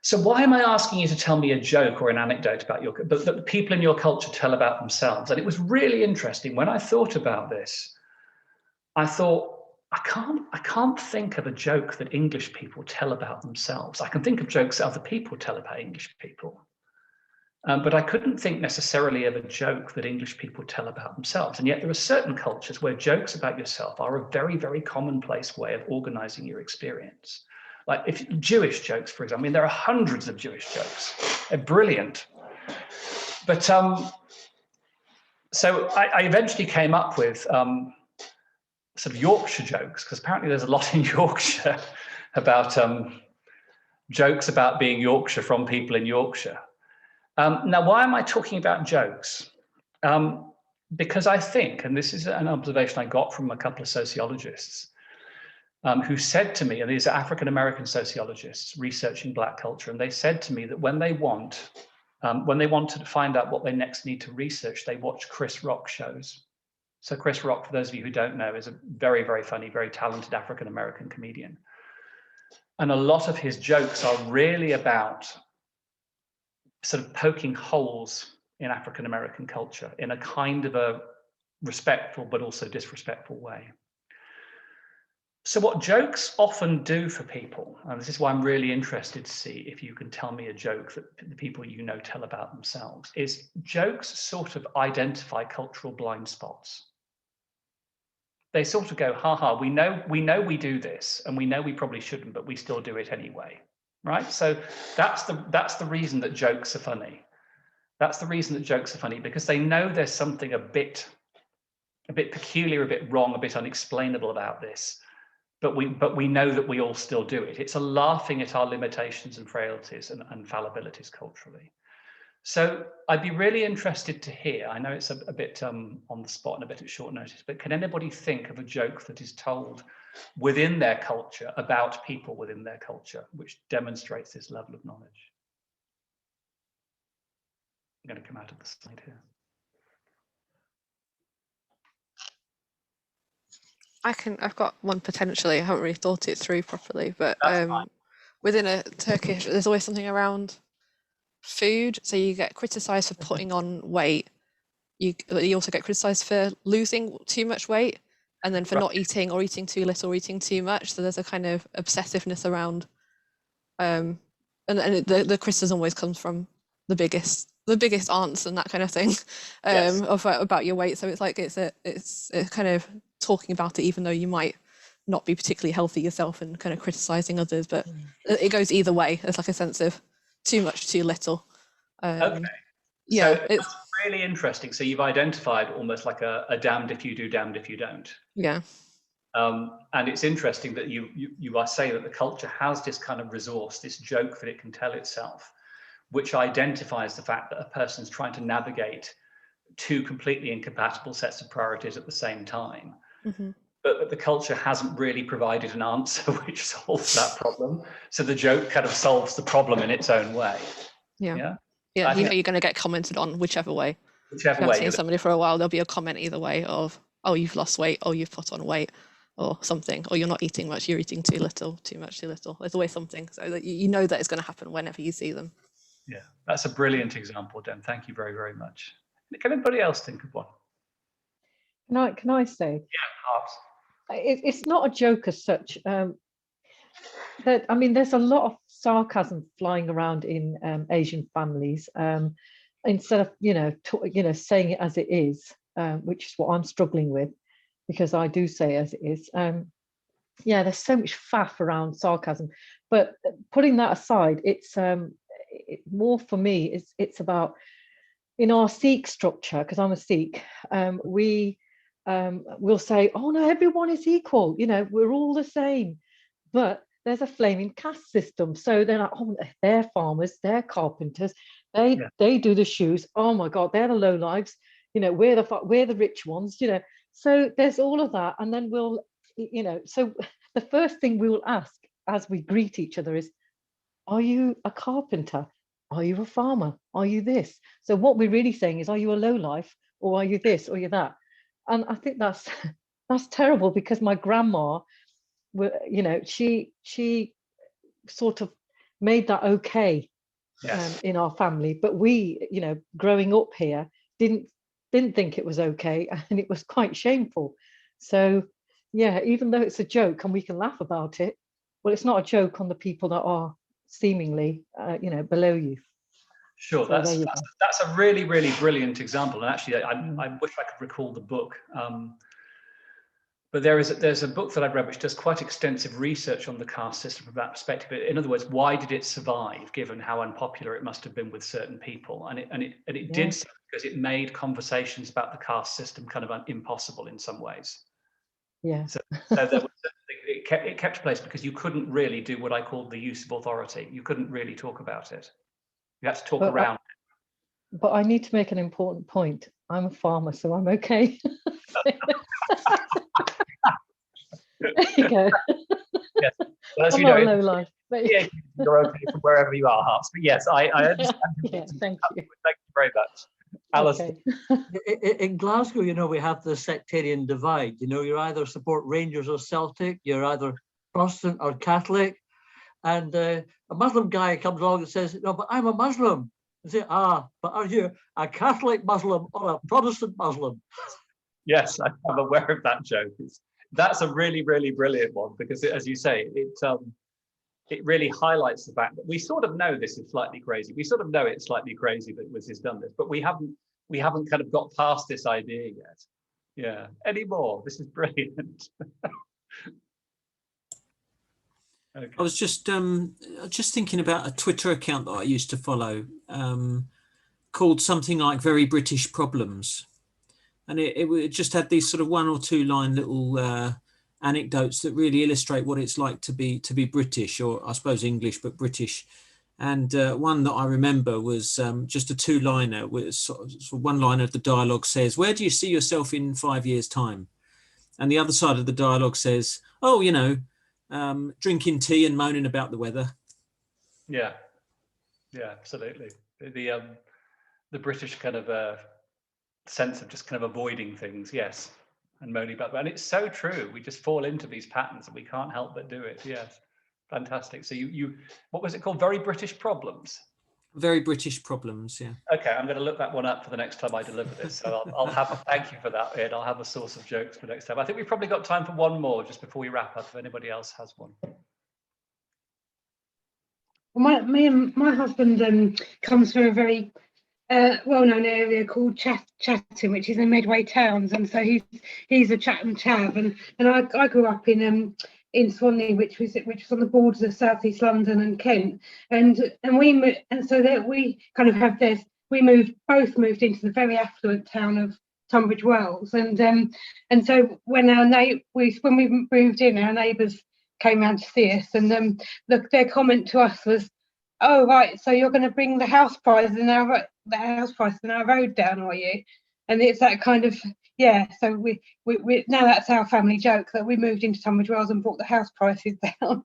So why am I asking you to tell me a joke or an anecdote about that the people in your culture tell about themselves? And it was really interesting. When I thought about this, I thought, I can't think of a joke that English people tell about themselves. I can think of jokes that other people tell about English people. But I couldn't think necessarily of a joke that English people tell about themselves. And yet there are certain cultures where jokes about yourself are a very, very commonplace way of organizing your experience. Like if Jewish jokes, for example, I mean, there are hundreds of Jewish jokes. They're brilliant. But so I eventually came up with sort of Yorkshire jokes, because apparently there's a lot in Yorkshire about jokes about being Yorkshire from people in Yorkshire. Now, why am I talking about jokes? Because I think, and this is an observation I got from a couple of sociologists who said to me, and these are African-American sociologists researching Black culture, and they said to me that when they want to find out what they next need to research, they watch Chris Rock shows. So Chris Rock, for those of you who don't know, is a very, very funny, very talented African-American comedian. And a lot of his jokes are really about sort of poking holes in African-American culture in a kind of a respectful but also disrespectful way. So what jokes often do for people, and this is why I'm really interested to see if you can tell me a joke that the people you know tell about themselves, is jokes sort of identify cultural blind spots. They sort of go, haha, we know we do this, and we know we probably shouldn't, but we still do it anyway, right? So that's the reason that jokes are funny. That's the reason that jokes are funny, because they know there's something a bit peculiar, a bit wrong, a bit unexplainable about this. But we know that we all still do it. It's a laughing at our limitations and frailties and fallibilities culturally. So I'd be really interested to hear, I know it's a bit on the spot and a bit at short notice, but can anybody think of a joke that is told within their culture about people within their culture, which demonstrates this level of knowledge? I'm going to come out of the slide here. I've got one potentially. I haven't really thought it through properly, but within a Turkish, there's always something around food. So you get criticised for putting on weight. You also get criticised for losing too much weight, and then for not eating or eating too little or eating too much. So there's a kind of obsessiveness around, and the criticism always comes from the biggest aunts and that kind of thing, yes. about your weight. So it's like it's kind of talking about it, even though you might not be particularly healthy yourself, and kind of criticizing others, but it goes either way. There's like a sense of too much, too little. Okay. Yeah, so it's really interesting. So you've identified almost like a damned if you do, damned if you don't. Yeah. And it's interesting that you are saying that the culture has this kind of resource, this joke that it can tell itself, which identifies the fact that a person's trying to navigate two completely incompatible sets of priorities at the same time. Mm-hmm. But that the culture hasn't really provided an answer which solves that problem. So the joke kind of solves the problem in its own way. Yeah. Yeah, you know you're going to get commented on whichever way. Whichever if you way. haven't seen somebody for a while, there'll be a comment either way of, oh, you've lost weight, or you've put on weight, or something, or you're not eating much, you're eating too little, too much, too little. There's always something, so that you know that it's going to happen whenever you see them. Yeah, that's a brilliant example, Dan. Thank you very, very much. Can anybody else think of one? Can I say? Yeah, perhaps. It's not a joke as such. I mean, there's a lot of sarcasm flying around in Asian families. Instead of saying it as it is, which is what I'm struggling with, because I do say as it is. Yeah, there's so much faff around sarcasm. But putting that aside, it's more for me. It's about, in our Sikh structure, because I'm a Sikh, we will say, oh no, everyone is equal. We're all the same. But there's a flaming caste system. So they're like, oh, they're farmers, they're carpenters, they do the shoes. Oh my God, they're the low lives. We're the rich ones. So there's all of that, and then we'll, So the first thing we will ask as we greet each other is, are you a carpenter? Are you a farmer? Are you this? So what we're really saying is, are you a low life, or are you this, or you're that? And I think that's terrible, because my grandma, she sort of made that okay. Yes. In our family, but we, growing up here, didn't think it was okay, and it was quite shameful. So yeah, even though it's a joke and we can laugh about it, well, it's not a joke on the people that are seemingly below you. Sure, so that's a really, really brilliant example, and actually I wish I could recall the book. But there's a book that I've read which does quite extensive research on the caste system from that perspective. In other words, why did it survive, given how unpopular it must have been with certain people? And it did so because it made conversations about the caste system kind of impossible in some ways. Yeah. So it kept place because you couldn't really do what I call the use of authority. You couldn't really talk about it. You had to talk around it. But I need to make an important point. I'm a farmer, so I'm okay. There you go. Yes. Well, I'm not a low life. But yeah, you're okay from wherever you are, Harps. But yes, I understand. Yeah, thank you. Thank you very much. Alison. Okay. In Glasgow, we have the sectarian divide. You either support Rangers or Celtic, you're either Protestant or Catholic. And a Muslim guy comes along and says, no, but I'm a Muslim. I say, but are you a Catholic Muslim or a Protestant Muslim? Yes, I'm aware of that joke. That's a really, really brilliant one, because as you say, it really highlights the fact that we sort of know this is slightly crazy. We sort of know it's slightly crazy that Wiz has done this, but we haven't kind of got past this idea yet. Yeah, anymore. This is brilliant. Okay. I was just thinking about a Twitter account that I used to follow, called something like Very British Problems, and it just had these sort of 1 or 2 line little anecdotes that really illustrate what it's like to be British, or I suppose English but British. And one that I remember was just a 2-liner with sort of one line of the dialogue says, "Where do you see yourself in 5 years' time?" And the other side of the dialogue says, "Oh, you know, drinking tea and moaning about the weather." Yeah, absolutely. The British kind of sense of just kind of avoiding things, yes, and moaning about them. And it's so true. We just fall into these patterns and we can't help but do it. Yes, fantastic. So you what was it called? Very British Problems. Very British Problems, yeah. Okay, I'm going to look that one up for the next time I deliver this. So I'll have a thank you for that, Ed. I'll have a source of jokes for next time. I think we've probably got time for one more just before we wrap up, if anybody else has one. Well, my husband comes from a very well-known area called Chatham, which is in Medway Towns, and so he's a Chatham chav, and I grew up in Swanley, which was on the borders of South East London and Kent, and so that we kind of have this. We both moved into the very affluent town of Tunbridge Wells, and so when we moved in, our neighbours came round to see us, and their comment to us was, "Oh right, so you're going to bring the house prices in our road down, are you?" And it's that kind of, yeah. So we now that's our family joke, that we moved into Tunbridge Wells and brought the house prices down.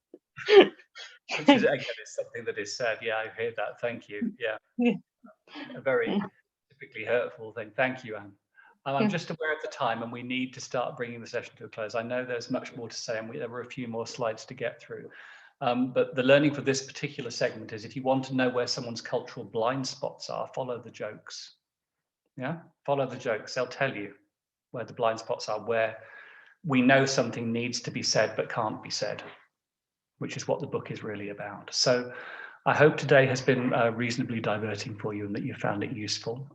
Which is, again, is something that is said. Yeah, I hear that. Thank you. Yeah. A very typically hurtful thing. Thank you, Anne. I'm just aware of the time, and we need to start bringing the session to a close. I know there's much more to say, and there were a few more slides to get through. But the learning for this particular segment is, if you want to know where someone's cultural blind spots are, follow the jokes. Yeah, follow the jokes. They'll tell you where the blind spots are, where we know something needs to be said but can't be said, which is what the book is really about. So I hope today has been reasonably diverting for you and that you found it useful.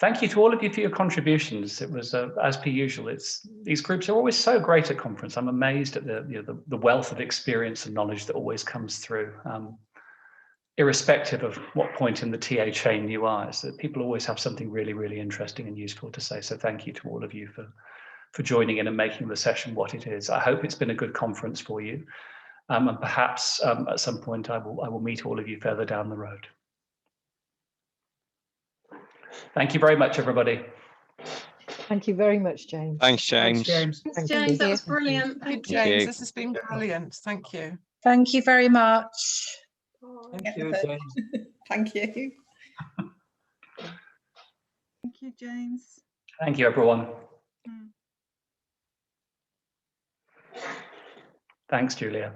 Thank you to all of you for your contributions. It was, as per usual, these groups are always so great at conference. I'm amazed at the wealth of experience and knowledge that always comes through, irrespective of what point in the TA chain you are. So people always have something really, really interesting and useful to say. So thank you to all of you for joining in and making the session what it is. I hope it's been a good conference for you. And perhaps at some point I will meet all of you further down the road. Thank you very much, everybody. Thank you very much, James. Thanks, James. Thanks, James. Thanks, James. That was brilliant. Thank you, Thank you. James. This has been brilliant. Thank you. Thank you very much. Thank you, James. Thank you. Thank you, James. Thank you, everyone. Thanks, Julia.